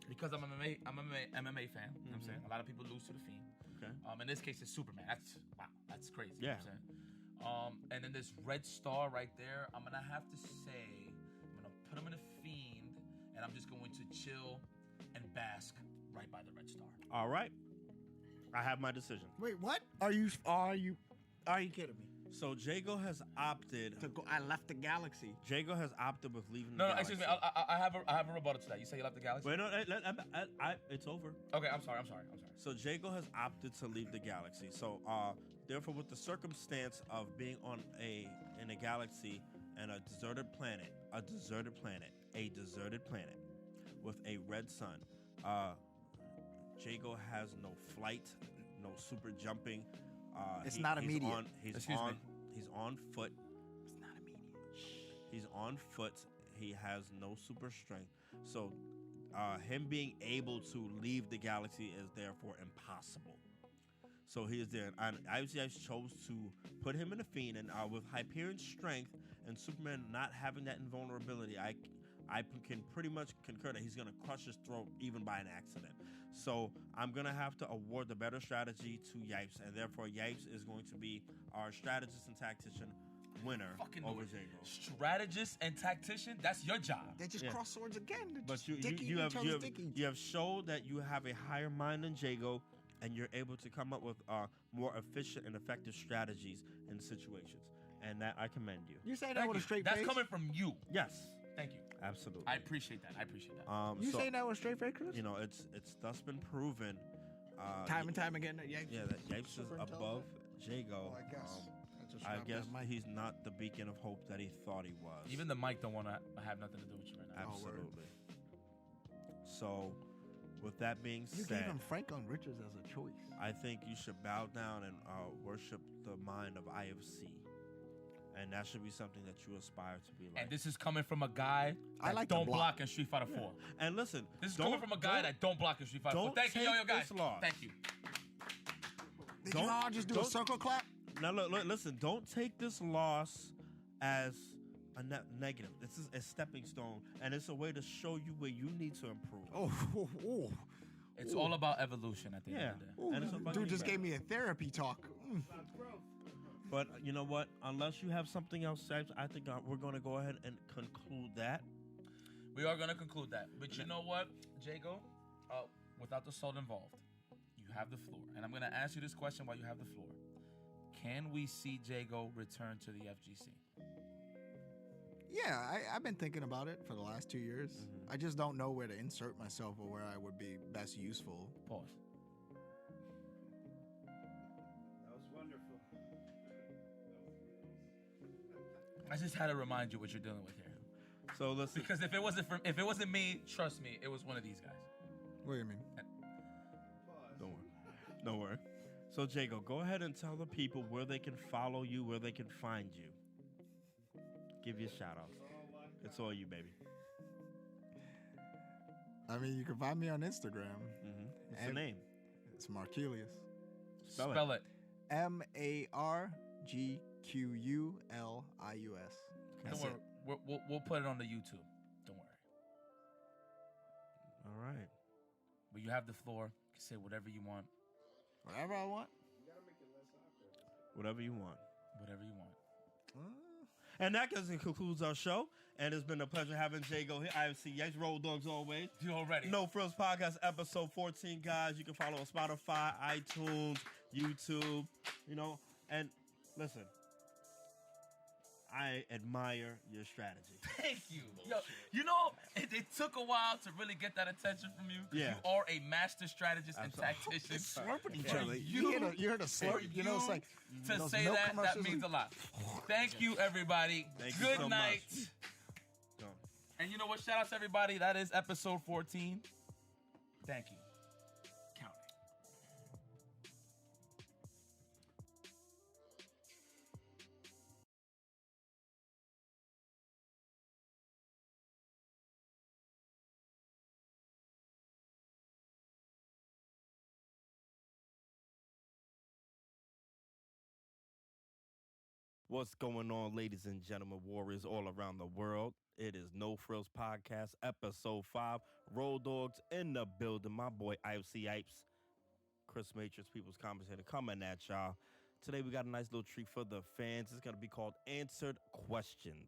because I'm an MMA fan. You know what I'm saying? A lot of people lose to the Fiend. Okay. In this case, it's Superman. That's crazy. Yeah. You know what I'm saying? And then this red star right there, I'm gonna have to say, I'm gonna put him in a Fiend, and I'm just going to chill and bask right by the red star. All right. I have my decision. Wait, what? Are you kidding me? So Jago has opted. to go. I left the galaxy. Jago has opted with leaving. No, the no, excuse me. galaxy. I have a rebuttal to that. You say you left the galaxy? Wait, no, it's over. Okay, I'm sorry. So Jago has opted to leave the galaxy. So therefore, with the circumstance of being in a galaxy and a deserted planet with a red sun, Jago has no flight, no super jumping. It's not immediate. He's Excuse me. He's on foot. It's not immediate. He's on foot. He has no super strength. So him being able to leave the galaxy is therefore impossible. So he is there. And I chose to put him in a fiend, and with Hyperion's strength and Superman not having that invulnerability, I can pretty much concur that he's going to crush his throat even by an accident. So I'm going to have to award the better strategy to Yipes, and therefore Yipes is going to be our strategist and tactician winner Fucking over over Jago. Strategist and tactician. That's your job. They just Yeah. cross swords again. They're But just you dicky have each other's dicky. you have showed that you have a higher mind than Jago, and you're able to come up with more efficient and effective strategies in situations, and that I commend you. You say that Thank with you. a straight That's face? coming from you. Yes, Thank you. absolutely. I appreciate that. You so, saying that with a straight face, Chris? you know, it's thus been proven. Time and time again. That Yipes, Yeah, that Yipes is super above intelligent. Jago. Oh, I guess. just I dropped guess that mic. he's not the beacon of hope that he thought he was. Even the mic don't want to have nothing to do with you right now. Oh, word. Absolutely. So, with that being You said, gave him Franklin Richards as a choice. I think you should bow down and worship the mind of IFC. And that should be something that you aspire to be like. And this is coming from a guy I that like to don't block. block in Street Fighter 4. And listen, This is coming from a guy that don't block in Street Fighter 4. don't Thank you, take yo, guys. this loss. Thank you. Did Don't- you all just do a don't- circle clap? Now look, listen, don't take this loss as a negative. This is a stepping stone, and it's a way to show you where you need to improve. Oh. It's all about evolution at the end Yeah. of the day. Ooh, And it's about dude getting just better. gave me a therapy talk. But you know what? Unless you have something else, Sipes, I think we're going to go ahead and conclude that. We are going to conclude that. But you know what, Jago? Without the salt involved, you have the floor. And I'm going to ask you this question while you have the floor. Can we see Jago return to the FGC? Yeah, I've been thinking about it for the last 2 years. Mhm. I just don't know where to insert myself or where I would be best useful. Pause. That was wonderful. I just had to remind you what you're dealing with here. So listen, Because if it wasn't me, trust me, it was one of these guys. What do you mean? don't worry. So Jago, go ahead and tell the people where they can follow you, where they can find you. Give you a shout out. It's all you, baby. I mean, you can find me on Instagram. What's the And- name? It's Marquilius. Spell it. MARGQULIUS. Don't worry. We'll put it on the YouTube. Don't worry. All right. But you have the floor. You can say whatever you want. Whatever I want. Whatever you want. Whatever you want. And that concludes our show. And it's been a pleasure having Jago here. IFC, yes, Roll Dogs always. You already. No Frills Podcast, episode 14, guys. You can follow on Spotify, iTunes, YouTube, and listen, I admire your strategy. Thank you. Yo, you know, it took a while to really get that attention from you. 'Cause Yeah. You are a master strategist and Absolutely. tactician. Slurping each For other. you- You heard a slurp? You know, it's like to those say milk that commercials. means a lot. Thank you, everybody. Thank you Good so night. much. So, And you know what? Shout out to everybody. That is episode 14. Thank you. Count it. what's going on, ladies and gentlemen, warriors all around the world? It is No Frills Podcast, episode 5. Roll Dogs in the building. My boy, IFC Ipes, Chris Matrix, People's Commentator, coming at y'all. Today, we got a nice little treat for the fans. It's going to be called Answered Questions.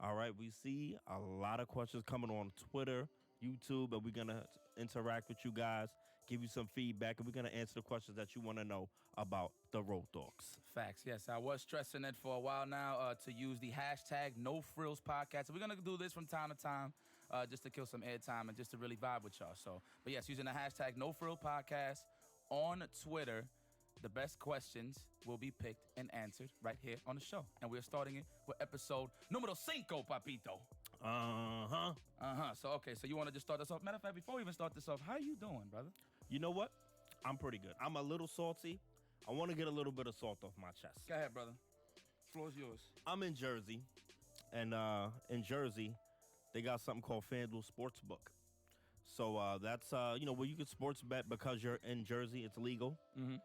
All right, we see a lot of questions coming on Twitter, YouTube, and we're gonna interact with you guys, give you some feedback, and we're gonna answer the questions that you want to know about the Road Dogs. Facts. Yes, I was stressing it for a while now to use the hashtag No Frills Podcast. We're gonna do this from time to time, just to kill some airtime and just to really vibe with y'all. So, but yes, using the hashtag No Frills Podcast on Twitter. The best questions will be picked and answered right here on the show. And we're starting it with episode numero 5, papito. So, okay, so you want to just start this off? Matter of fact, before we even start this off, how you doing, brother? You know what? I'm pretty good. I'm a little salty. I want to get a little bit of salt off my chest. Go ahead, brother. Floor's yours. I'm in Jersey, and in Jersey, they got something called FanDuel Sportsbook. So that's, where you can sports bet because you're in Jersey. It's legal. Mm-hmm.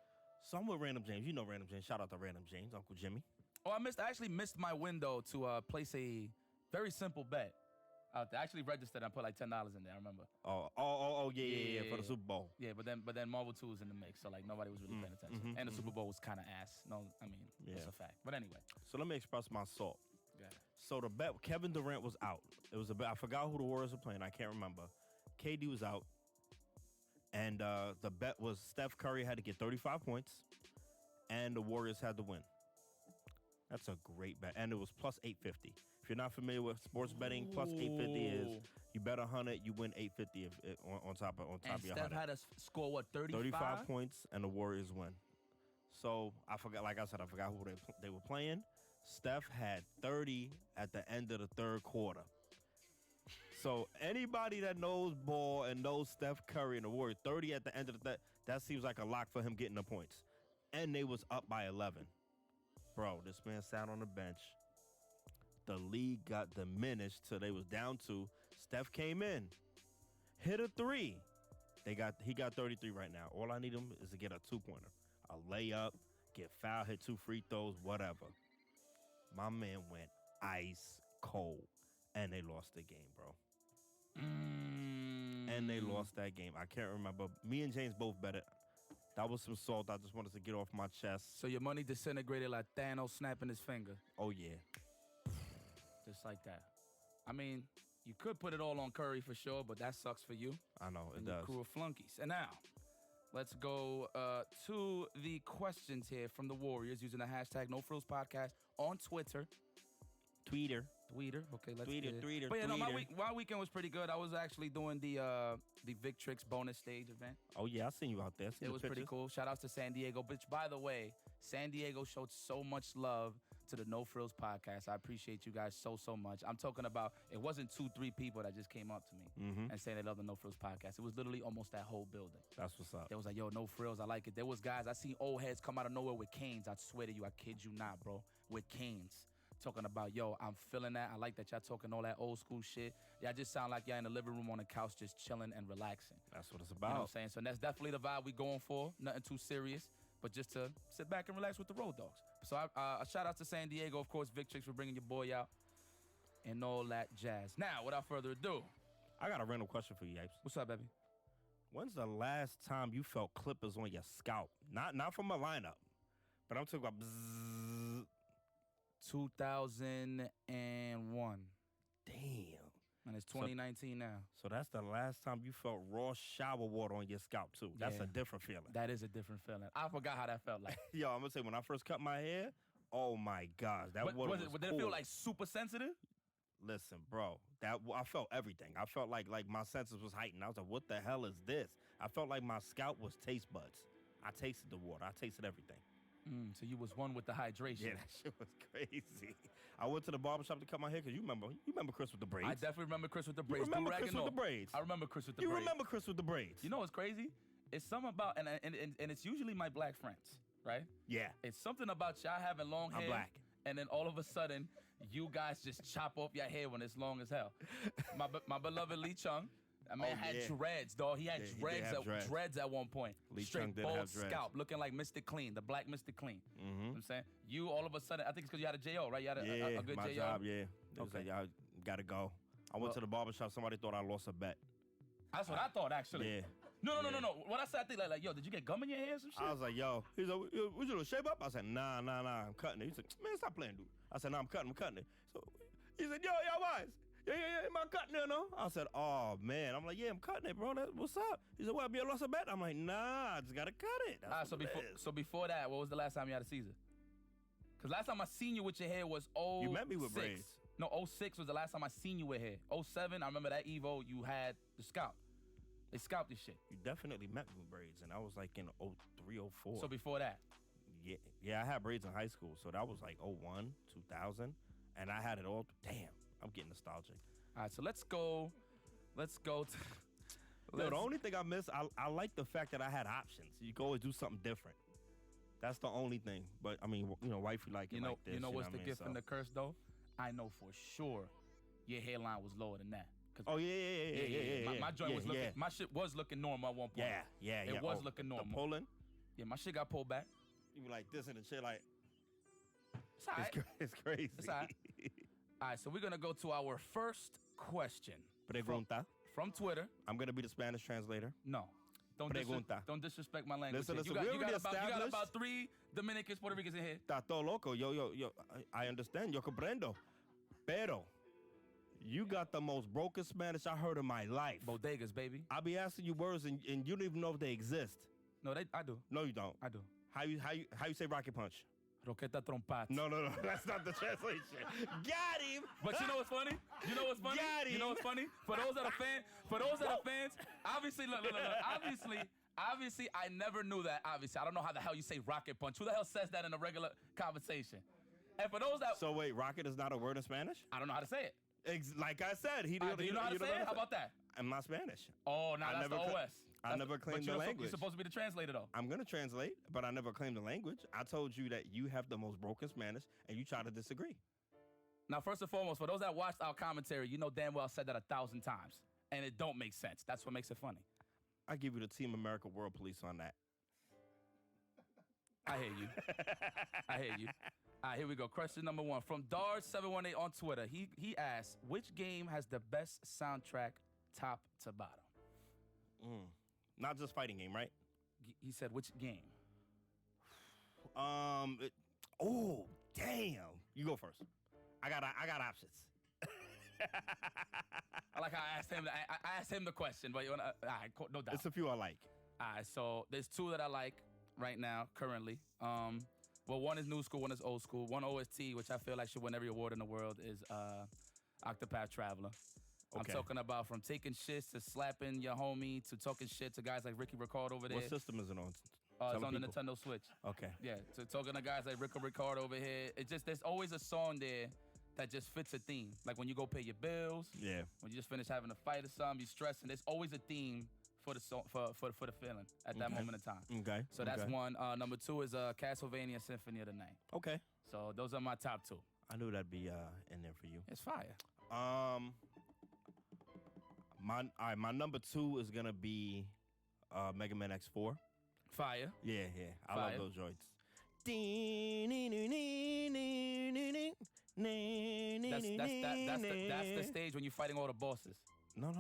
So I'm with Random James. You know Random James. Shout out to Random James, Uncle Jimmy. Oh, I actually missed my window to place a very simple bet out there. I actually registered and put like $10 in there, I remember. Yeah, for the Super Bowl. Yeah, but then Marvel 2 was in the mix, so like nobody was really paying attention. And the Super Bowl was kind of ass. No, I mean, it's a fact. But anyway. So let me express my salt. Go ahead. So the bet, Kevin Durant was out. It was a bet. I forgot who the Warriors were playing. I can't remember. KD was out. And the bet was Steph Curry had to get 35 points, and the Warriors had to win. That's a great bet. And it was plus 850. If you're not familiar with sports betting, plus 850 is you bet 100, you win 850 on top of your 100. Steph had to score, what, 35? 35 points, and the Warriors win. So I forgot, like I said, I forgot who they were playing. Steph had 30 at the end of the third quarter. So anybody that knows ball and knows Steph Curry and the Warriors, 30 at the end of that seems like a lock for him getting the points. And they was up by 11. Bro, this man sat on the bench. The league got diminished till they was down 2. Steph came in, hit a 3. He got 33 right now. All I need him is to get a 2-pointer, a layup, get foul, hit 2 free throws, whatever. My man went ice cold, and they lost the game, bro. And they lost that game. I can't remember. Me and James both bet it. That was some salt. I just wanted to get off my chest. So your money disintegrated like Thanos snapping his finger. Oh, yeah. Just like that. I mean, you could put it all on Curry for sure, but that sucks for you. I know, it and does. Your crew of flunkies. And now, let's go to the questions here from the Warriors using the hashtag No Frills Podcast on Twitter. Tweeter. Okay, let's Tweeter. But yeah, no, my weekend was pretty good. I was actually doing the Victrix bonus stage event. Oh yeah, I seen you out there. It was pretty cool. Shout outs to San Diego. Which, by the way, San Diego showed so much love to the No Frills Podcast. I appreciate you guys so much. I'm talking about, it wasn't 2-3 people that just came up to me and saying they love the No Frills Podcast. It was literally almost that whole building. That's what's up. They was like, yo, No Frills, I like it. There was guys, I seen old heads come out of nowhere with canes. I swear to you, I kid you not, bro. With canes. Talking about, yo, I'm feeling that. I like that y'all talking all that old school shit. Y'all just sound like y'all in the living room on the couch just chilling and relaxing. That's what it's about. You know what I'm saying? So that's definitely the vibe we going for. Nothing too serious, but just to sit back and relax with the Road Dogs. So a shout out to San Diego, of course, Victrix for bringing your boy out and all that jazz. Now, without further ado, I got a random question for you, Yipes. What's up, baby? When's the last time you felt clippers on your scalp? Not from a lineup, but I'm talking about bzzz. 2001. Damn. And it's 2019 now. So that's the last time you felt raw shower water on your scalp, too. That's a different feeling. That is a different feeling. I forgot how that felt like. Yo, I'm going to say, when I first cut my hair, oh, my gosh. That water was Did it feel like super sensitive? Listen, bro, I felt everything. I felt like my senses was heightened. I was like, what the hell is this? I felt like my scalp was taste buds. I tasted the water. I tasted everything. So you was one with the hydration. Yeah, that shit was crazy. I went to the barbershop to cut my hair because you remember Chris with the braids. I definitely remember Chris with the braids. You remember Chris with the braids? I remember Chris with the braids. You remember Chris with the braids? You know what's crazy? It's something about, and it's usually my black friends, right? Yeah. It's something about y'all having long hair. I'm black. And then all of a sudden, you guys just chop off your hair when it's long as hell. My beloved Lee Chung. That man had dreads, dog. He had dreads at one point. Lee Straight Chung did bald have dreads. scalp, looking like Mr. Clean, the black Mr. Clean. You know what I'm saying? You all of a sudden, I think it's because you had a J.O., right? You had a good my J.O.? job, yeah. Okay. Y'all got to go. I went to the barbershop. Somebody thought I lost a bet. That's what I thought, actually. Yeah. No. What I said, I think like, yo, did you get gum in your hair or some shit? I was like, yo. He's like, would you shape up? I said, nah, I'm cutting it. He said, man, stop playing, dude. I said, nah, I'm cutting it. So he said, yo, wise. Yeah, am I cutting it, no? I said, oh, man. I'm like, yeah, I'm cutting it, bro. What's up? He said, well, be a loss of bet. I'm like, nah, I just got to cut it. That's So before that, what was the last time you had a Caesar? Because last time I seen you with your hair was 06. You met me with braids. No, 06 was the last time I seen you with hair. 07, I remember that Evo, you had the scalp. They scalped this shit. You definitely met me with braids, and I was like in 03, 04. So before that? Yeah, I had braids in high school, so that was like 01, 2000, and I had it all. Damn, I'm getting nostalgic. All right, so let's go to... Yo, the only thing I miss, I like the fact that I had options. You can always do something different. That's the only thing. But, I mean, wifey like it like this. You know what's the what I mean? gift and the curse, though? I know for sure your hairline was lower than that. Oh, yeah. My joint was looking... My shit was looking normal at one point. Yeah. It was looking normal. The pulling? Yeah, my shit got pulled back. You be like this and the shit like... It's all right. It's crazy. It's all right. All right, so we're going to go to our first question. Pregunta. From Twitter. I'm going to be the Spanish translator. No. Don't disrespect my language. Listen, you got about 3 Dominicans, Puerto Ricans in here. Está todo loco. Yo, I understand. Yo comprendo. Pero, you got the most broken Spanish I heard in my life. Bodegas, baby. I be asking you words and you don't even know if they exist. No, I do. No, you don't. I do. How you say rocket punch? Roqueta trompat. No. That's not the translation. Got him. But you know what's funny? Got him. You know what's funny? For those that are fans, obviously, look. Obviously, I never knew that. Obviously, I don't know how the hell you say rocket punch. Who the hell says that in a regular conversation? And for those that... So wait, rocket is not a word in Spanish? I don't know how to say it. Like I said, do you know how to say it? How about that? I'm not Spanish. Oh, no, that's the OS. I never claimed the language. You're supposed to be the translator, though. I'm going to translate, but I never claimed the language. I told you that you have the most broken Spanish, and you try to disagree. Now, first and foremost, for those that watched our commentary, you know damn well I said that 1,000 times, and it don't make sense. That's what makes it funny. I give you the Team America World Police on that. I hear you. All right, here we go. Question number 1. From Dars718 on Twitter. He asked, which game has the best soundtrack top to bottom? Not just fighting game, right? He said, which game? Oh, damn. You go first. I got options. I like how I asked him the question, but you wanna, all right, no doubt. It's a few I like. All right, so there's 2 that I like right now, currently. Well, one is new school, one is old school. One OST, which I feel like should win every award in the world, is Octopath Traveler. Okay. I'm talking about from taking shits to slapping your homie to talking shit to guys like Ricky Ricard over there. What system is it on? It's on the Nintendo Switch. Okay. Yeah, to talking to guys like Ricky Ricard over here. It's just, there's always a song there that just fits a theme. Like when you go pay your bills. Yeah. When you just finish having a fight or something, you're stressing. There's always a theme for the song, for the feeling at that moment in time. Okay. So that's one. Number 2 is Castlevania Symphony of the Night. Okay. So those are my top 2. I knew that'd be in there for you. It's fire. My number 2 is gonna be Mega Man X4. Fire. Yeah. I love those joints. That's the stage when you're fighting all the bosses. No.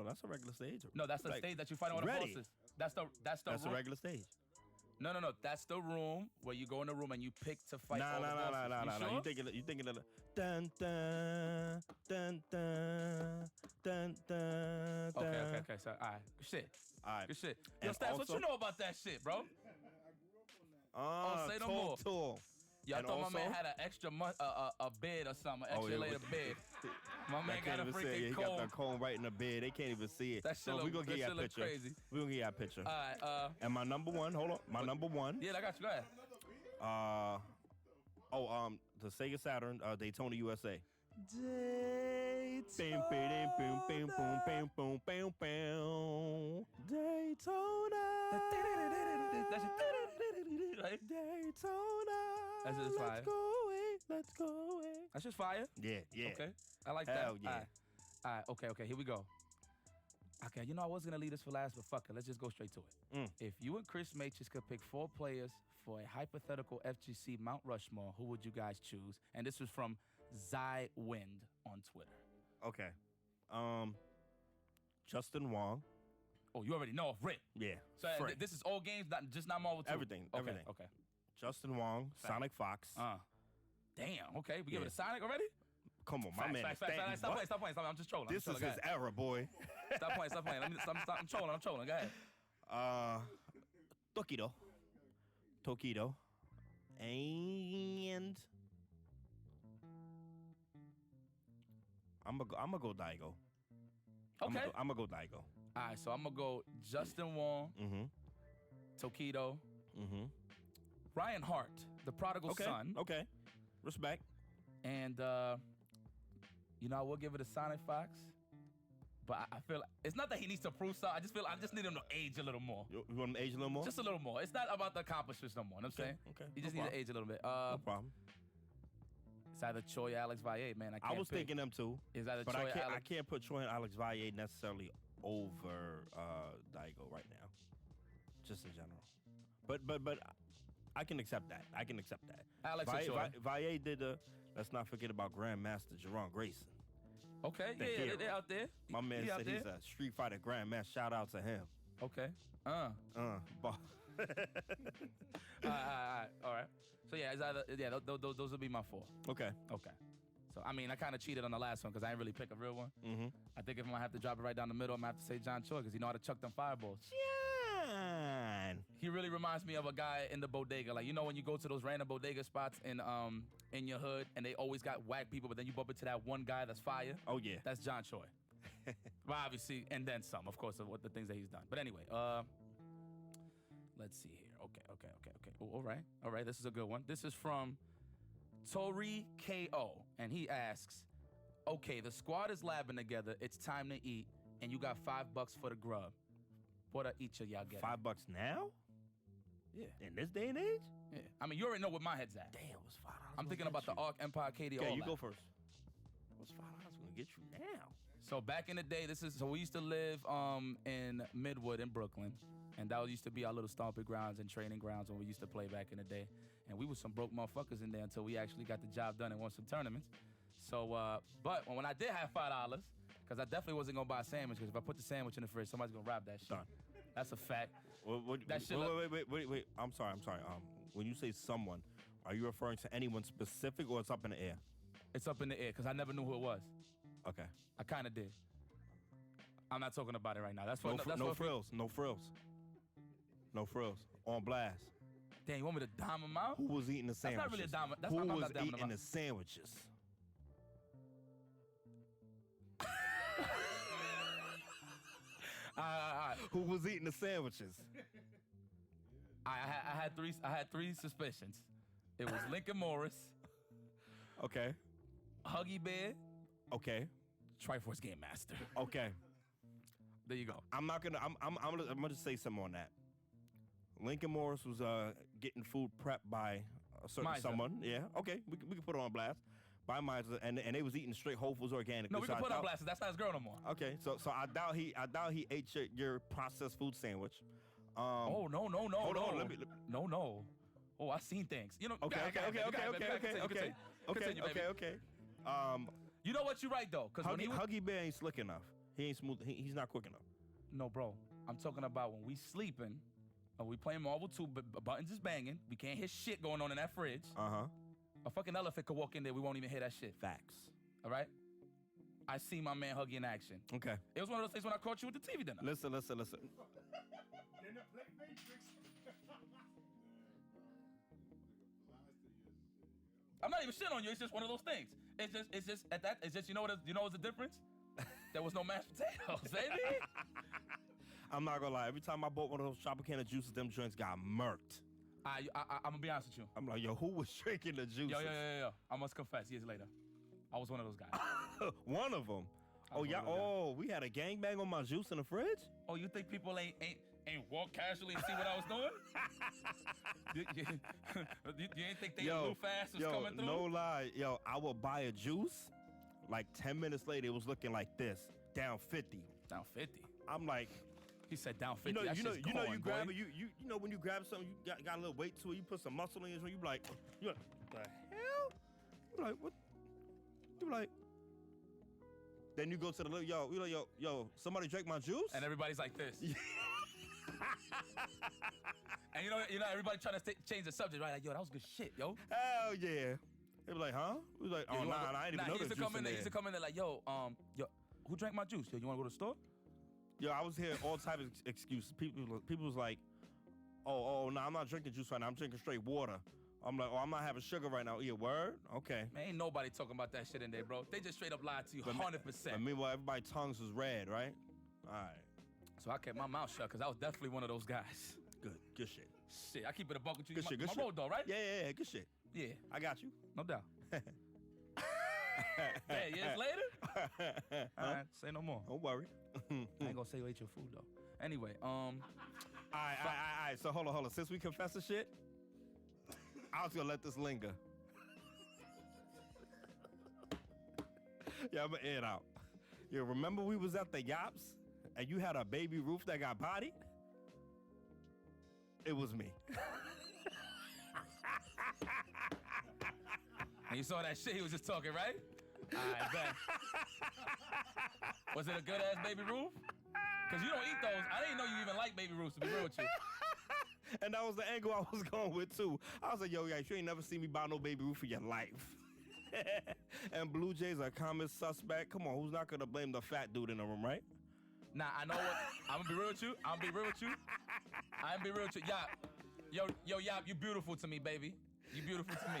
That's a regular stage. No, that's the stage that you're fighting all the bosses. That's the regular stage. No. That's the room where you go in the room and you pick to fight all the bosses. No. You thinking of the dun dun dun dun dun dun. Okay. So, all right. Good shit. Yo, Stats, what you know about that shit, bro? Say no more. Tool. Yeah, I thought my man had an extra a bed or something, extra later bed. My man got a freaking comb. He got the comb right in the bed. They can't even see it. That shit we gonna get you a picture. Crazy. We gonna get you a picture. All right. And my number 1, hold on. My number 1. Yeah, I got you. Go ahead. The Sega Saturn, Daytona USA. Daytona. Right? Daytona. That's just fire. Let's go away. That's just fire? Yeah. Okay. I like Hell that. yeah. All right. Okay. Here we go. Okay, I was going to leave this for last, but fuck it. Let's just go straight to it. If you and Chris Matrix could pick 4 players for a hypothetical FGC Mount Rushmore, who would you guys choose? And this was from Zy Wind on Twitter. Okay. Justin Wong. Oh, you already know. Rip. Yeah. So this is all games, not Marvel 2? Everything. Okay. Justin Wong, Sonic Fox. Damn. Okay, we give it a Sonic already? come on, my man. Facts. Stop playing. I'm just trolling. This is his era, boy. Stop playing. I'm trolling. Go ahead. Tokido, and I'm gonna go Daigo. Okay. I'm gonna go Daigo. All right, so I'm gonna go Justin Wong, Tokido, Ryan Hart, the prodigal son. Okay. Respect. And I will give it a Sonic Fox. But I feel it's not that he needs to prove something. I just need him to age a little more. You want him to age a little more? Just a little more. It's not about the accomplishments no more. You know what I'm saying? Okay. He just needs to age a little bit. No problem. It's either Choi or Alex Valle, man. I was thinking them too. It's either but Choi or I Alex. can't put Choi and Alex Valle necessarily over Daigo right now. Just in general. But I can accept that. Alex or Choi. Valle did let's not forget about Grandmaster Jerron Grayson. Okay, they're out there. My man said he's a Street Fighter Grandmaster. Shout out to him. Okay. All right. So yeah, it's either those will be my 4. Okay. So I mean, I kind of cheated on the last one because I didn't really pick a real one. I think if I'm gonna have to drop it right down the middle, I'm gonna have to say John Choi because he know how to chuck them fireballs. John. He really reminds me of a guy in the bodega. Like, you know when you go to those random bodega spots in your hood and they always got whack people, but then you bump into that one guy that's fire? Oh, yeah. That's John Choi. Well, obviously, and then some, of course, of what the things that he's done. But anyway, let's see here. Okay. Oh, all right, this is a good one. This is from Tori K.O. And he asks, okay, the squad is labbing together. It's time to eat, and you got $5 for the grub. What are each of y'all getting? $5 now? Yeah. In this day and age? Yeah. I mean, you already know where my head's at. Damn, what's $5? I'm thinking about the Arc Empire KD. Okay, you go first. What's $5 gonna get you now? So back in the day, we used to live in Midwood in Brooklyn. And that used to be our little stomping grounds and training grounds when we used to play back in the day. And we was some broke motherfuckers in there until we actually got the job done and won some tournaments. So, but when I did have $5, because I definitely wasn't gonna buy a sandwich, because if I put the sandwich in the fridge, somebody's gonna rob that shit. Done. That's a fact. Wait. I'm sorry. When you say someone, are you referring to anyone specific or it's up in the air? It's up in the air, because I never knew who it was. Okay. I kind of did. I'm not talking about it right now. That's No frills. On blast. Damn, you want me to dime them out? Who was eating the sandwiches? That's not really a dime. That's Who not was diming eating them the out. sandwiches? Who was eating the sandwiches? I had three suspicions. It was Lincoln Morris, Okay. Huggy Bear, Okay. Triforce Game Master. Okay. There you go. I'm gonna just say something on that. Lincoln Morris was getting food prepped by a certain Miser. someone. Yeah. Okay. We can put it on blast. By Miser, and they was eating straight Whole Foods organic. No, we can put on blast. That's not his girl no more. Okay. So I doubt he ate your processed food sandwich. Oh no. Hold on. Let me. No. Oh, I seen things. You know. Okay. Continue, baby. You know what? You're right though, because when Huggy Bear ain't slick enough. He ain't smooth. He's not quick enough. No, bro. I'm talking about when we sleeping, and we playing Marvel 2, buttons is banging. We can't hear shit going on in that fridge. A fucking elephant could walk in there. We won't even hear that shit. Facts. All right. I see my man Huggy in action. Okay. It was one of those things when I caught you with the TV dinner. Listen. I'm not even shitting on you. It's just one of those things. It's just you know what's the difference? There was no mashed potatoes, baby. I'm not gonna lie. Every time I bought one of those Tropicana juices, them joints got murked. I'm gonna be honest with you. I'm like, yo, who was drinking the juices? Yo. I must confess, years later, I was one of those guys. One of them. Oh yeah. Oh, we had a gangbang on my juice in the fridge. Oh, you think people ain't walk casually and see what I was doing? you ain't think they knew fast was coming through? No lie. Yo, I would buy a juice. Like 10 minutes later, it was looking like this. Down 50. Down 50. I'm like, he said down 50. You grab it. You know when you grab something, you got a little weight to it. You put some muscle in it. You be like, what the hell? You like what? You like. Then you go to the little yo. Somebody drank my juice. And everybody's like this. And you know, everybody trying to change the subject, right? Like, yo, that was good shit, yo. Hell yeah. They be like, huh? We was like, oh, Yeah, you wanna nah, go- I ain't even he know used the to come juice in in there. He there. used to come in there like, yo, who drank my juice? Yo, you want to go to the store? Yo, I was hearing all types of excuses. People was like, oh, no, I'm not drinking juice right now. I'm drinking straight water. I'm like, oh, I'm not having sugar right now. Yeah, word? Okay. Man, ain't nobody talking about that shit in there, bro. They just straight up lied to you, 100%. But meanwhile, everybody's tongues was red, right? All right. So I kept my mouth shut because I was definitely one of those guys. Good shit. Shit, I keep it a buck with you. Good shit, good my shit. road, though, right? Yeah, good shit. Yeah, I got you. no doubt. Hey, years later? All right, say no more. Don't worry. I ain't gonna say you ate your food, though. Anyway, All right. So hold on. Since we confessed the shit, I was gonna let this linger. Yeah, I'm gonna air it out. You remember we was at the Yops and you had a baby Ruth that got bodied? It was me. and you saw that shit he was just talking, right? I bet. Was it a good-ass Baby Ruth? Because you don't eat those. I didn't know you even like Baby Ruths, to be real with you. And that was the angle I was going with too. I was like, yo, guys, you ain't never seen me buy no Baby Ruth in your life. And Blue Jays are a common suspect. Come on, who's not gonna blame the fat dude in the room, right? Nah, I know what. I'm gonna be real with you. I'm gonna be real with you. Yop. Yop, you beautiful to me, baby. You beautiful to me.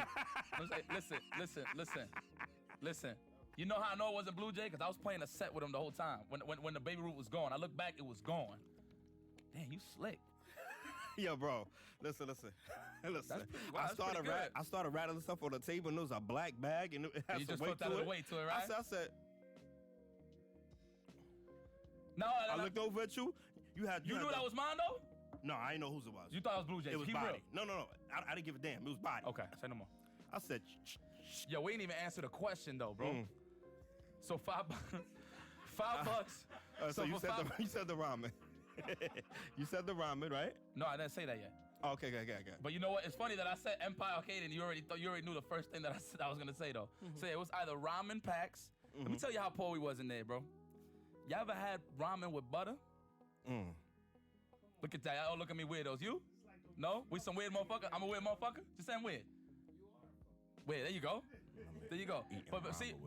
Listen. You know how I know it wasn't Blue Jay? Because I was playing a set with him the whole time. When the Baby Ruth was gone, I looked back, it was gone. Damn, you slick. Yo, bro, listen. I started rattling stuff on the table, and there was a black bag, and it had You some just weight put that to little it. weight to it, right? I said, No, I looked over at you. You knew that was mine though? No, I didn't know whose it was. You thought it was Blue Jays. It was Keep body. real. No. I didn't give a damn. It was body. Okay, say no more. I said, Yo, we ain't even answer the question though, bro. So $5. So you for said the ramen. You said the ramen, right? No, I didn't say that yet. Okay. But you know what? It's funny that I said Empire Arcade and you already knew the first thing that I said I was gonna say though. So it was either ramen packs. Let me tell you how poor we was in there, bro. Y'all ever had ramen with butter? Look at that. Y'all look at me weirdos. You? No? We some weird motherfucker? I'm a weird motherfucker? Just saying weird. Weird. There you go. But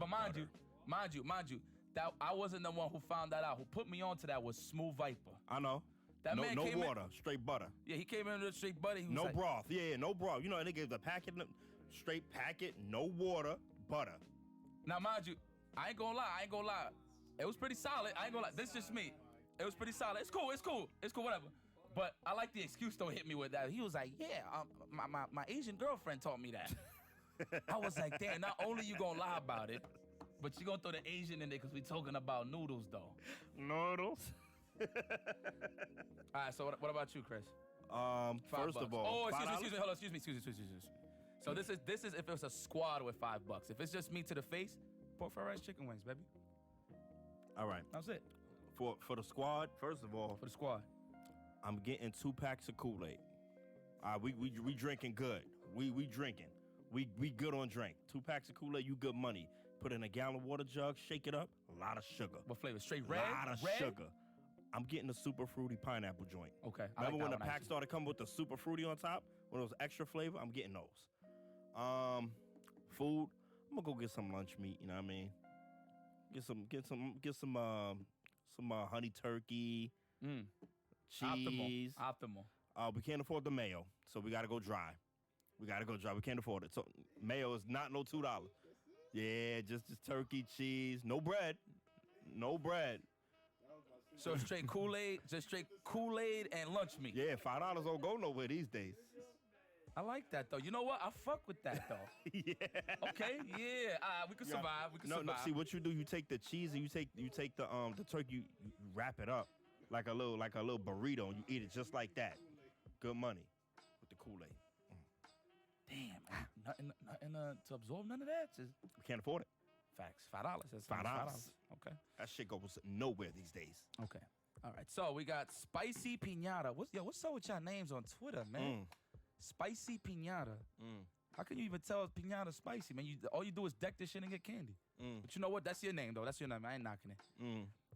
mind you, that I wasn't the one who found that out. Who put me onto that was Smooth Viper. I know. That man no came water, straight butter. Yeah, he came in with straight butter. He was No like, broth. Yeah, no broth. You know, they gave the packet, straight packet, no water, butter. Now, mind you, I ain't gonna lie. It was pretty solid. I ain't gonna lie. This is just me. It was pretty solid. It's cool, whatever. But I like the excuse don't hit me with that. He was like, yeah, my Asian girlfriend taught me that. I was like, damn, not only you gonna lie about it, but you gonna throw the Asian in there because we talking about noodles, though. Noodles? All right, so what about you, Chris? First of all, excuse me. Hold on, excuse me. So this is if it's a squad with $5. If it's just me to the face, pork fried rice, chicken wings, baby. all right. That's it For the squad, first of all, for the squad. I'm getting 2 packs of Kool-Aid. We drinking good. We drinking. We good on drink. 2 packs of Kool-Aid, you good money. Put in a gallon water jug, shake it up. A lot of sugar. What flavor? Straight red? A lot of red? sugar. I'm getting the super fruity pineapple joint. Okay. Remember when the pack started coming with the super fruity on top? When it was extra flavor? I'm getting those. Food. I'm gonna go get some lunch meat. You know what I mean? Get some honey turkey. Cheese. Optimal. We can't afford the mayo, so we gotta go dry. We can't afford it. So mayo is not no $2. Yeah, just turkey, cheese, no bread. So straight Kool-Aid, and lunch meat. Yeah, $5 don't go nowhere these days. I like that though. You know what? I fuck with that though. Yeah. Okay. Yeah. We can survive. No. See what you do? You take the cheese and you take the turkey. You wrap it up like a little burrito, and you eat it just like that. Good money with the Kool-Aid. Damn. Nothing to absorb none of that. Just We can't afford it. facts. $5. That's $5. Okay. That shit goes nowhere these days. Okay. All right. So we got Spicy Piñata. What's up with y'all names on Twitter, man? Spicy Piñata. How can you even tell Piñata spicy, man? All you do is deck this shit and get candy. But you know what? That's your name, though. That's your name. I ain't knocking it.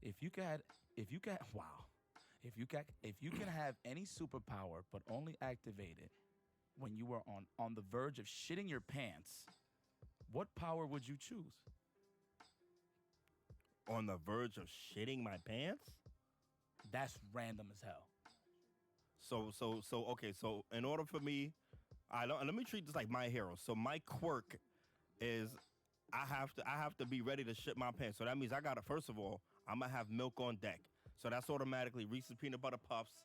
If you can have any superpower but only activate it when you were on the verge of shitting your pants, what power would you choose? On the verge of shitting my pants? That's random as hell. Okay. So in order for me, let me treat this like my hero. So my quirk is I have to be ready to shit my pants. So that means I gotta, first of all, I'm gonna have milk on deck. So that's automatically Reese's peanut butter puffs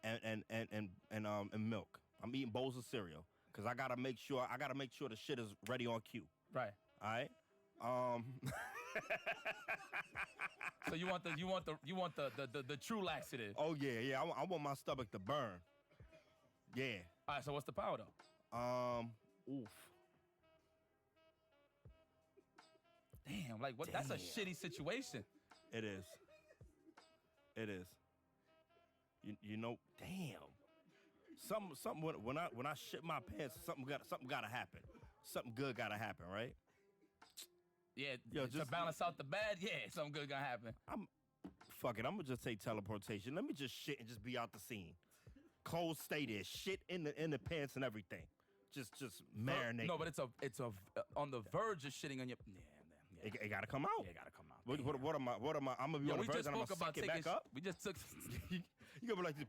and milk. I'm eating bowls of cereal because I gotta make sure the shit is ready on cue. Right. All right. So you want the true laxative. Oh yeah. I want my stomach to burn. Yeah. All right. So what's the power though? Oof. Damn. Like what? That's a shitty situation. It is. You know. Damn. Something when I shit my pants, something gotta happen. Something good gotta happen, right? Yeah, Yo, to balance out the bad, yeah, something good gonna happen. Fuck it, I'm gonna just say teleportation. Let me just shit and just be out the scene. Clothes stay there, shit in the pants and everything. Just marinate. No, but it's a on the verge of shitting on your. Yeah. It gotta come out. Yeah, it gotta come out. What am I? I'm gonna be on the verge and I'm gonna suck it back up. We just took. You gonna be like, you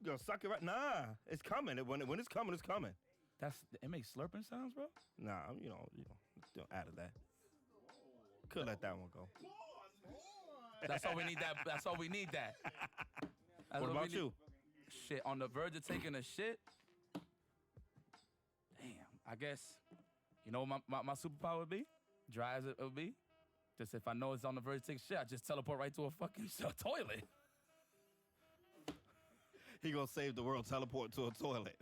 gonna suck it right? Nah, it's coming. When it's coming, it's coming. It makes slurping sounds, bro. Nah, you know, don't add to that. Could let that one go. That's all we need. That's all we need. That's What about you? Shit, on the verge of taking a shit. Damn, I guess. You know what my superpower would be? Dry as it would be. Just if I know it's on the verge to take a shit, I just teleport right to a fucking toilet. He gonna save the world, teleport to a toilet.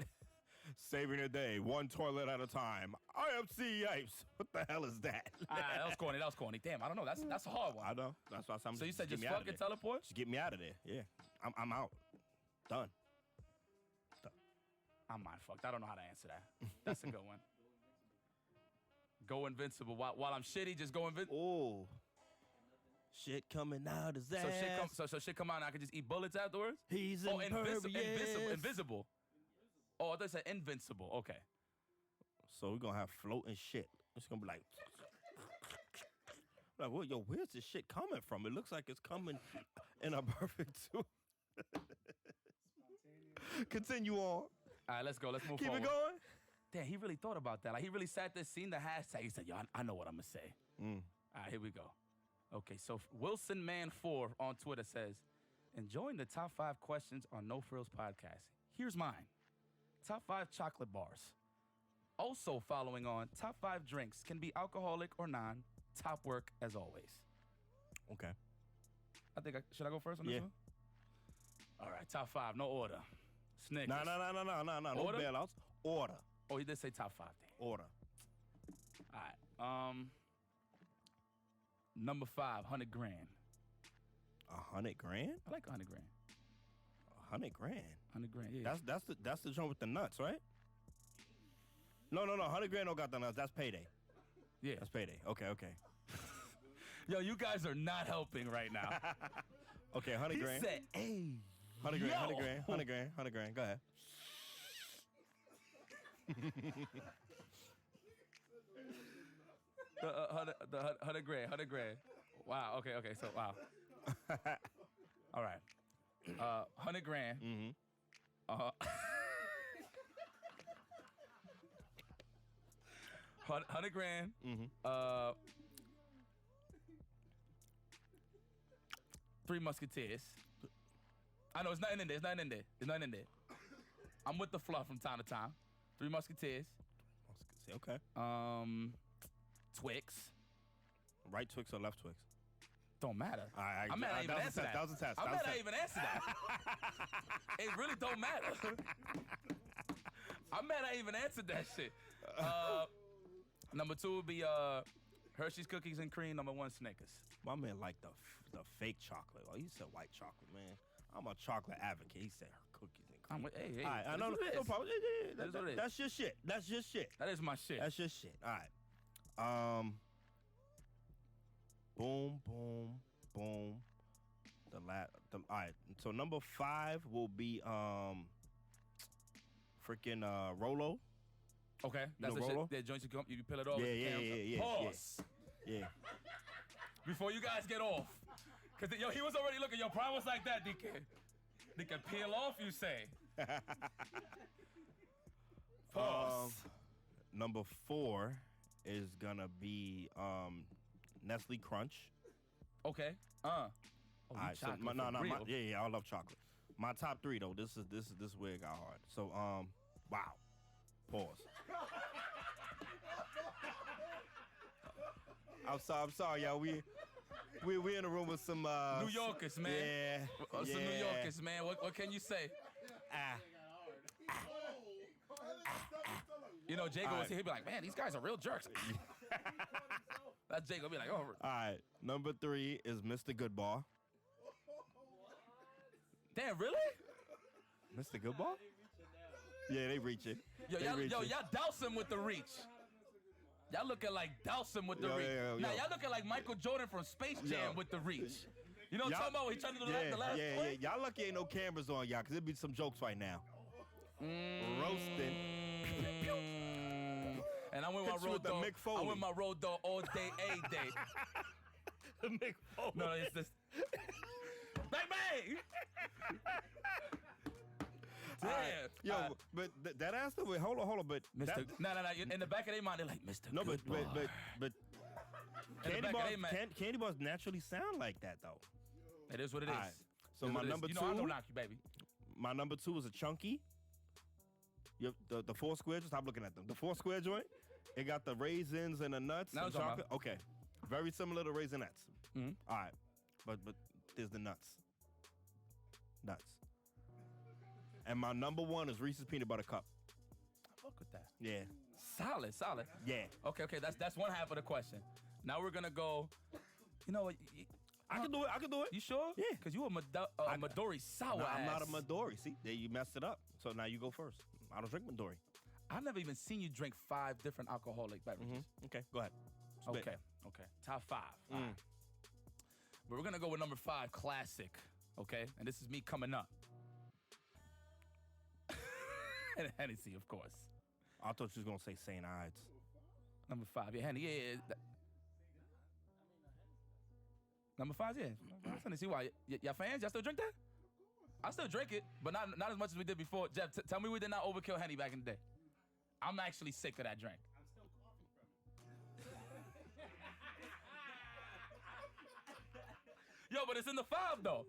Saving a day, one toilet at a time. I am C. Yipes. What the hell is that? That was corny. Damn, I don't know. That's a hard one. I know. That's why I'm. So you said just fucking teleport? Just get me out of there. Yeah, I'm out. Done. I'm mind fucked. I don't know how to answer that. That's a good one. Go invincible. While I'm shitty, just go invincible. Oh. Shit coming out his ass. So shit come out and I can just eat bullets afterwards? He's impervious. Invisible. Oh, I thought you said invincible. Okay. So we're gonna have floating shit. It's gonna be like, well, yo, where's this shit coming from? It looks like it's coming in a perfect suit. Continue on. All right, let's go. Let's move forward. Keep it going. Damn, he really thought about that. Like, he really sat there, seen the hashtag. He said, yo, I know what I'm going to say. All right, here we go. Okay, so Wilson Man 4 on Twitter says, enjoying the top 5 questions on No Frills podcast. Here's mine. Top 5 chocolate bars. Also following on, top 5 drinks can be alcoholic or non. Top work as always. Okay. Should I go first on this one? All right, top 5, no order. Snickers. No. No bailouts. Order. Oh, he did say top 5. Damn. Order. All right. Number 5, 100 grand. 100 grand? I like 100 grand. 100 grand. 100 grand. Yeah. That's the joint with the nuts, right? No. 100 grand don't got the nuts. That's payday. Yeah. That's payday. Okay. Yo, you guys are not helping right now. Okay, 100 grand. He said, hey. 100 grand. Go ahead. The 100 grand. Wow. Okay. So wow. All right. 100 grand. Mm-hmm. 100 grand. Mm-hmm. 3 Musketeers. I know it's nothing in there. I'm with the fluff from time to time. 3 Musketeers. Okay. Twix. Right Twix or left Twix? Don't matter. I may not even answer that. That was a test. I may not even answer that. It really don't matter. I may not even answer that shit. Number 2 would be Hershey's Cookies and Cream. Number 1, Snickers. My man liked the fake chocolate. Oh, he said white chocolate, man. I'm a chocolate advocate. He said cookies and cream. Hey. All right, I know. No problem. Yeah. That's your shit. That is my shit. That's your shit. All right. Boom. All right. So number 5 will be freaking Rolo. Okay, that's know the Rolo? shit. That joints you peel it off. Yeah. Pause. Yeah. Before you guys get off, cause yo, he was already looking. Yo, Prime was like that. They can peel off. You say. Pause. Number 4 is gonna be Nestle Crunch. Okay. Oh, you Alright, so chocolate no, for real. yeah, I love chocolate. My top 3 though. This is where it got hard. So wow. Pause. I'm sorry, y'all. We in a room with some New Yorkers, man. Yeah. Some New Yorkers, man. What can you say? You know, Jacob was here. He'd be like, man, these guys are real jerks. That's Jacob. Be like, oh. All right. Number 3 is Mr. Goodbar. Damn, really? Mr. Goodbar? Yeah, they reach it. Yo, y'all douse him with the reach. Y'all looking like douse him with the reach. Now, y'all looking like Michael Jordan from Space Jam with the reach. You know what I'm talking about? When he trying to do the last play? Y'all lucky ain't no cameras on y'all, because there'd be some jokes right now. Roasting. And I'm with my road dog. Mick Foley. I'm with my road dog all day, a day. Mick Foley. No, it's this. Bang, bang! Damn. Yo, but that answer, wait, hold on, but Mr. No. In the back of their mind, they're like, Mr. No, but In the back of their mind. candy bars naturally sound like that though. It is what it is. Right. So my number 2. You know, I don't knock you, baby. My number 2 is a chunky. The 4 square. Stop looking at them. The 4 square joint. It got the raisins and the nuts Now and I'm talking chocolate. Okay, very similar to Raisinets. Mm-hmm. All right, but there's the nuts. And my number 1 is Reese's Peanut Butter Cup. I fuck with that. Yeah. Solid. Yeah. Okay, that's one half of the question. Now we're gonna go. You know what? I can do it. You sure? Yeah. Cause you a Midori sour No, ass. I'm not a Midori. See, there you messed it up. So now you go first. I don't drink Midori. I've never even seen you drink 5 different alcoholic beverages. Okay, go ahead. Spit. Okay. Top 5. Mm. But we're gonna go with number 5, classic. Okay, and this is me coming up. And Hennessy, of course. I thought you was gonna say St. Ides. Number 5, yeah, Henny, yeah. Number 5, yeah. Hennessy, why? Y'all fans? Y'all still drink that? I still drink it, but not as much as we did before. Jeff, tell me we did not overkill Henny back in the day. I'm actually sick of that drink. I'm still coughing from it. Yo, but it's in the 5 though.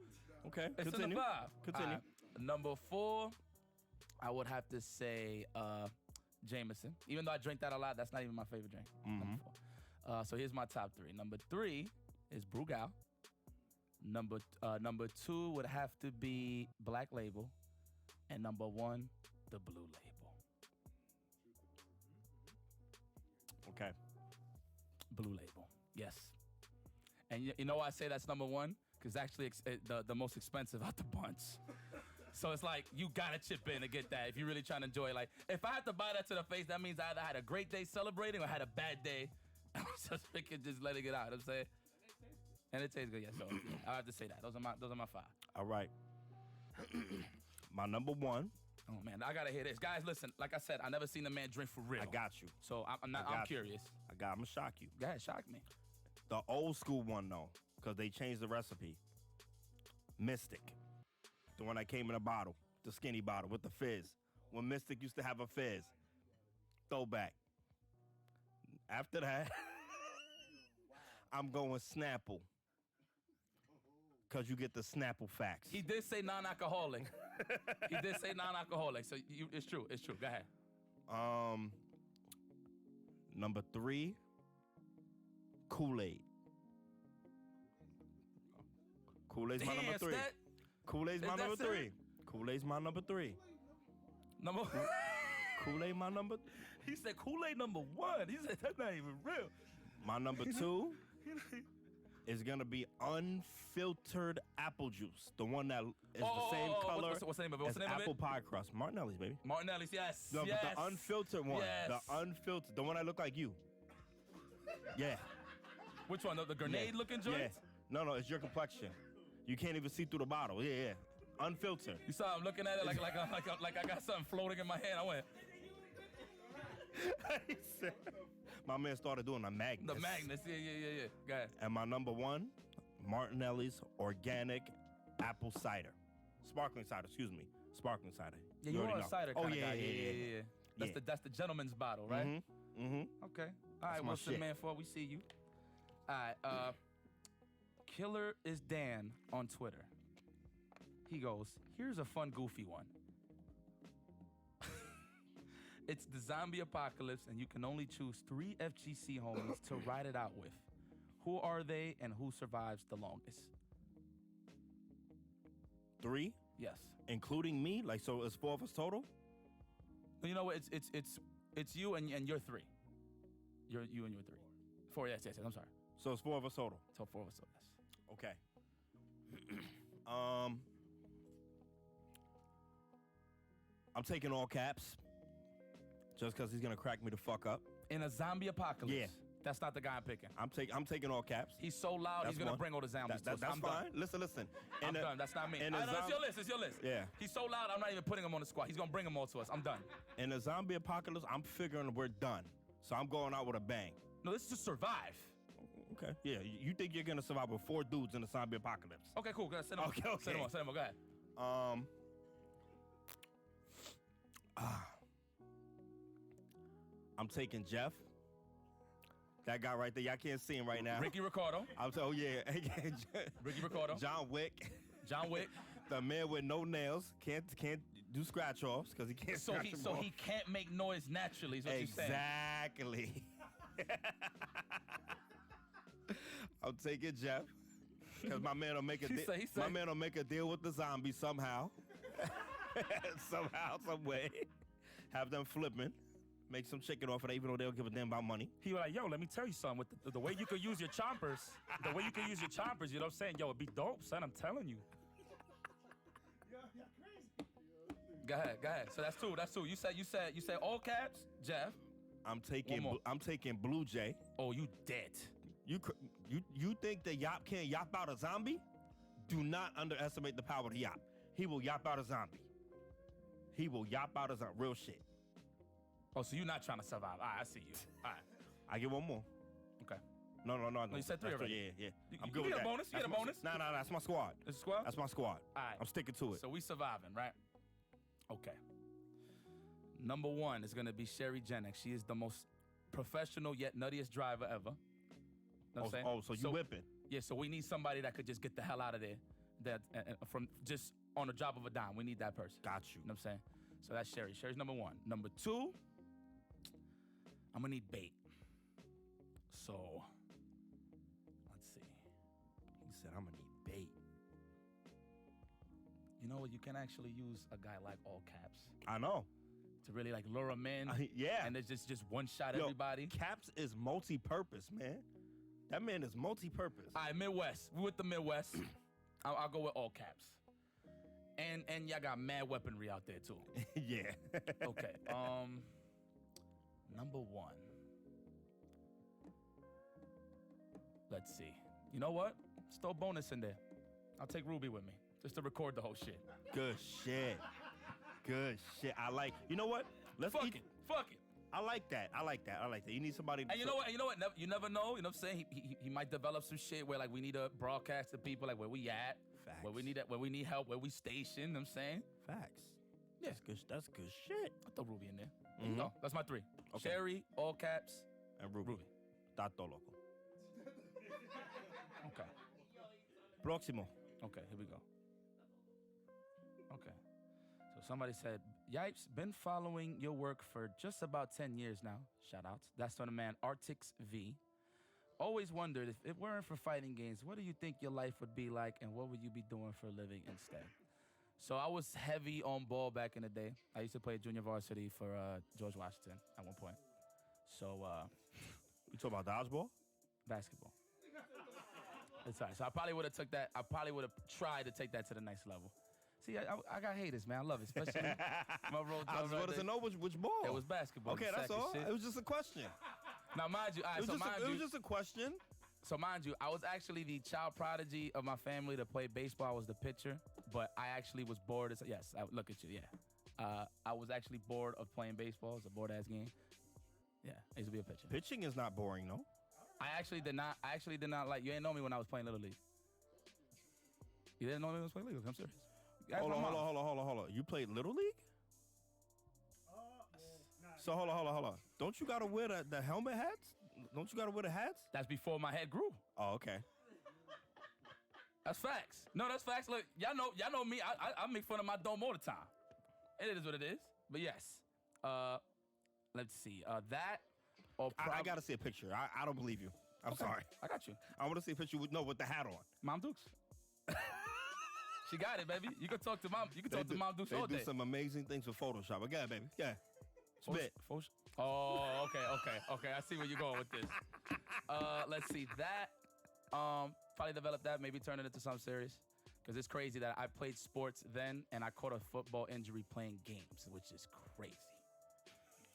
Okay, It's continue. in the 5. Continue. All right. Number 4, I would have to say Jameson. Even though I drink that a lot, that's not even my favorite drink. Number 4. So here's my top 3. Number 3 is Brugal. Number 2 would have to be Black Label, and number 1, the Blue Label. Okay. Blue Label, yes. And you know why I say that's number 1? Because actually the most expensive out the bunch. So it's like you gotta chip in to get that if you're really trying to enjoy it. Like if I had to buy that to the face, that means I either had a great day celebrating or had a bad day. I was just freaking just letting it out. I'm saying. And it tastes good, yeah. So I have to say that. Those are my 5. All right. My number 1. Oh man, I gotta hear this, guys. Listen, like I said, I never seen a man drink for real. I got you. So I'm curious. I'm gonna shock you. Go ahead, shock me. The old school one though, because they changed the recipe. Mystic, the one that came in a bottle, the skinny bottle with the fizz. When Mystic used to have a fizz. Throwback. After that, I'm going Snapple. Because you get the Snapple facts. He did say non-alcoholic. So it's true. It's true. Go ahead. Number 3, Kool-Aid. Kool-Aid's my number 3. Kool-Aid's my number 3. Kool-Aid's my number 3. Number. Kool-Aid my number. He said Kool-Aid number 1. He said that's not even real. My number 2 is gonna be unfiltered apple juice, the one that is the same color what's the name of it? as apple pie crust. Martinelli's, baby. Martinelli's, yes. No, yes. but the unfiltered one. Yes. The unfiltered, the one that look like you. Yeah. Which one? The grenade-looking joint? Yeah. No, it's your complexion. You can't even see through the bottle. Yeah. Unfiltered. You saw him looking at it like I got something floating in my hand. I went. He said, my man started doing the Magnus. The Magnus, yeah. Go ahead. And my number one, Martinelli's organic apple cider. Sparkling cider, excuse me. Sparkling cider. Yeah, you are a cider kind of guy. Yeah. That's the gentleman's bottle, right? Mm-hmm. Okay. All right, my what's the shit. man for? We see you. All right, Killer is Dan on Twitter. He goes, here's a fun, goofy one. It's the zombie apocalypse, and you can only choose 3 FGC homies to ride it out with. Who are they, and who survives the longest? 3, Yes. including me. Like, so it's 4 of us total. You know what? It's you and you're 3. You and you're 3. 4. Yes. I'm sorry. So it's 4 of us total. So 4 of us. So yes. Okay. I'm taking all caps. Just because he's gonna crack me the fuck up. In a zombie apocalypse. Yeah. That's not the guy I'm picking. I'm taking all caps. He's so loud, That's he's gonna one. bring all the zombies to us. That's I'm fine. done. Listen. I'm done. That's not me. in a It's zom- your list. It's your list. Yeah. He's so loud, I'm not even putting him on the squad. He's gonna bring them all to us. I'm done. In a zombie apocalypse, I'm figuring we're done. So I'm going out with a bang. No, this is to survive. Okay. Yeah. You think you're gonna survive with 4 dudes in a zombie apocalypse? Okay, cool. Go ahead. Send him Okay. on. Send him on. Go ahead. I'm taking Jeff. That guy right there. Y'all can't see him right now. Ricky Ricardo. Oh yeah. Ricky Ricardo. John Wick. John Wick. The man with no nails. Can't do scratch offs because he can't So scratch he them off. can't make noise naturally, is what you're saying. Exactly. I'm taking Jeff. Because my man will make a He say. my man will make a deal with the zombies somehow. Somehow, some way. Have them flipping. Make some chicken off of it, even though they don't give a damn about money. He was like, yo, let me tell you something. With the way you could use your chompers, you know what I'm saying? Yo, it'd be dope, son. I'm telling you. Go ahead. So that's two. You said all caps, Jeff. I'm One more. taking Blue Jay. Oh, you dead. You think that Yop can't yop out a zombie? Do not underestimate the power of Yop. He will yop out a zombie. Real shit. Oh, so you're not trying to survive. All right, I see you. All right. I get one more. Okay. No. you said 3 That's already. Yeah. You I'm good get with a that. bonus? You get a bonus? No, that's my squad. This is squad? That's my squad. All right. I'm sticking to it. So we surviving, right? Okay. Number 1 is going to be Sherry Jennick. She is the most professional yet nuttiest driver ever. Know what I'm saying? So you whipping. Yeah, so we need somebody that could just get the hell out of there. That from just on the drop of a dime. We need that person. Got you. You know what I'm saying? So that's Sherry. Sherry's number 1. Number 2, I'm going to need bait. So, let's see. He said, I'm going to need bait. You know what? You can actually use a guy like all caps I know. to really like lure him in. Yeah. And there's just one shot Yo, everybody. Caps is multi-purpose, man. That man is multi-purpose. All right, Midwest. We with the Midwest. I'll go with all caps. And y'all got mad weaponry out there too. Yeah. Okay. Number 1. Let's see. You know what? Just throw a bonus in there. I'll take Ruby with me just to record the whole shit. Good shit. I like. You know what? Let's Fuck eat. it. Fuck it. I like that. You need somebody. And you know what? You never know. You know what I'm saying? He might develop some shit where like we need to broadcast to people like where we at, Facts. where we need help, where we stationed. You know what I'm saying? Facts. Yeah. That's good shit. I'll throw Ruby in there. There you go. That's my 3. Okay. Sherry, all caps. And Ruby. Tato loco. Okay. Próximo. Okay, here we go. Okay. So somebody said, Yipes, been following your work for just about 10 years now. Shout outs. That's from the man Artix V. Always wondered if it weren't for fighting games, what do you think your life would be like and what would you be doing for a living instead? So I was heavy on ball back in the day. I used to play junior varsity for George Washington at one point. So You talking about dodgeball? basketball. It's all right. So I probably would have took that. I probably would have tried to take that to the next level. See, I got haters, man. I love it, especially my role. I was wanting to know which ball. It was basketball. Okay, that's all. Shit. It was just a question. Now, mind you, all right, It was just a question. So mind you, I was actually the child prodigy of my family to play baseball. I was the pitcher, but I actually was bored. Look at you, yeah. I was actually bored of playing baseball. It's a bored-ass game. Yeah, I used to be a pitcher. Pitching is not boring, no. I actually did not like. You ain't know me when I was playing Little League. You didn't know me when I was playing Little League. I'm serious. Hold on. You played Little League? So hold on. Don't you gotta wear the helmet hats? Don't you gotta wear the hats? That's before my head grew. Oh, okay. That's facts. No, that's facts. Look, y'all know me. I make fun of my dome all the time. It is what it is. But yes. Let's see. That or I gotta see a picture. I don't believe you. I'm sorry. I got you. I want to see a picture with the hat on. Mom Dukes. She got it, baby. You can talk to Mom. You can talk to Mom Dukes all day. They do some amazing things with Photoshop. But yeah, baby. Yeah. Spit. Oh, okay. I see where you're going with this. Let's see. That probably developed that. Maybe turn it into something serious. Because it's crazy that I played sports then and I caught a football injury playing games, which is crazy.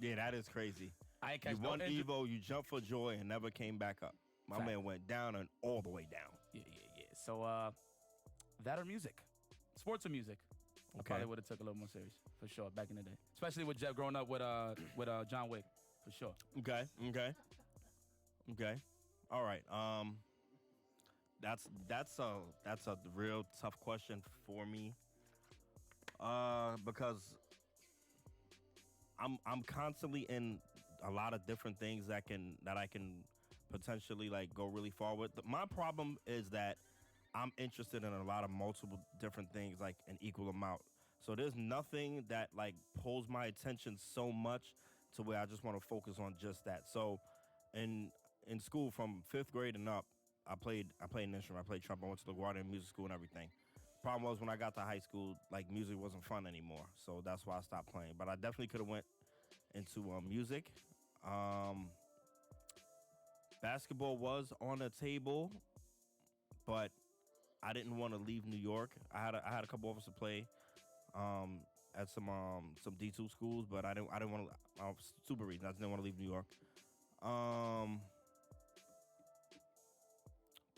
Yeah, that is crazy. I ain't catch you no won injury. Evo, you jumped for joy, and never came back up. My Fact. man went down and all the way down. Yeah. So that or music, sports or music. Okay. Probably would have took a little more serious for sure back in the day, especially with Jeff growing up with John Wick for sure. Okay. All right. That's a real tough question for me. Because I'm constantly in a lot of different things that I can potentially like go really far with. My problem is that I'm interested in a lot of multiple different things like an equal amount. So there's nothing that like pulls my attention so much to where I just want to focus on just that. So in school from 5th grade and up, I played an instrument. I played trumpet. I went to the LaGuardia Music School and everything. Problem was when I got to high school, like music wasn't fun anymore. So that's why I stopped playing. But I definitely could have went into music. Basketball was on the table, but I didn't want to leave New York. I had a couple offers to play at some D2 schools, but I didn't want to. Stupid reason. I didn't want to leave New York.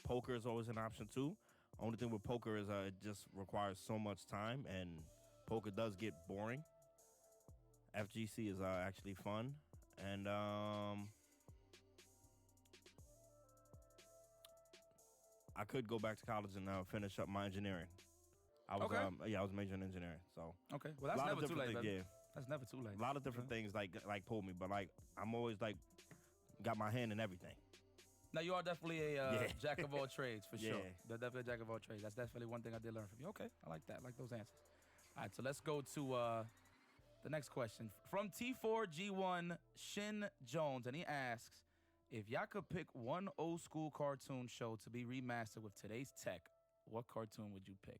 Poker is always an option too. Only thing with poker is it just requires so much time, and poker does get boring. FGC is actually fun, and I could go back to college and finish up my engineering. I was I was majoring in engineering, so Okay, well that's never too late. things, Baby. yeah. That's never too late. A lot of different things like pulled me, but like I'm always like got my hand in everything. Now you are definitely a Yeah. jack of all trades for sure. Yeah. You're definitely a jack of all trades. That's definitely one thing I did learn from you. Okay, I like that. I like those answers. All right, so let's go to the next question from T4G1 Shin Jones, and he asks, if y'all could pick one old school cartoon show to be remastered with today's tech, what cartoon would you pick?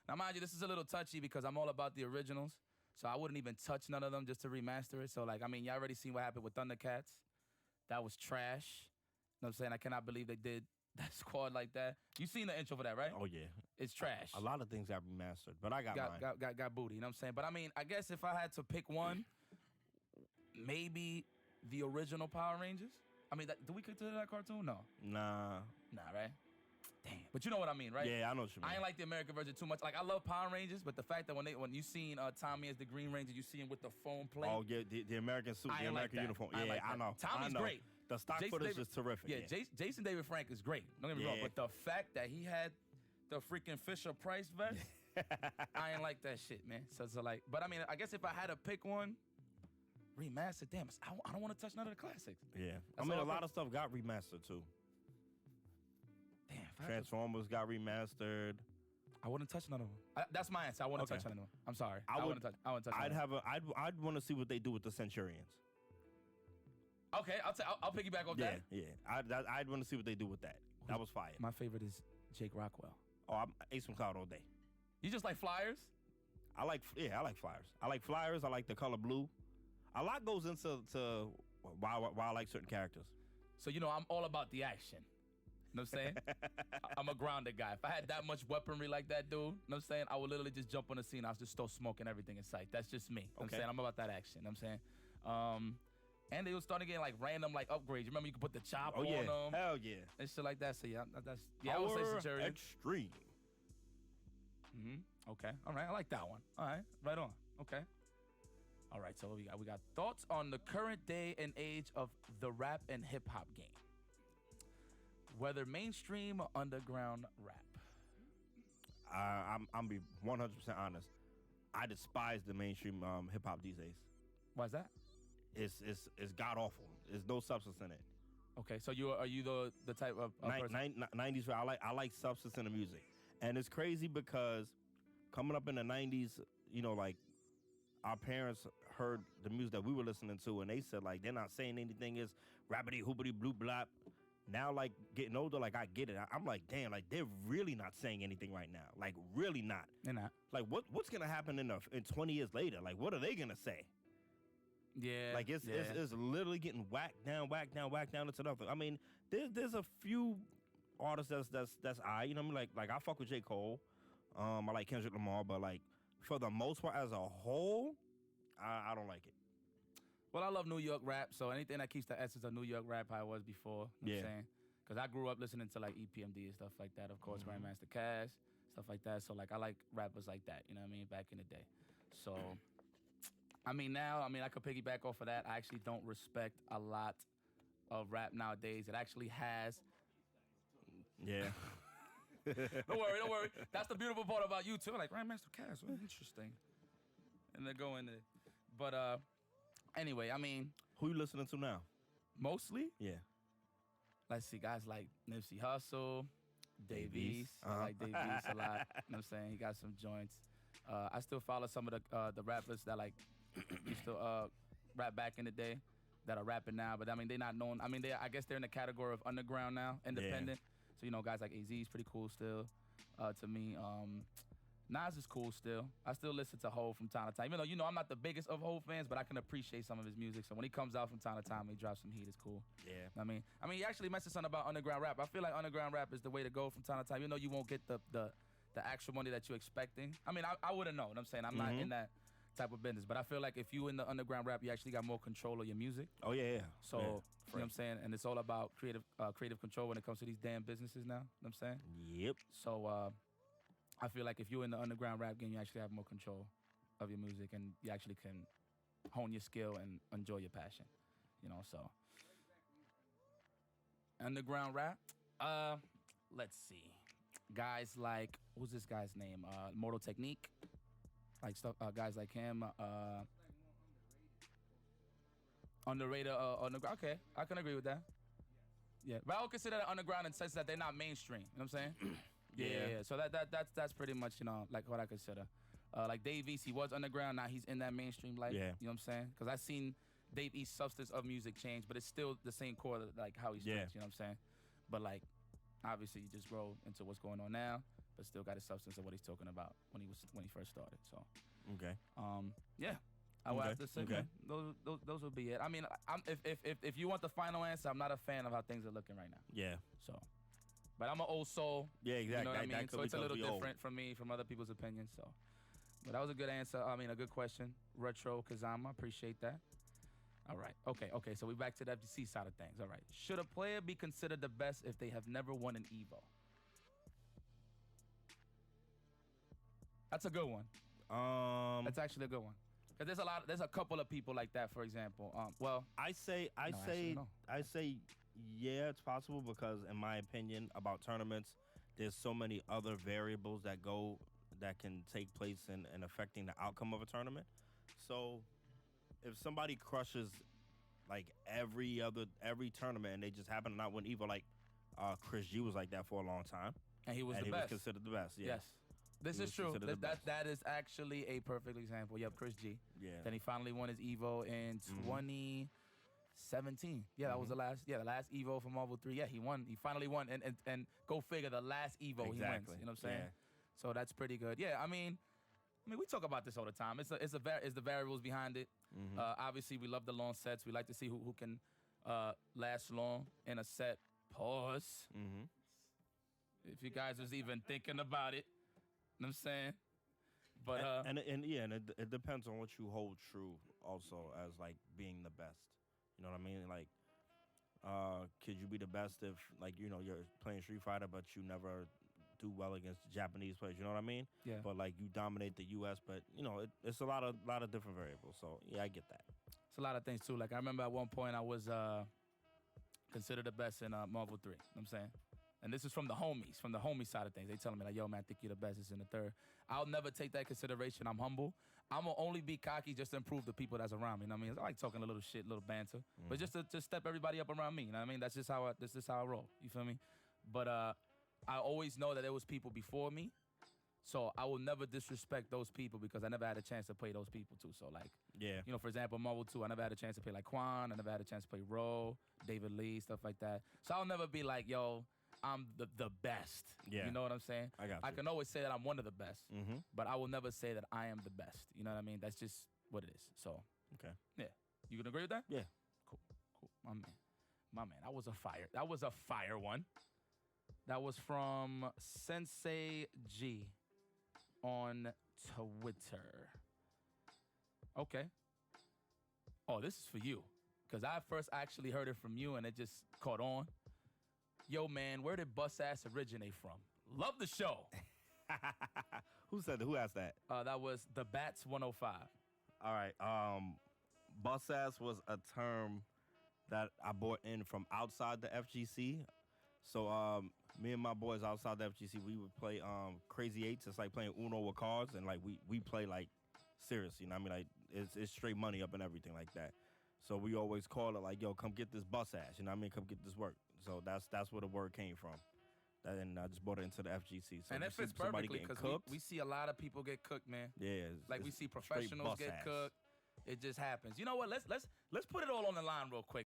Now, mind you, this is a little touchy because I'm all about the originals, so I wouldn't even touch none of them just to remaster it. So, like, I mean, y'all already seen what happened with Thundercats. That was trash. You know what I'm saying? I cannot believe they did that squad like that. You seen the intro for that, right? Oh yeah, It's trash. a lot of things got remastered, but I got mine. Got booty, you know what I'm saying? But I mean, I guess if I had to pick one, maybe the original Power Rangers. I mean, do we consider that cartoon? No. Nah, Right? Damn. But you know what I mean, right? yeah, I know what you mean. I ain't like the American version too much. Like, I love Power Rangers, but the fact that when you seen Tommy as the Green Ranger, you see him with the foam plate. Oh yeah, the American suit, I the ain't like American that. uniform. I ain't Yeah, like I that. know. Tommy's I know. great. The stock Jason footage David- is terrific. Yeah, Jason David Frank is great. Don't get me wrong, Yeah. but the fact that he had the freaking Fisher Price vest, I ain't like that shit, man. So like, but I mean, I guess if I had to pick one, remastered. Damn, I don't want to touch none of the classics. Yeah, I That's mean, all a lot of stuff got remastered too. Damn, if I had to- Transformers got remastered. I wouldn't touch none of them. That's my answer. I wouldn't Okay. touch none of them. I'm sorry. I I would- wouldn't touch. I wouldn't touch. I'd none of have I'd want to see what they do with the Centurions. them. Okay, I'll piggyback off that. Yeah. I'd want to see what they do with that. That was fire. My favorite is Jake Rockwell. Oh, I'm Ace McCloud all day. You just like Flyers? I like Flyers. I like Flyers. I like the color blue. A lot goes into why I like certain characters. So you know I'm all about the action. You know what I'm saying? I'm a grounded guy. If I had that much weaponry like that dude, you know what I'm saying? I would literally just jump on the scene. I'll just start smoking everything in sight. That's just me. You know what I'm Okay. saying? I'm about that action. You know what I'm saying? And they were starting getting like random like upgrades. You remember you could put the chopper Oh yeah, on them hell yeah. and shit like that. So yeah, I would say Power Centurion. Extreme. Okay. All right. I like that one. All right. Right on. Okay. All right, so we got thoughts on the current day and age of the rap and hip hop game, whether mainstream or underground rap. I'm be 100% honest. I despise the mainstream hip hop these days. Why's that? It's god awful. There's no substance in it. Okay, so are you the type of person? 90s. I like substance in the music, and it's crazy because coming up in the 90s, you know, like our parents heard the music that we were listening to, and they said like they're not saying anything is rabbity hoopity bloop blop. Now, like getting older, like I get it. I'm like, damn, like they're really not saying anything right now. Like really not. They're not. Like what's gonna happen in 20 years later? Like what are they gonna say? Yeah. Like it's literally getting whacked down into nothing. I mean, there's a few artists that's I, you know what I mean? Like I fuck with J. Cole. I like Kendrick Lamar, but like for the most part as a whole, I don't like it. Well, I love New York rap, so anything that keeps the essence of New York rap how it was before, you know what I'm saying? Because I grew up listening to like EPMD and stuff like that, of course, Grandmaster Cash, stuff like that. So like I like rappers like that, you know what I mean, back in the day. So, I mean now, I could piggyback off of that. I actually don't respect a lot of rap nowadays. It actually has. Yeah. Don't worry. That's the beautiful part about you too. Like Grandmaster Cash, well, interesting. And they're going there. But anyway, I mean, who you listening to now? Mostly, Yeah. Let's see, guys like Nipsey Hussle, Dave East. I like Dave East a lot. You know what I'm saying? He got some joints. I still follow some of the rappers that like used to rap back in the day that are rapping now, but I mean they're not known. I mean I guess they're in the category of underground now, independent. So you know, guys like AZ is pretty cool still to me. Nas is cool still. I still listen to Hov from time to time. Even though, you know, I'm not the biggest of Hov fans, but I can appreciate some of his music. So when he comes out from time to time, he drops some heat, it's cool. Yeah. I mean, he actually mentioned something about underground rap. I feel like underground rap is the way to go from time to time. You know, you won't get the actual money that you're expecting. I mean, I wouldn't know. You know what I'm saying? I'm not in that type of business. But I feel like if you in the underground rap, you actually got more control of your music. Oh, yeah. So, you know what I'm saying? And it's all about creative control when it comes to these damn businesses now. You know what I'm saying? Yep. So, I feel like if you're in the underground rap game, you actually have more control of your music and you actually can hone your skill and enjoy your passion, you know, so. Underground rap, let's see. Guys like, who's this guy's name? Mortal Technique, like stuff, guys like him, underrated, okay, I can agree with that. Yeah, but I would consider that underground in the sense that they're not mainstream, you know what I'm saying? Yeah. So that's pretty much, you know, like what I consider. Like Dave East, he was underground. Now he's in that mainstream life. Yeah. You know what I'm saying? Because I've seen Dave East's substance of music change, but it's still the same core, like how he starts. You know what I'm saying? But like, obviously, you just grow into what's going on now, but still got the substance of what he's talking about when he first started. So. Okay. Yeah. I would have to say, man, those would be it. I mean, if you want the final answer, I'm not a fan of how things are looking right now. Yeah. So. But I'm an old soul. Yeah, exactly. You know what I mean? So it's a little old. different from me, from other people's opinions. So, but that was a good answer. I mean, a good question. Retro Kazama, appreciate that. All right. Okay. So we back to the FGC side of things. All right. Should a player be considered the best if they have never won an Evo? That's a good one. That's actually a good one. Because there's a couple of people like that. For example, I say, yeah, it's possible because, in my opinion, about tournaments, there's so many other variables that can take place in affecting the outcome of a tournament. So, if somebody crushes like every tournament and they just happen to not win Evo, like Chris G was like that for a long time, and he was was considered the best. Yeah. Yes. This is true. That is actually a perfect example. Yep, Chris G. Yeah. Then he finally won his Evo in 2017. Yeah, that was the last Evo for Marvel 3. Yeah, he won. He finally won. And go figure, the last Evo he wins. You know what I'm saying? Yeah. So that's pretty good. Yeah, I mean, we talk about this all the time. It's the variables behind it. Obviously, we love the long sets. We like to see who can last long in a set. Pause. If you guys was even thinking about it. You know what I'm saying? But it depends on what you hold true also as like being the best. You know what I mean? Like could you be the best if like, you know, you're playing Street Fighter but you never do well against the Japanese players. You know what I mean? Yeah. But like you dominate the U.S., but it's a lot of different variables. So yeah, I get that. It's a lot of things too. Like I remember at one point I was considered the best in Marvel 3. You know what I'm saying? And this is from the homie side of things. They telling me like, yo, man, I think you're the best. It's in the 3rd. I'll never take that consideration. I'm humble. I'm gonna only be cocky just to improve the people that's around me. You know what I mean? I like talking a little shit, little banter, but just to step everybody up around me. You know what I mean? That's just how I roll. You feel me? But I always know that there was people before me, so I will never disrespect those people because I never had a chance to play those people too. So like, Yeah. for example, Marvel 2, I never had a chance to play like Quan. I never had a chance to play Ro, David Lee, stuff like that. So I'll never be like, yo, I'm the best. Yeah. You know what I'm saying? I got you. I can always say that I'm one of the best, Mm-hmm. but I will never say that I am the best. You know what I mean? That's just what it is. So, Okay. yeah. You can agree with that? Yeah. Cool. My man. That was a fire one. That was from Sensei G on Twitter. Okay. Oh, this is for you. Because I first actually heard it from you and it just caught on. Yo, man, where did Bus Ass originate from? Love the show. Who asked that? That was the Bats 105. All right. Bus ass was a term that I brought in from outside the FGC. So me and my boys outside the FGC, we would play Crazy Eights. It's like playing Uno with cards, and like we play like serious. You know what I mean? Like it's straight money up and everything like that. So we always call it like, yo, come get this bus ass. You know what I mean? Come get this work. So that's where the word came from. And I just brought it into the FGC. So And it fits perfectly because we see a lot of people get cooked, man. Yeah. Like we see professionals get cooked. It just happens. You know what? Let's put it all on the line real quick.